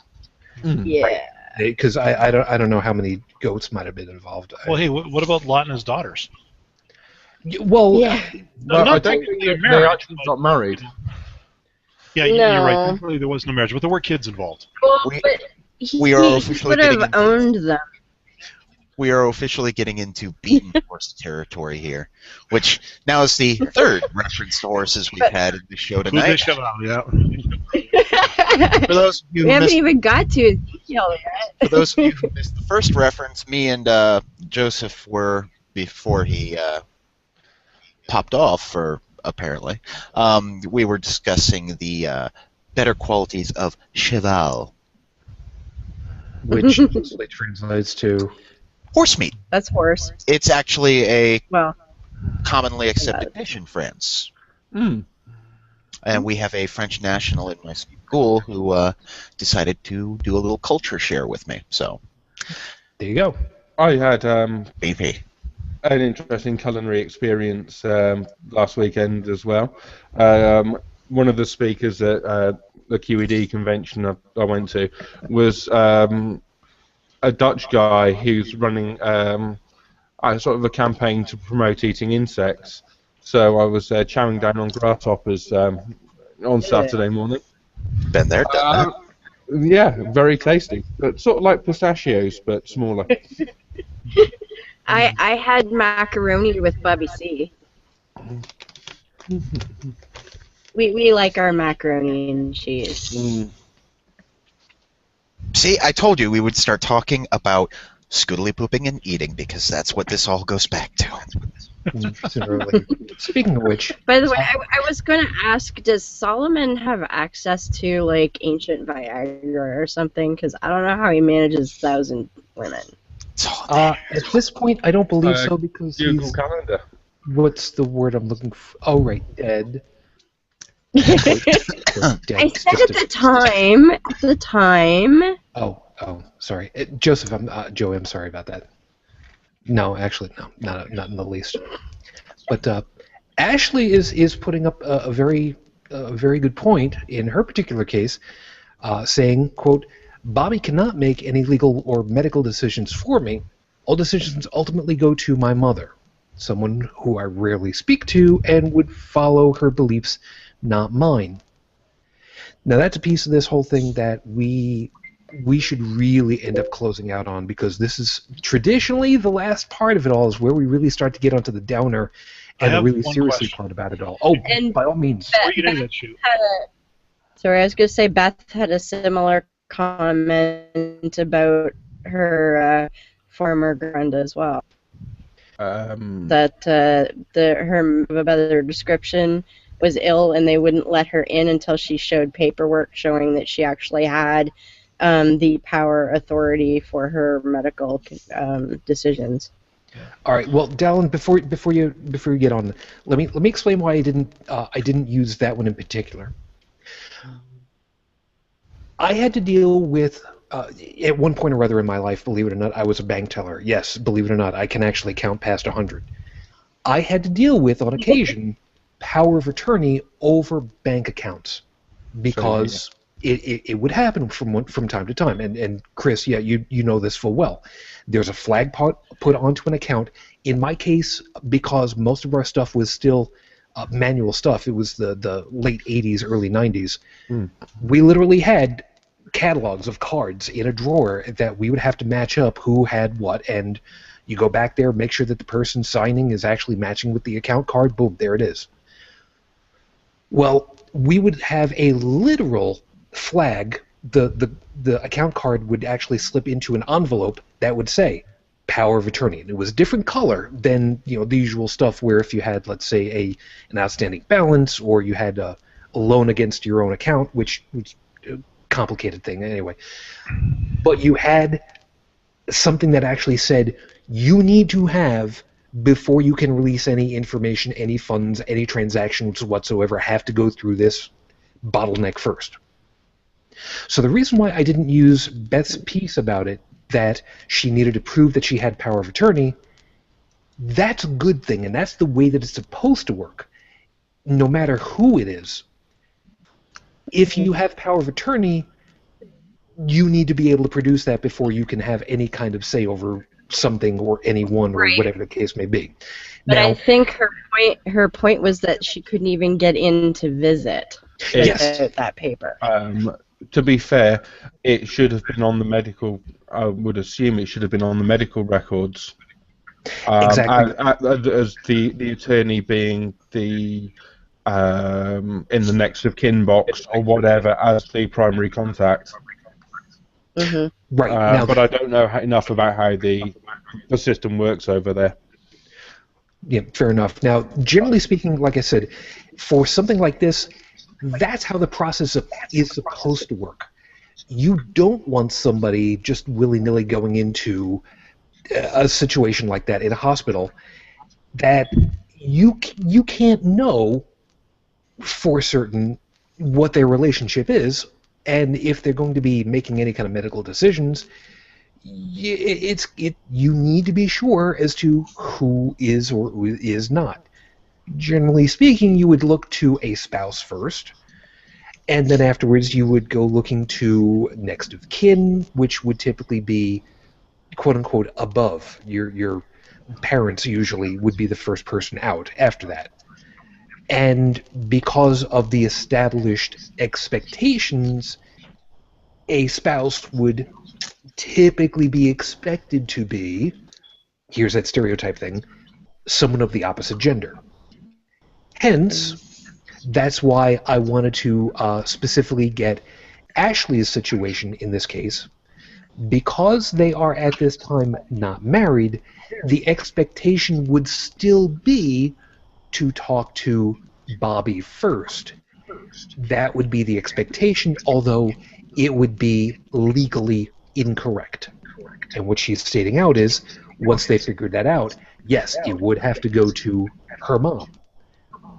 C: Yeah.
A: Because I don't know how many goats might have been involved.
B: Well, hey, what about Lot and his daughters?
A: Well,
C: Yeah.
B: No,
D: I
B: not
D: don't
B: technically
D: think they
B: married,
D: actually got married.
B: Yeah,
C: No.
B: you're right. Technically, there was no marriage, but there were kids involved.
C: Well,
H: We-
C: but he
H: we are officially
C: would have
H: getting into-
C: owned them.
H: We are officially getting into beaten horse territory here, which now is the third reference to horses we've had in the show
B: Who they
H: tonight.
B: shove out, yeah.
H: For those of you
C: We
H: who
C: haven't
H: missed,
C: even got to Ezekiel yet.
H: for those of you who missed the first reference, me and Joseph were before he popped off, for apparently. We were discussing the better qualities of cheval,
A: which mostly translates to.
H: horse meat.
C: That's horse.
H: It's actually a
C: Well,
H: commonly accepted dish in France.
D: Mm.
H: And we have a French national in my school who decided to do a little culture share with me. So,
A: There you go.
D: I had
H: BP.
D: an interesting culinary experience last weekend as well. One of the speakers at the QED convention I went to was a Dutch guy who's running sort of a campaign to promote eating insects. So I was chowing down on grasshoppers on Saturday morning.
H: Been there, done that.
D: Yeah, very tasty, but sort of like pistachios, but smaller.
C: I had macaroni with Bubby C. We like our macaroni and cheese.
D: Mm.
H: See, I told you we would start talking about scoodly pooping and eating because that's what this all goes back to.
A: Speaking of which,
C: By the way, I was going to ask, does Solomon have access to like ancient Viagra or something? Because I don't know how he manages 1,000 women.
H: It's all there.
A: at this point, I don't believe so because
D: Google
A: he's.
D: Calendar.
A: What's the word I'm looking for? Oh, right, dead.
C: I said at the time.
A: Oh, sorry, Joseph. Joey. I'm sorry about that. No, actually, no, not in the least. But Ashley is putting up a very good point in her particular case, saying, "quote Bobby cannot make any legal or medical decisions for me. All decisions ultimately go to my mother, someone who I rarely speak to and would follow her beliefs, not mine." Now that's a piece of this whole thing that we should really end up closing out on, because this is traditionally the last part of it all is where we really start to get onto the downer and the really seriously part about it all. Oh,
C: And
A: by all means.
B: Before you get into that shoot.
C: Sorry, I was going to say Beth had a similar comment about her former girlfriend as well. That her better description was ill, and they wouldn't let her in until she showed paperwork showing that she actually had the power authority for her medical decisions.
A: All right. Well, Dallin, before you get on, let me explain why I didn't use that one in particular. I had to deal with at one point or other in my life, believe it or not, I was a bank teller. Yes, believe it or not, I can actually count past 100. I had to deal with, on occasion, power of attorney over bank accounts because it would happen from time to time. And Chris, yeah, you know this full well. There's a flag put onto an account. In my case, because most of our stuff was still manual stuff, it was the late 80s, early 90s. We literally had catalogs of cards in a drawer that we would have to match up who had what, and you go back there, make sure that the person signing is actually matching with the account card, boom, there it is. Well, we would have a literal flag. The account card would actually slip into an envelope that would say power of attorney, and it was a different color than the usual stuff where if you had, let's say, an outstanding balance or you had a loan against your own account, which was a complicated thing anyway. But you had something that actually said you need to have, before you can release any information, any funds, any transactions whatsoever, have to go through this bottleneck first. So the reason why I didn't use Beth's piece about it, that she needed to prove that she had power of attorney, that's a good thing, and that's the way that it's supposed to work, no matter who it is. If you have power of attorney, you need to be able to produce that before you can have any kind of say over something or anyone or whatever the case may be.
C: But
A: Now,
C: I think her point was that she couldn't even get in to visit without that paper.
D: To be fair, it should have been on the medical. I would assume it should have been on the medical records.
A: Exactly.
D: As the attorney being the in the next of kin box or whatever as the primary contact.
C: Mm-hmm.
A: Right. Now,
D: but I don't know enough about how the system works over there.
A: Yeah, fair enough. Now, generally speaking, like I said, for something like this, that's how the process is supposed to work. You don't want somebody just willy-nilly going into a situation like that in a hospital that you can't know for certain what their relationship is, and if they're going to be making any kind of medical decisions, you need to be sure as to who is or who is not. Generally speaking, you would look to a spouse first, and then afterwards you would go looking to next of kin, which would typically be quote-unquote above. Your parents usually would be the first person out after that. And because of the established expectations, a spouse would typically be expected to be, here's that stereotype thing, someone of the opposite gender. Hence, that's why I wanted to specifically get Ashley's situation in this case. Because they are at this time not married, the expectation would still be to talk to Bobby first. That would be the expectation, although it would be legally incorrect. And what she's stating out is, once they figured that out, yes, it would have to go to her mom,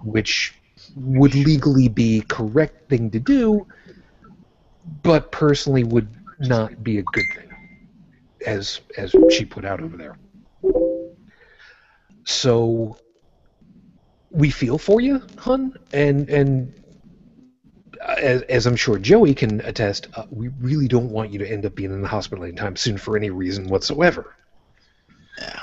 A: which would legally be correct thing to do, but personally would not be a good thing, as she put out over there. So we feel for you, hun, and as I'm sure Joey can attest, we really don't want you to end up being in the hospital anytime soon for any reason whatsoever.
H: Yeah.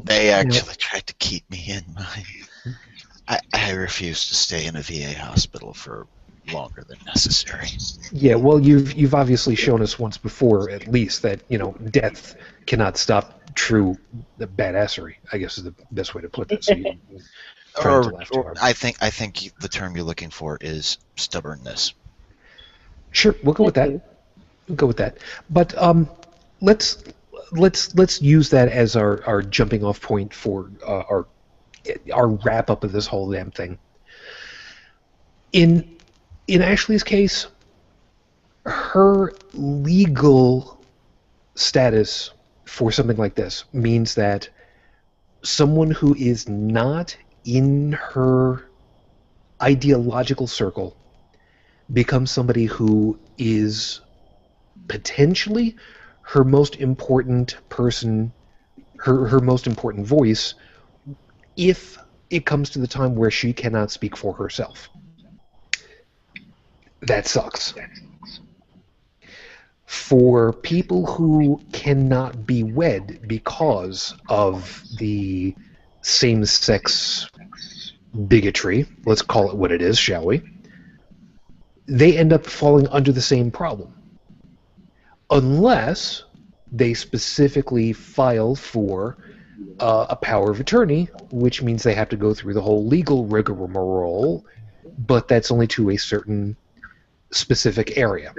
H: They actually tried to keep me in mine. I refuse to stay in a VA hospital for longer than necessary.
A: Yeah, well, you've obviously shown us once before, at least, that death cannot stop true badassery, I guess is the best way to put this. So
H: Or I think the term you're looking for is stubbornness.
A: Sure, we'll go with that. We'll go with that. But let's use that as our jumping off point for our wrap up of this whole damn thing. In Ashley's case, her legal status for something like this means that someone who is not in her ideological circle becomes somebody who is potentially her most important person, her most important voice, if it comes to the time where she cannot speak for herself. That sucks. For people who cannot be wed because of the same-sex bigotry, let's call it what it is, shall we? They end up falling under the same problem. Unless they specifically file for a power of attorney, which means they have to go through the whole legal rigmarole, but that's only to a certain specific area.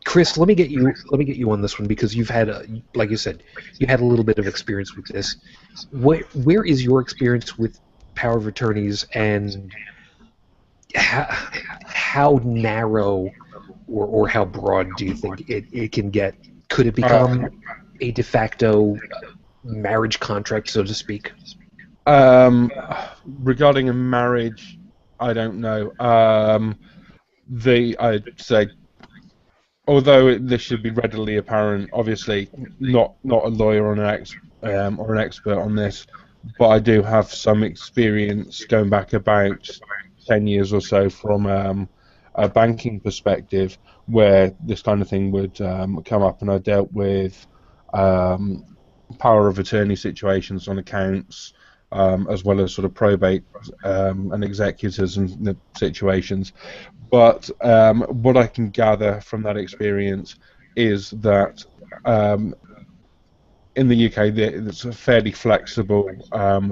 A: Chris, let me get you on this one because you've had, like you said, you had a little bit of experience with this. Where is your experience with power of attorneys, and how narrow or how broad do you think it can get? Could it become a de facto marriage contract, so to speak?
D: Regarding a marriage, I don't know. I'd say, although this should be readily apparent, obviously not a lawyer or an expert on this, but I do have some experience going back about 10 years or so from a banking perspective, where this kind of thing would come up, and I dealt with power of attorney situations on accounts, as well as sort of probate and executors and situations. But what I can gather from that experience is that in the UK, it's a fairly flexible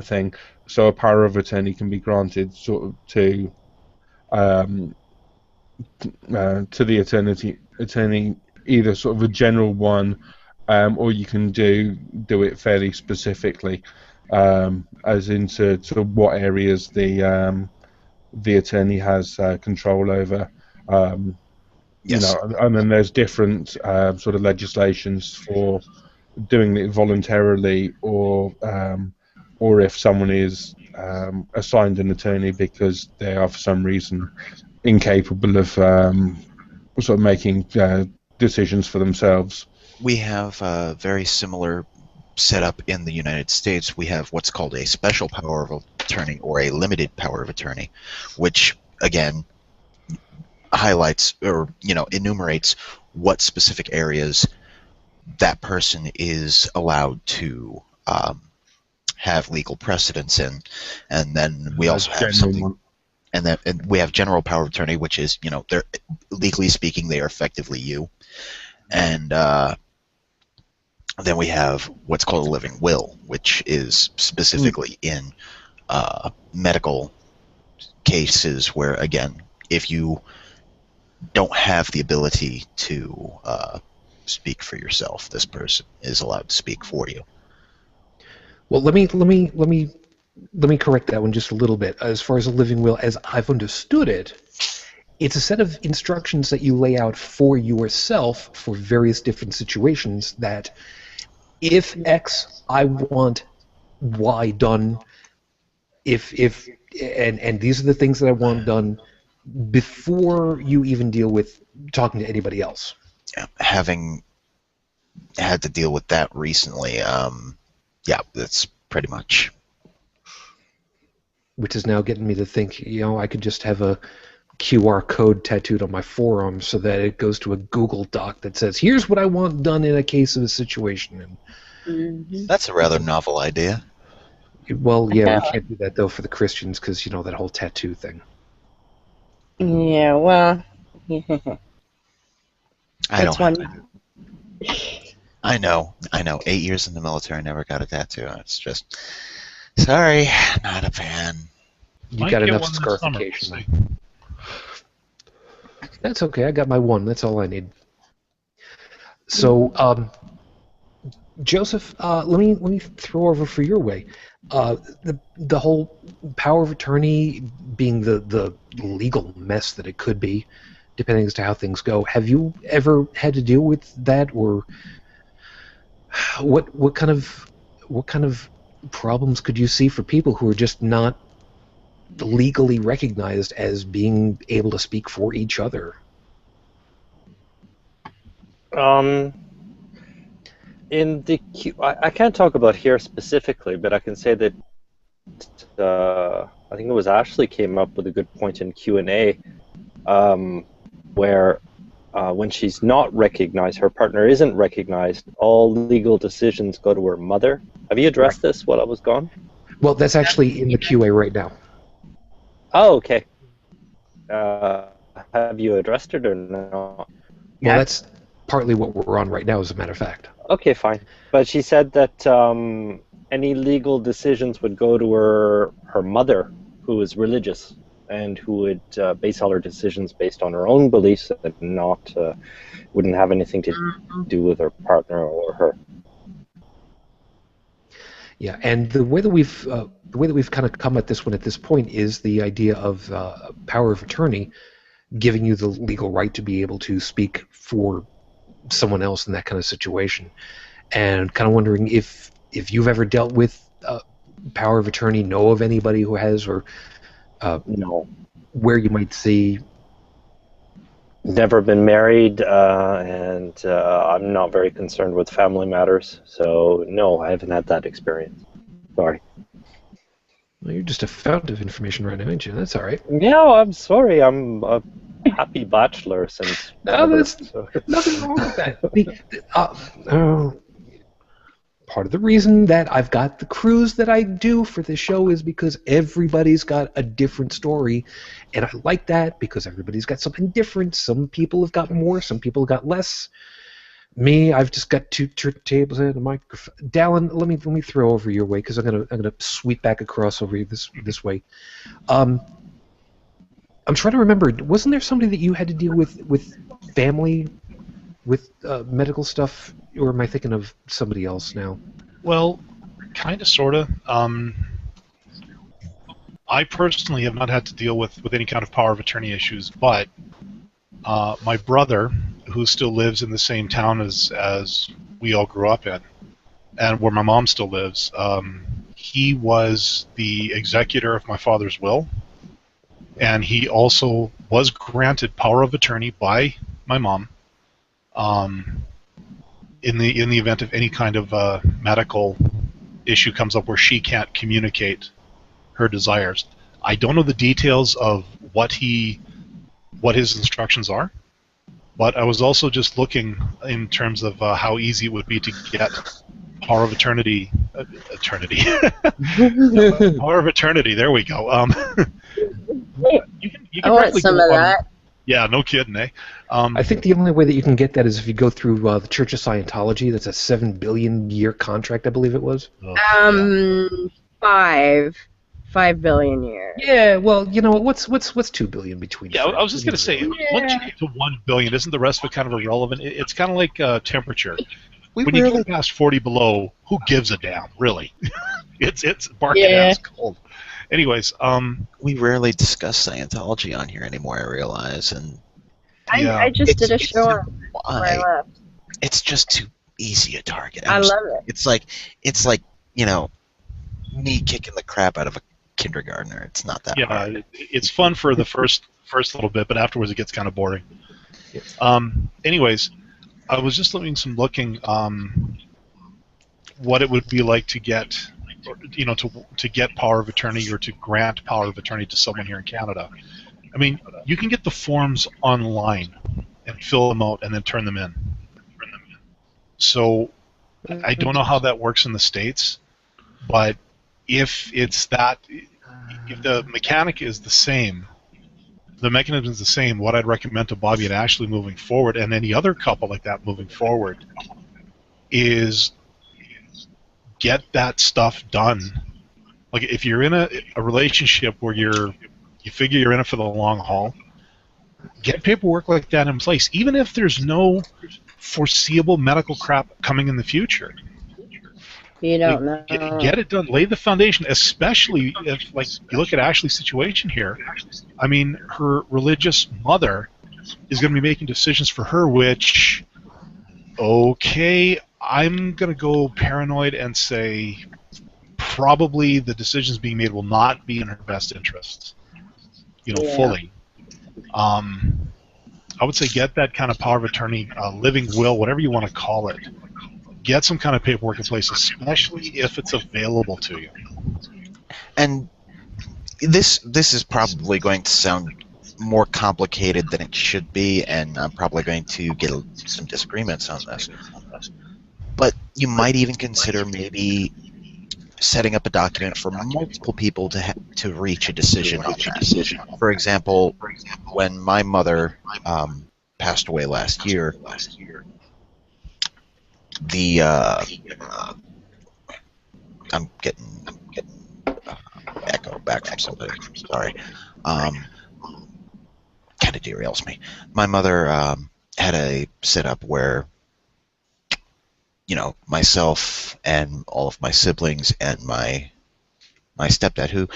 D: thing. So a power of attorney can be granted sort of to the attorney, either sort of a general one, or you can do it fairly specifically, as into sort of what areas the attorney has control over.
H: Yes.
D: And then there's different sort of legislations for doing it voluntarily, or if someone is assigned an attorney because they are for some reason incapable of sort of making decisions for themselves.
H: We have a very similar setup in the United States. We have what's called a special power of attorney or a limited power of attorney, which again highlights or enumerates what specific areas that person is allowed to have legal precedence in. And then we also have something, and we have general power of attorney, which is, they're legally speaking, they are effectively you. And then we have what's called a living will, which is specifically in medical cases where, again, if you don't have the ability to speak for yourself, this person is allowed to speak for you.
A: Well, let me correct that one just a little bit. As far as a living will, as I've understood it, it's a set of instructions that you lay out for yourself for various different situations, that if X, I want Y done, and these are the things that I want done before you even deal with talking to anybody else.
H: Having had to deal with that recently, yeah, that's pretty much.
A: Which is now getting me to think, I could just have a QR code tattooed on my forearm so that it goes to a Google Doc that says, here's what I want done in a case of a situation. And
H: that's a rather novel idea.
A: Well, yeah, we can't do that, though, for the Christians, because, that whole tattoo thing.
C: Yeah, well,
H: I know. 8 years in the military, never got a tattoo. It's just, sorry, not a fan.
A: You got enough scarification. That's okay. I got my one. That's all I need. So, Joseph, let me throw over for your way. The whole power of attorney being the legal mess that it could be, depending as to how things go. Have you ever had to deal with that, or what kind of problems could you see for people who are just not legally recognized as being able to speak for each other?
E: In the I can't talk about here specifically, but I can say that I think it was Ashley came up with a good point in Q&A, where when she's not recognized, her partner isn't recognized, all legal decisions go to her mother. Have you addressed this while I was gone?
A: Well, that's actually in the QA right now.
E: Oh, okay. Have you addressed it or not?
A: Well, that's partly what we're on right now, as a matter of fact.
E: Okay, fine. But she said that any legal decisions would go to her mother, who is religious, and who would base all her decisions based on her own beliefs and not wouldn't have anything to do with her partner or her.
A: Yeah, and the way that we've kind of come at this one at this point is the idea of power of attorney giving you the legal right to be able to speak for someone else in that kind of situation, and kind of wondering if you've ever dealt with power of attorney, know of anybody who has, or
E: No.
A: where you might see.
E: Never been married, and I'm not very concerned with family matters, so no, I haven't had that experience. Sorry.
A: Well, you're just a fount of information right now, ain't you? That's all right.
E: Yeah, I'm sorry. I'm a happy bachelor since.
A: No,
E: ever,
A: there's
E: so.
A: nothing wrong with that. Part of the reason that I've got the cruise that I do for this show is because everybody's got a different story, and I like that because everybody's got something different. Some people have got more, some people have got less. Me, I've just got two tables and a microphone. Dallin, let me throw over your way because I'm gonna sweep back across over this way. I'm trying to remember. Wasn't there somebody that you had to deal with family, with medical stuff, or am I thinking of somebody else now?
B: Well, kind of, sort of. I personally have not had to deal with any kind of power of attorney issues, but my brother, who still lives in the same town as we all grew up in, and where my mom still lives, he was the executor of my father's will, and he also was granted power of attorney by my mom in the event of any kind of medical issue comes up where she can't communicate her desires. I don't know the details of what his instructions are, but I was also just looking in terms of how easy it would be to get power of eternity. Power of eternity. There we go. You can
C: I want
B: probably
C: some
B: go
C: of
B: on-
C: that.
B: Yeah, no kidding, eh?
A: I think the only way that you can get that is if you go through the Church of Scientology. That's a 7 billion year contract, I believe it was.
B: Oh,
C: 5 billion years.
A: Yeah, well, you know what's 2 billion between?
B: yeah, I was just going to say, once you get to 1 billion, isn't the rest of it kind of irrelevant? It's kind of like temperature. When you go past 40 below, who gives a damn, really? it's barking ass cold. Anyways,
H: We rarely discuss Scientology on here anymore, I realize, and
B: yeah.
C: I just did a show on before I
H: why?
C: left.
H: It's just too easy a target.
C: I love it.
H: It's like me kicking the crap out of a kindergartner. It's not that hard.
B: It's fun for the first little bit, but afterwards it gets kind of boring. Anyways, I was just looking what it would be like to get, to get power of attorney or to grant power of attorney to someone here in Canada. I mean, you can get the forms online and fill them out and then turn them in. So I don't know how that works in the States, but if the mechanic is the same, the mechanism is the same, what I'd recommend to Bobby and Ashley moving forward, and any other couple like that moving forward, is get that stuff done. Like, if you're in a relationship where you figure you're in it for the long haul, get paperwork like that in place, even if there's no foreseeable medical crap coming in the future.
C: You
B: Like,
C: don't know.
B: get it done. Lay the foundation, especially if, like, you look at Ashley's situation here. I mean, her religious mother is going to be making decisions for her, which, okay, I'm going to go paranoid and say probably the decisions being made will not be in her best interests,
C: Yeah.
B: fully. I would say get that kind of power of attorney, living will, whatever you want to call it. Get some kind of paperwork in place, especially if it's available to you.
H: And this is probably going to sound more complicated than it should be, and I'm probably going to get some disagreements on this. But you might even consider maybe setting up a document for multiple people to reach a decision on that. For example, when my mother passed away last year, the I'm getting echo back from somebody. Sorry. Kind of derails me. My mother had a setup where, myself and all of my siblings and my stepdad, who,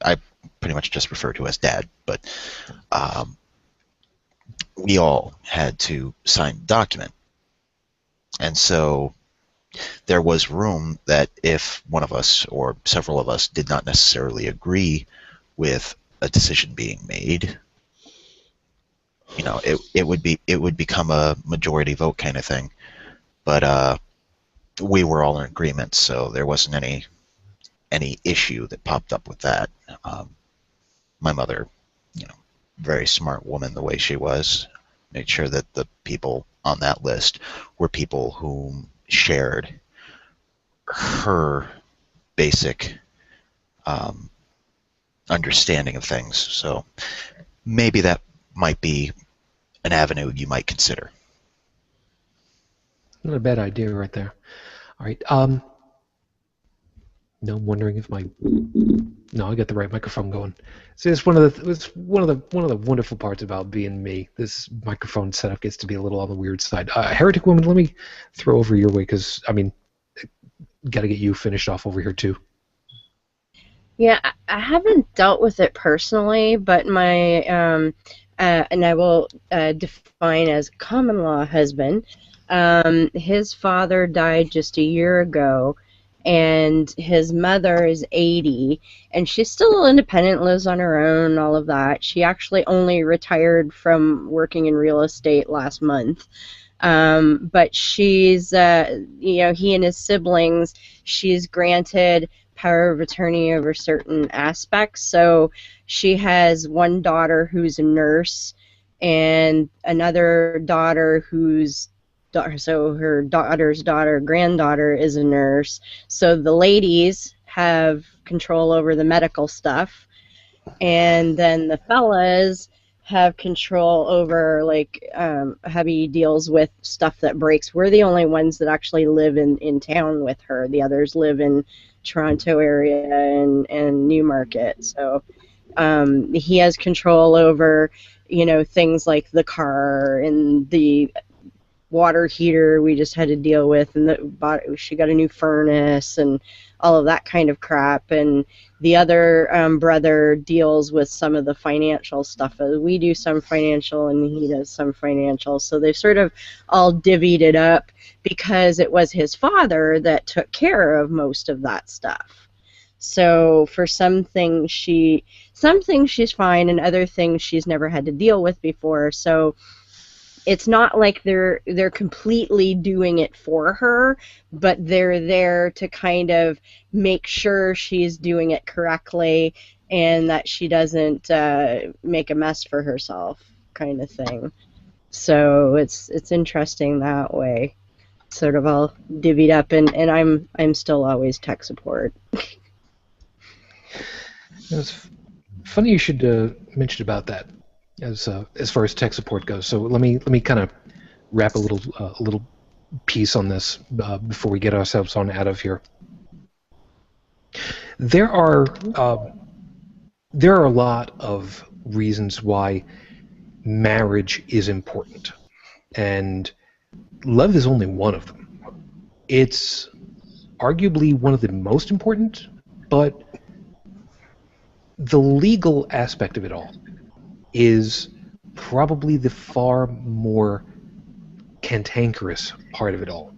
H: I pretty much just refer to as Dad, but we all had to sign the document. And so there was room that if one of us or several of us did not necessarily agree with a decision being made, it would become a majority vote kind of thing. But we were all in agreement, so there wasn't any issue that popped up with that. My mother, very smart woman the way she was, made sure that the people on that list were people whom shared her basic understanding of things. So maybe that might be an avenue you might consider.
A: Not a bad idea right there. All right. No, I'm wondering if I got the right microphone going. See, it's one of the wonderful parts about being me. This microphone setup gets to be a little on the weird side. Heretic Woman, let me throw over your way because got to get you finished off over here too.
C: Yeah, I haven't dealt with it personally, but my and I will define as common law husband. His father died just a year ago, and his mother is 80, and she's still independent, lives on her own, all of that. She actually only retired from working in real estate last month. But she's, he and his siblings, she's granted power of attorney over certain aspects. So she has one daughter who's a nurse and another daughter so her daughter's granddaughter is a nurse. So the ladies have control over the medical stuff, and then the fellas have control over, like, hubby deals with stuff that breaks. We're the only ones that actually live in town with her. The others live in Toronto area and Newmarket. So he has control over, things like the car and the water heater we just had to deal with, and she got a new furnace and all of that kind of crap. And the other brother deals with some of the financial stuff. We do some financial and he does some financial. So they've sort of all divvied it up because it was his father that took care of most of that stuff. So for some things she's fine, and other things she's never had to deal with before. So it's not like they're completely doing it for her, but they're there to kind of make sure she's doing it correctly and that she doesn't make a mess for herself, kind of thing. So it's interesting that way, sort of all divvied up, and I'm still always tech support.
A: It's funny you should mention about that. As far as tech support goes, so let me kind of wrap a little piece on this before we get ourselves on out of here. There are a lot of reasons why marriage is important. And love is only one of them. It's arguably one of the most important, but the legal aspect of it all is probably the far more cantankerous part of it all.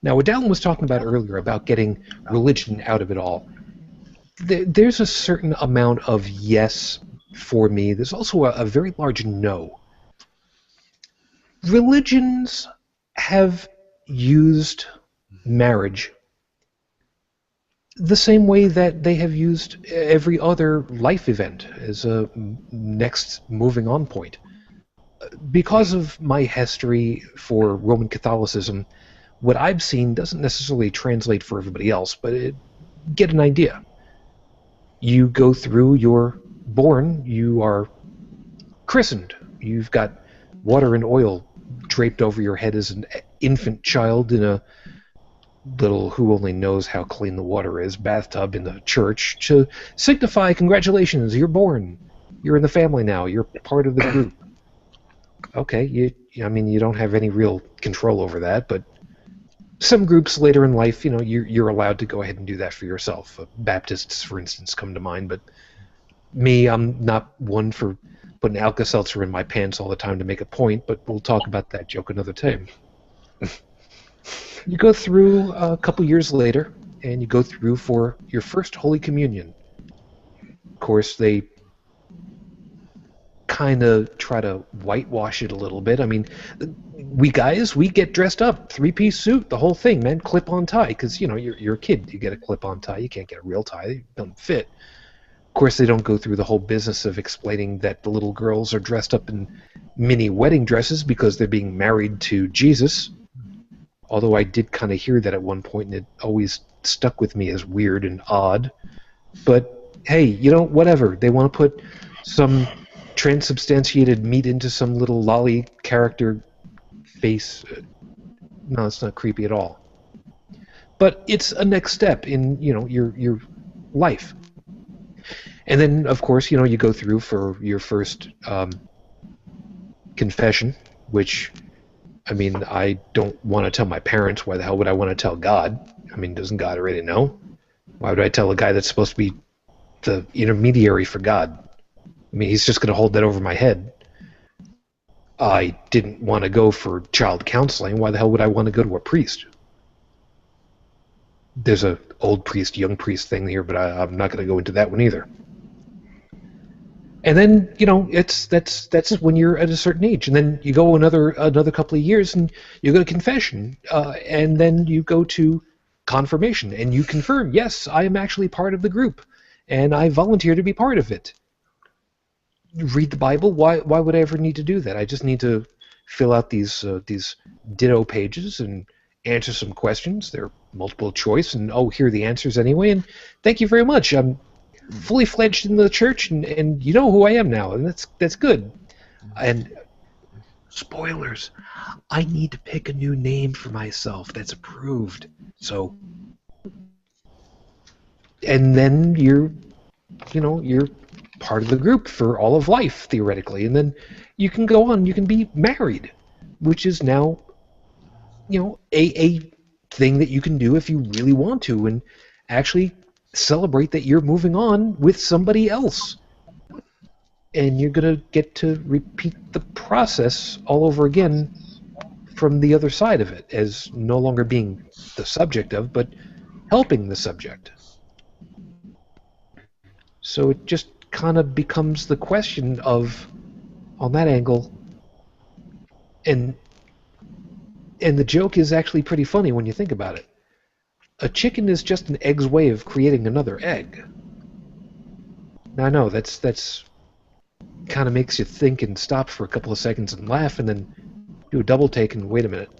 A: Now, what Dallin was talking about earlier about getting religion out of it all, there's a certain amount of yes for me. There's also a very large no. Religions have used marriage the same way that they have used every other life event as a next moving on point. Because of my history for Roman Catholicism, what I've seen doesn't necessarily translate for everybody else, but get an idea. You go through, you're born, you are christened, you've got water and oil draped over your head as an infant child in a little who only knows how clean the water is bathtub in the church to signify congratulations, you're born, you're in the family now, you're part of the group. Okay, you don't have any real control over that, but some groups later in life, you're allowed to go ahead and do that for yourself. Baptists, for instance, come to mind, but me, I'm not one for putting Alka-Seltzer in my pants all the time to make a point, but we'll talk about that joke another time. You go through a couple years later, and you go through for your first Holy Communion. Of course, they kind of try to whitewash it a little bit. I mean, we get dressed up, 3-piece suit, the whole thing, man, clip-on tie, because, you're a kid. You get a clip-on tie. You can't get a real tie. It doesn't fit. Of course, they don't go through the whole business of explaining that the little girls are dressed up in mini wedding dresses because they're being married to Jesus. Although I did kind of hear that at one point, and it always stuck with me as weird and odd. But, hey, whatever. They want to put some transubstantiated meat into some little lolly character face. No, it's not creepy at all. But it's a next step in, your life. And then, of course, you go through for your first confession, which, I don't want to tell my parents. Why the hell would I want to tell God? Doesn't God already know? Why would I tell a guy that's supposed to be the intermediary for God? He's just going to hold that over my head. I didn't want to go for child counseling. Why the hell would I want to go to a priest? There's a old priest, young priest thing here, but I'm not going to go into that one either. And then, that's when you're at a certain age. And then you go another couple of years and you go to confession. And then you go to confirmation and you confirm, yes, I am actually part of the group. And I volunteer to be part of it. Read the Bible. Why would I ever need to do that? I just need to fill out these ditto pages and answer some questions. They're multiple choice, and here are the answers anyway. And thank you very much. I'm fully fledged in the church, and you know who I am now, and that's good. And spoilers, I need to pick a new name for myself that's approved. So, and then you're part of the group for all of life, theoretically, and then you can go on, you can be married, which is now, a thing that you can do if you really want to, and actually celebrate that you're moving on with somebody else. And you're going to get to repeat the process all over again from the other side of it, as no longer being the subject of, but helping the subject. So it just kind of becomes the question of, on that angle, and the joke is actually pretty funny when you think about it. A chicken is just an egg's way of creating another egg. Now I know that's kind of makes you think and stop for a couple of seconds and laugh and then do a double take and wait a minute.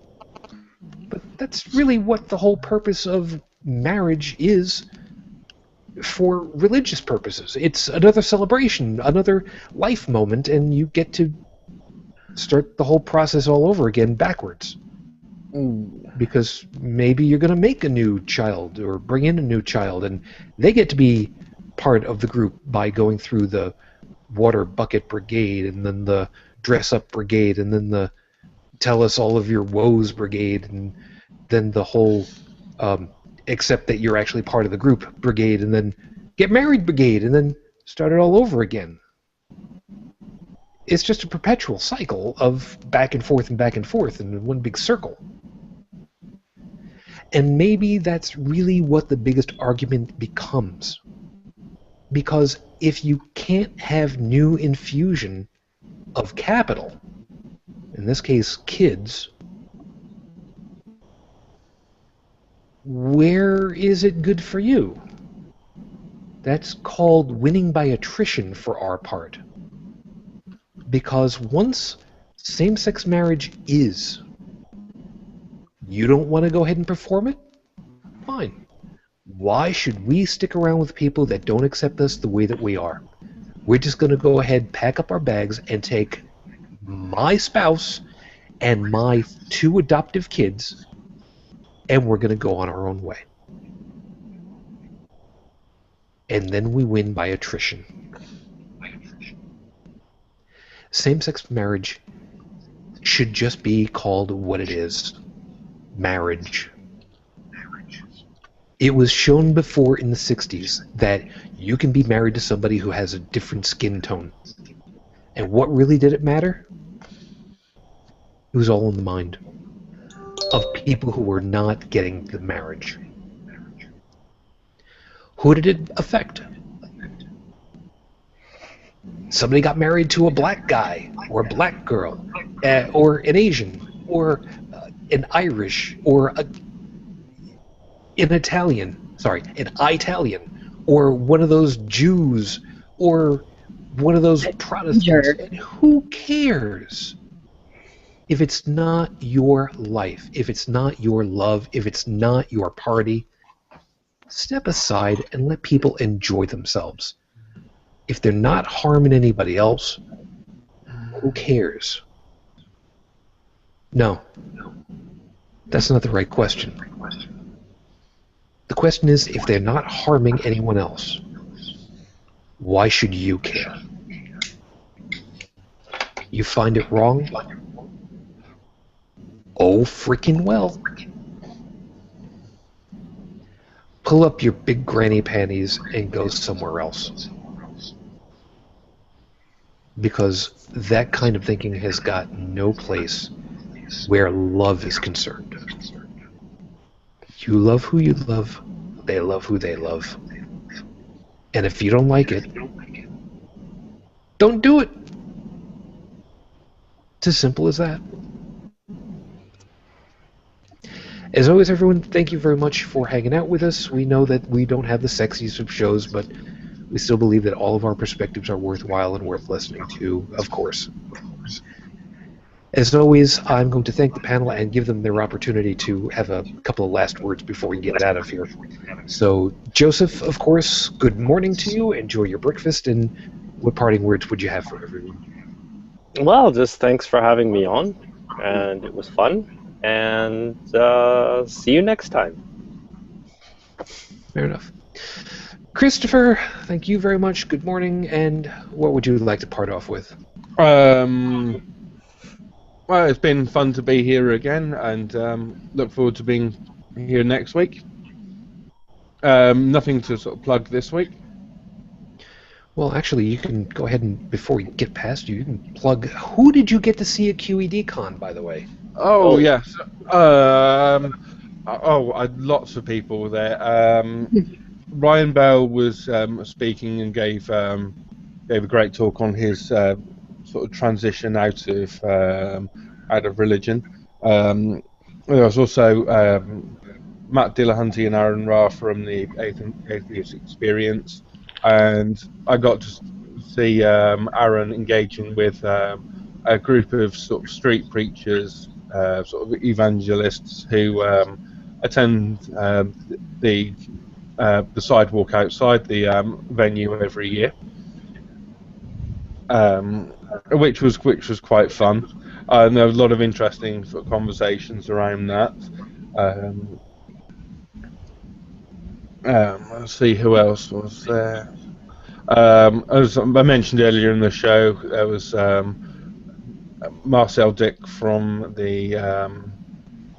A: But that's really what the whole purpose of marriage is for religious purposes. It's another celebration, another life moment, and you get to start the whole process all over again backwards. Because maybe you're going to make a new child or bring in a new child, and they get to be part of the group by going through the water bucket brigade, and then the dress up brigade, and then the tell us all of your woes brigade, and then the whole except that you're actually part of the group brigade, and then get married brigade, and then start it all over again. It's just a perpetual cycle of back and forth in one big circle. And maybe that's really what the biggest argument becomes. Because if you can't have new infusion of capital, in this case kids, where is it good for you? That's called winning by attrition for our part. Because once same-sex marriage is, you don't want to go ahead and perform it? Fine. Why should we stick around with people that don't accept us the way that we are? We're just going to go ahead, pack up our bags, and take my spouse and my 2 adoptive kids, and we're going to go on our own way. And then we win by attrition. Same-sex marriage should just be called what it is. Marriage. It was shown before in the 60s that you can be married to somebody who has a different skin tone. And what really did it matter? It was all in the mind of people who were not getting the marriage. Who did it affect? Somebody got married to a black guy, or a black girl, or an Asian, or an Irish, or an Italian, or one of those Jews, or one of those Protestants. And who cares? If it's not your life, if it's not your love, if it's not your party, step aside and let people enjoy themselves. If they're not harming anybody else, who cares? No. That's not the right question. The question is, if they're not harming anyone else, why should you care? You find it wrong? Oh, freaking well. Pull up your big granny panties and go somewhere else. Because that kind of thinking has got no place where love is concerned. You love who you love, they love who they love. And if you don't like it, don't do it. It's as simple as that. As always, everyone, thank you very much for hanging out with us. We know that we don't have the sexiest of shows, but we still believe that all of our perspectives are worthwhile and worth listening to, of course. As always, I'm going to thank the panel and give them their opportunity to have a couple of last words before we get out of here. So, Joseph, of course, good morning to you. Enjoy your breakfast, and what parting words would you have for everyone?
E: Well, just thanks for having me on, and it was fun. And see you next time.
A: Fair enough. Christopher, thank you very much. Good morning, and what would you like to part off with?
D: Well, it's been fun to be here again, and look forward to being here next week. Nothing to sort of plug this week.
A: Well, actually, you can go ahead and, before we get past you can plug, who did you get to see at QED Con, by the way?
D: Oh, yes. Lots of people there. Ryan Bell was speaking and gave a great talk on his sort of transition out of religion. There was also Matt Dillahunty and Aaron Ra from the Atheist Experience, and I got to see Aaron engaging with a group of sort of street preachers, sort of evangelists who attend the sidewalk outside the venue every year, which was quite fun. And there was a lot of interesting sort of conversations around that. Let's see who else was there. As I mentioned earlier in the show, there was Marcel Dick from the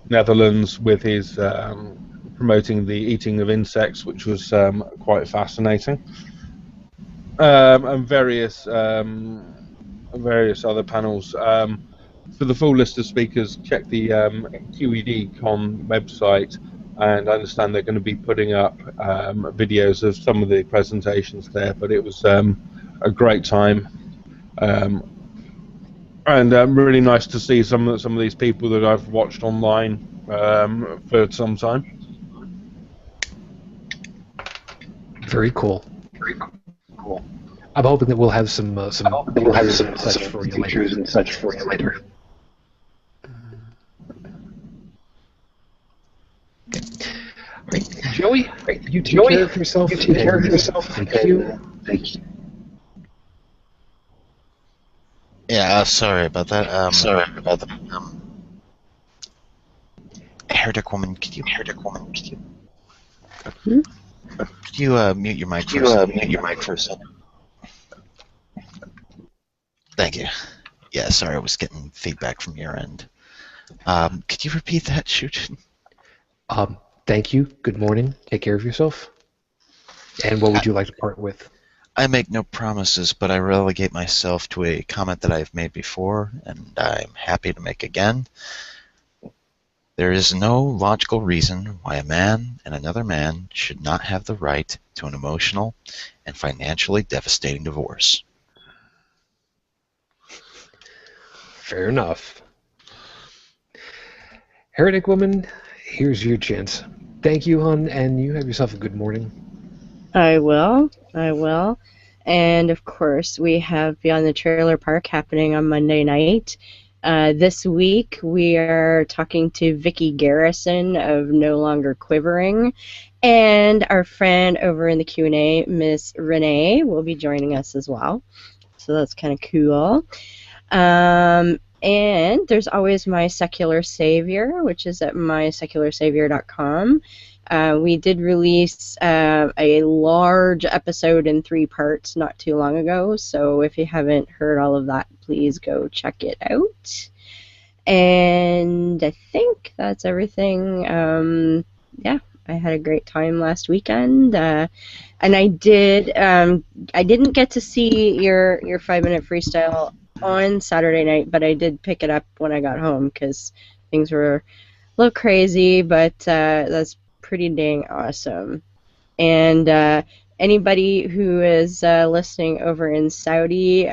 D: Netherlands with his promoting the eating of insects, which was quite fascinating, and various other panels. For the full list of speakers, check the QEDCon website, and I understand they're going to be putting up videos of some of the presentations there. But it was a great time, and really nice to see some of these people that I've watched online for some time.
A: Very cool. I'm hoping that we'll have some pictures and such for you later. Right. Joey, you take care of yourself. Thank you.
H: Yeah, sorry about that. Herdic woman, could you mute your mic for a second? Thank you. Yeah, sorry, I was getting feedback from your end. Could you repeat that, Shujin?
A: Thank you. Good morning. Take care of yourself. And what would you like to part with?
H: I make no promises, but I relegate myself to a comment that I've made before, and I'm happy to make again. There is no logical reason why a man and another man should not have the right to an emotional and financially devastating divorce.
A: Fair enough. Heretic woman, here's your chance. Thank you, hon, and you have yourself a good morning.
C: I will. And of course, we have Beyond the Trailer Park happening on Monday night. This week, we are talking to Vicki Garrison of No Longer Quivering, and our friend over in the Q&A, Miss Renee, will be joining us as well. So that's kind of cool. And there's always My Secular Savior, which is at mysecularsavior.com. We did release a large episode in 3 parts not too long ago, so if you haven't heard all of that, please go check it out. And I think that's everything. Yeah, I had a great time last weekend, and I didn't get to see your 5-minute freestyle on Saturday night, but I did pick it up when I got home because things were a little crazy, but that's pretty dang awesome. And anybody who is listening over in Saudi,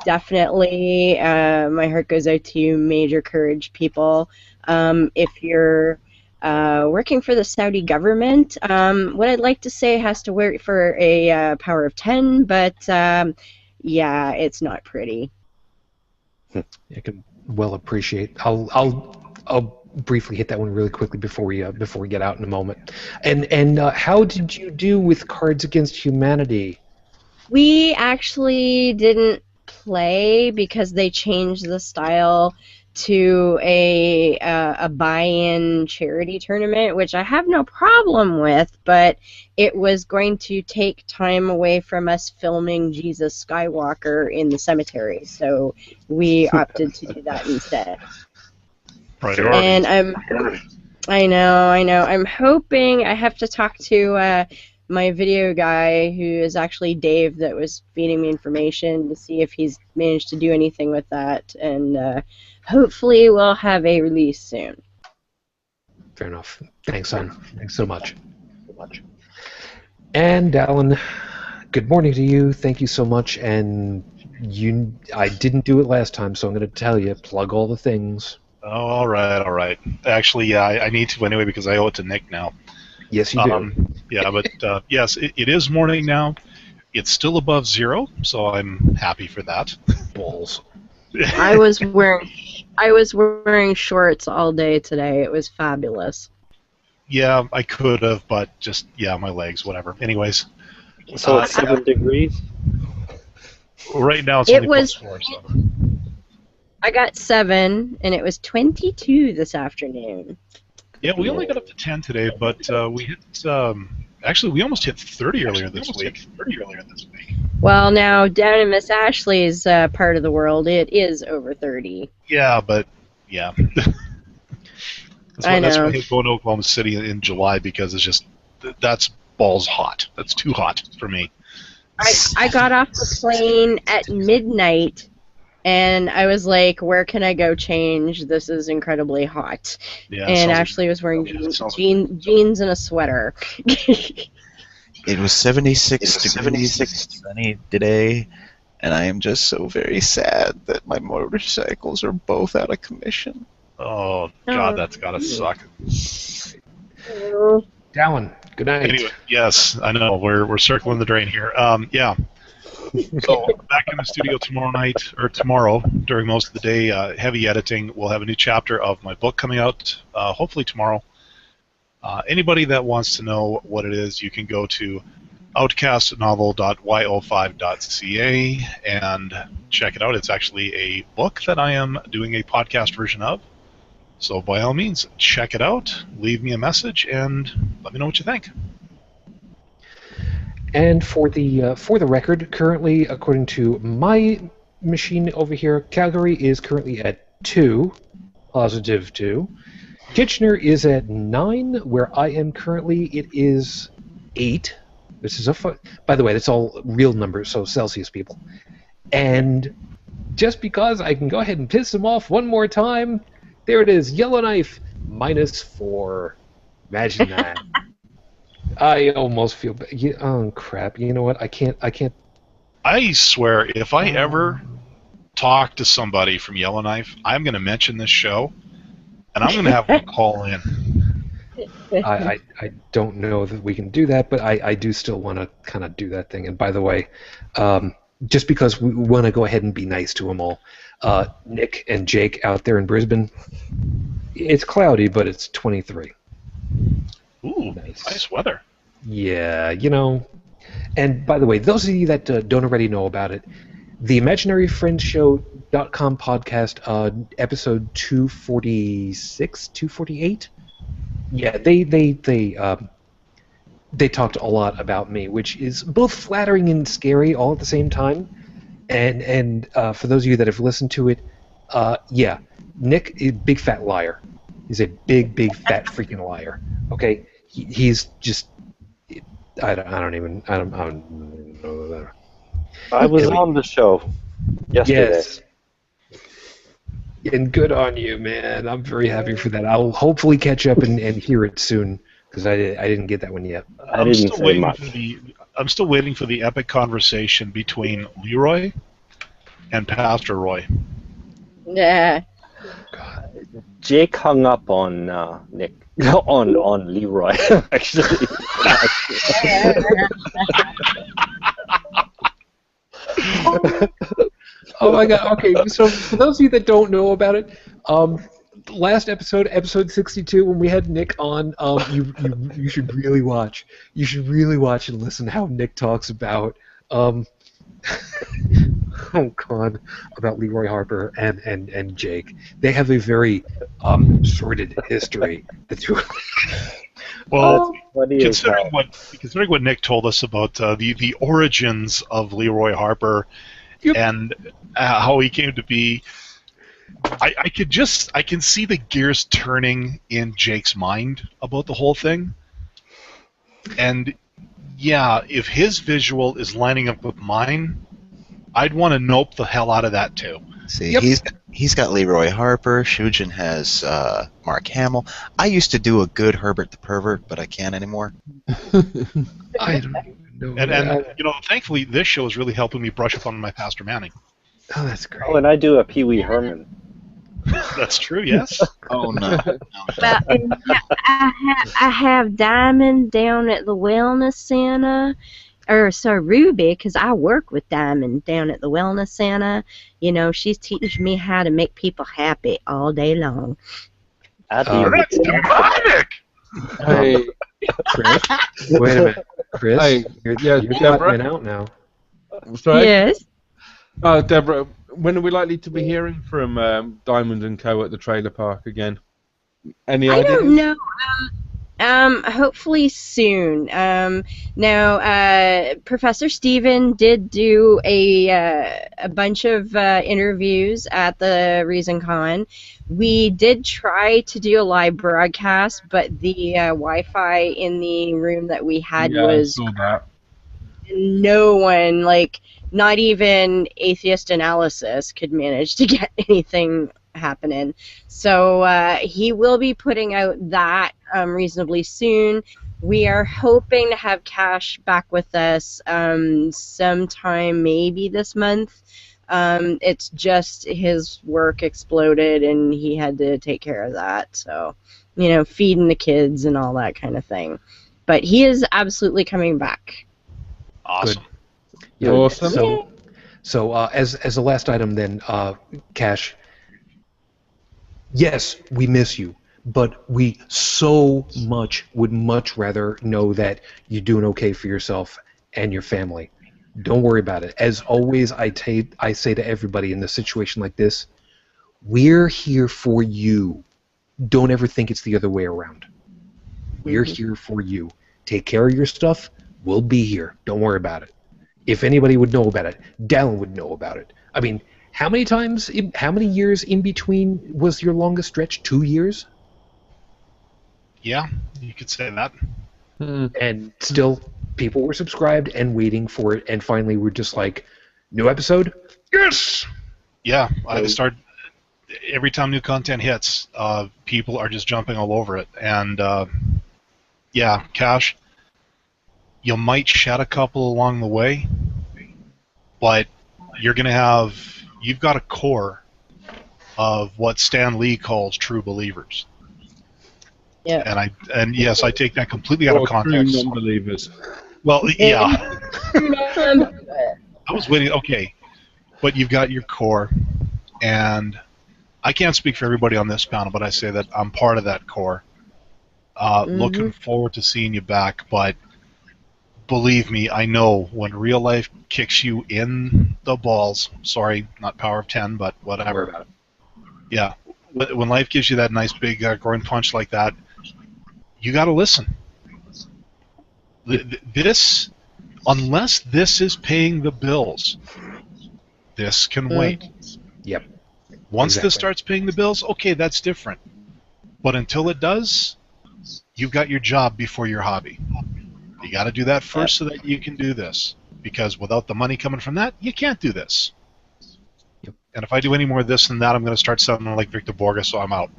C: definitely my heart goes out to you, Major Courage people. If you're working for the Saudi government, what I'd like to say has to work for a power of 10, but yeah, it's not pretty.
A: I can well appreciate. I'll briefly hit that one really quickly before we get out in a moment. And how did you do with Cards Against Humanity?
C: We actually didn't play because they changed the style to a buy-in charity tournament, which I have no problem with, but it was going to take time away from us filming Jesus Skywalker in the cemetery, so we opted to do that instead. And I know. I'm hoping I have to talk to my video guy, who is actually Dave, that was feeding me information, to see if he's managed to do anything with that, and hopefully we'll have a release soon.
A: Fair enough. Thanks, son. Thanks so much. And Alan, good morning to you. Thank you so much. And I didn't do it last time, so I'm going to tell you, plug all the things.
B: Oh, all right. Actually, yeah, I need to anyway because I owe it to Nick now.
A: Yes, you do.
B: Yeah, but yes, it is morning now. It's still above 0, so I'm happy for that.
A: Balls.
C: I was wearing shorts all day today. It was fabulous.
B: Yeah, I could have, but just my legs, whatever. Anyways.
E: So it's 7 degrees.
B: Right now it's
C: It
B: only
C: was.
B: +4. So.
C: I got 7, and it was 22 this afternoon.
B: Yeah, we only got up to 10 today, but we hit Actually, we almost hit 30 earlier this week.
C: Well, now down in Miss Ashley's part of the world, it is over 30.
B: Yeah, but yeah.
C: I
B: That's why I
C: know.
B: hate going to Oklahoma City in July, because it's just that's balls hot. That's too hot for me.
C: I got off the plane at midnight, and I was like, where can I go change? This is incredibly hot.
B: Yeah,
C: And
B: sounds like-
C: Ashley was wearing
B: yeah, sounds like-
C: jeans and a sweater.
H: It was 76 degrees sunny today, and I am just so very sad that my motorcycles are both out of commission.
B: Oh God, that's gotta suck.
A: Dallin, good night.
B: Anyway, yes, I know we're circling the drain here. Yeah. So back in the studio tomorrow during most of the day, heavy editing. We'll have a new chapter of my book coming out, hopefully tomorrow. Anybody that wants to know what it is, you can go to outcastnovel.yo5.ca and check it out. It's actually a book that I am doing a podcast version of. So by all means, check it out, leave me a message, and let me know what you think.
A: And for the record, currently, according to my machine over here, Calgary is currently at 2, positive 2. Kitchener is at 9. Where I am currently, it is 8. This is by the way, that's all real numbers, so Celsius people. And just because I can go ahead and piss them off one more time, there it is, Yellowknife, -4. Imagine that. I almost feel bad. Oh crap! You know what? I can't.
B: I swear, if I ever talk to somebody from Yellowknife, I'm going to mention this show, and I'm going to have them call in.
A: I don't know that we can do that, but I do still want to kind of do that thing. And by the way, just because we want to go ahead and be nice to them all, Nick and Jake out there in Brisbane, it's cloudy, but it's 23.
B: Ooh, nice weather.
A: Yeah, you know. And by the way, those of you that don't already know about it, the ImaginaryFriendsShow.com podcast, episode 246, 248. Yeah, they talked a lot about me, which is both flattering and scary all at the same time. And for those of you that have listened to it, yeah, Nick is a big fat liar. He's a big fat freaking liar. Okay, he's just. I don't even know that.
E: I was on the show yesterday.
A: Yes. And good on you, man. I'm very happy for that. I'll hopefully catch up and hear it soon, because I didn't get that one yet.
E: I didn't say much.
B: I'm still waiting for the epic conversation between Leroy and Pastor Roy.
C: Yeah.
E: Jake hung up on Nick. on Leroy, actually.
A: Oh my god, okay, so for those of you that don't know about it, last episode, episode 62, when we had Nick on, you should really watch. You should really watch and listen how Nick talks about, oh god, about Leroy Harper and Jake. They have a very sordid history, the two of them.
B: Well, considering what Nick told us about the origins of Leroy Harper, yep, and how he came to be, I can see the gears turning in Jake's mind about the whole thing. And yeah, if his visual is lining up with mine, I'd want to nope the hell out of that too.
H: See,
A: Yep.
H: he's got Leroy Harper. Shujin has Mark Hamill. I used to do a good Herbert the Pervert, but I can't anymore.
A: I don't even know.
B: And you know, thankfully, this show is really helping me brush up on my Pastor Manning.
A: Oh, that's great.
E: Oh, and I do a Pee Wee Herman.
B: That's true, yes.
H: Oh no.
C: Well, and I have Diamond down at the Wellness Center, Ruby, because I work with Diamond down at the Wellness Center. You know, she's teaching me how to make people happy all day long.
E: That's
B: demonic!
D: Hey,
A: Chris, wait a minute. Chris,
D: Hey,
A: you're
D: Deborah?
A: cutting out now.
D: sorry.
C: Yes.
D: Deborah, when are we likely to be hearing from Diamond and Co. at the trailer park again? Any
C: I
D: ideas?
C: don't know. Hopefully soon. Now, Professor Steven did do a bunch of interviews at the ReasonCon. We did try to do a live broadcast, but the Wi-Fi in the room that we had
D: Yeah, I
C: was
D: saw that.
C: no one, like not even Atheist Analysis, could manage to get anything happening. So he will be putting out that reasonably soon. We are hoping to have Cash back with us sometime maybe this month. It's just his work exploded and he had to take care of that. So, feeding the kids and all that kind of thing. But he is absolutely coming back.
B: Awesome.
A: Yeah,
D: Awesome.
A: So as the last item then, Cash, yes, we miss you, but we so would much rather know that you're doing okay for yourself and your family. Don't worry about it. As always, I say to everybody in a situation like this, we're here for you. Don't ever think it's the other way around. We're here for you. Take care of your stuff. We'll be here. Don't worry about it. If anybody would know about it, Dallin would know about it. I mean, how many years in between was your longest stretch? 2 years?
B: Yeah, you could say that.
A: And still, people were subscribed and waiting for it, and finally we're just like, new episode? Yes!
B: Yeah, I start every time new content hits, people are just jumping all over it. And yeah, Cash, you might shed a couple along the way, but you've got a core of what Stan Lee calls true believers.
C: Yeah.
B: And yes, I take that completely out of context.
D: True non-believers.
B: Well, yeah. I was waiting. Okay, but you've got your core, and I can't speak for everybody on this panel, but I say that I'm part of that core. Looking forward to seeing you back, but believe me, I know when real life kicks you in the balls. Sorry, not power of 10, but whatever.
A: About it.
B: Yeah, when life gives you that nice big groin punch like that, you got to listen. This, unless this is paying the bills, this can wait.
A: Yep.
B: Once
A: Exactly.
B: this starts paying the bills, okay, that's different. But until it does, you've got your job before your hobby. You got to do that first so that you can do this. Because without the money coming from that, you can't do this.
A: Yep.
B: And if I do any more of this and that, I'm going to start sounding like Victor Borges, so I'm out.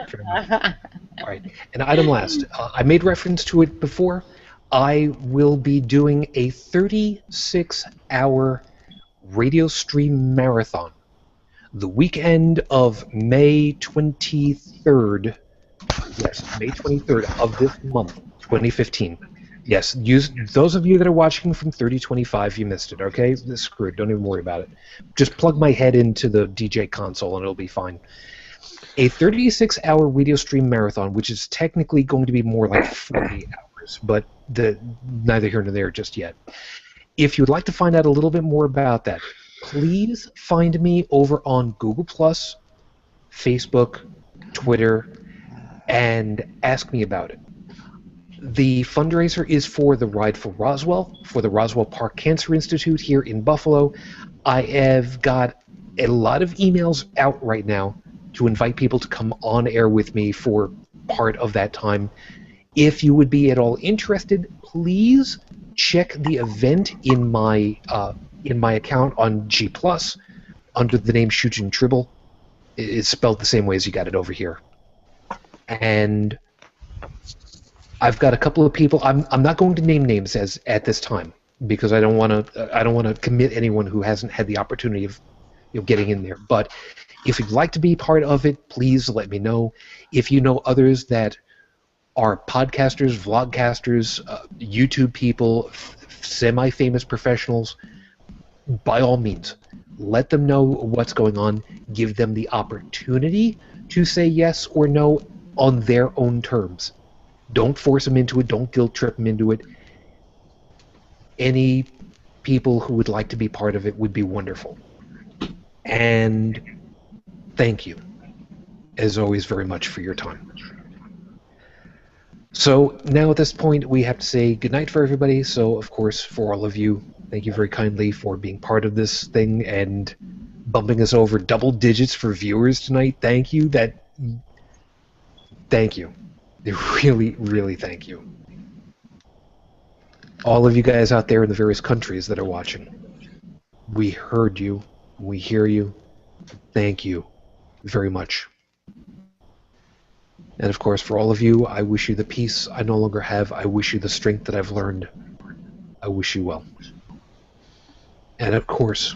A: Fair enough. All right. And item last. I made reference to it before. I will be doing a 36-hour radio stream marathon the weekend of May 23rd. Yes, May 23rd of this month, 2015. Yes, those of you that are watching from 3025, you missed it, okay? Screw it. Don't even worry about it. Just plug my head into the DJ console and it'll be fine. A 36-hour radio stream marathon, which is technically going to be more like 40 hours, but neither here nor there just yet. If you'd like to find out a little bit more about that, please find me over on Google+, Facebook, Twitter, and ask me about it. The fundraiser is for the Ride for Roswell, for the Roswell Park Cancer Institute here in Buffalo. I have got a lot of emails out right now to invite people to come on air with me for part of that time. If you would be at all interested, please check the event in my account on G+, under the name Shujin Tribble. It's spelled the same way as you got it over here. And I've got a couple of people. I'm not going to name names at this time because I don't want to commit anyone who hasn't had the opportunity of getting in there. But if you'd like to be part of it, please let me know. If you know others that are podcasters, vlogcasters, YouTube people, semi-famous professionals, by all means, let them know what's going on. Give them the opportunity to say yes or no on their own terms. Don't force them into it. Don't guilt trip them into it. Any people who would like to be part of it would be wonderful. And thank you, as always, very much for your time. So now at this point, we have to say goodnight for everybody. So, of course, for all of you, thank you very kindly for being part of this thing and bumping us over double digits for viewers tonight. Thank you. Thank you. Really, really thank you. All of you guys out there in the various countries that are watching, we heard you. We hear you. Thank you very much. And of course, for all of you, I wish you the peace I no longer have. I wish you the strength that I've learned. I wish you well. And of course,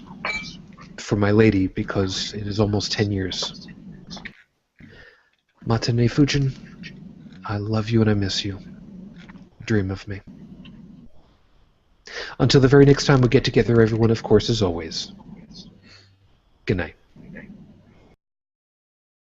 A: for my lady, because it is almost 10 years. Matane Fujin, I love you and I miss you. Dream of me. Until the very next time we get together, everyone, of course, as always, good night.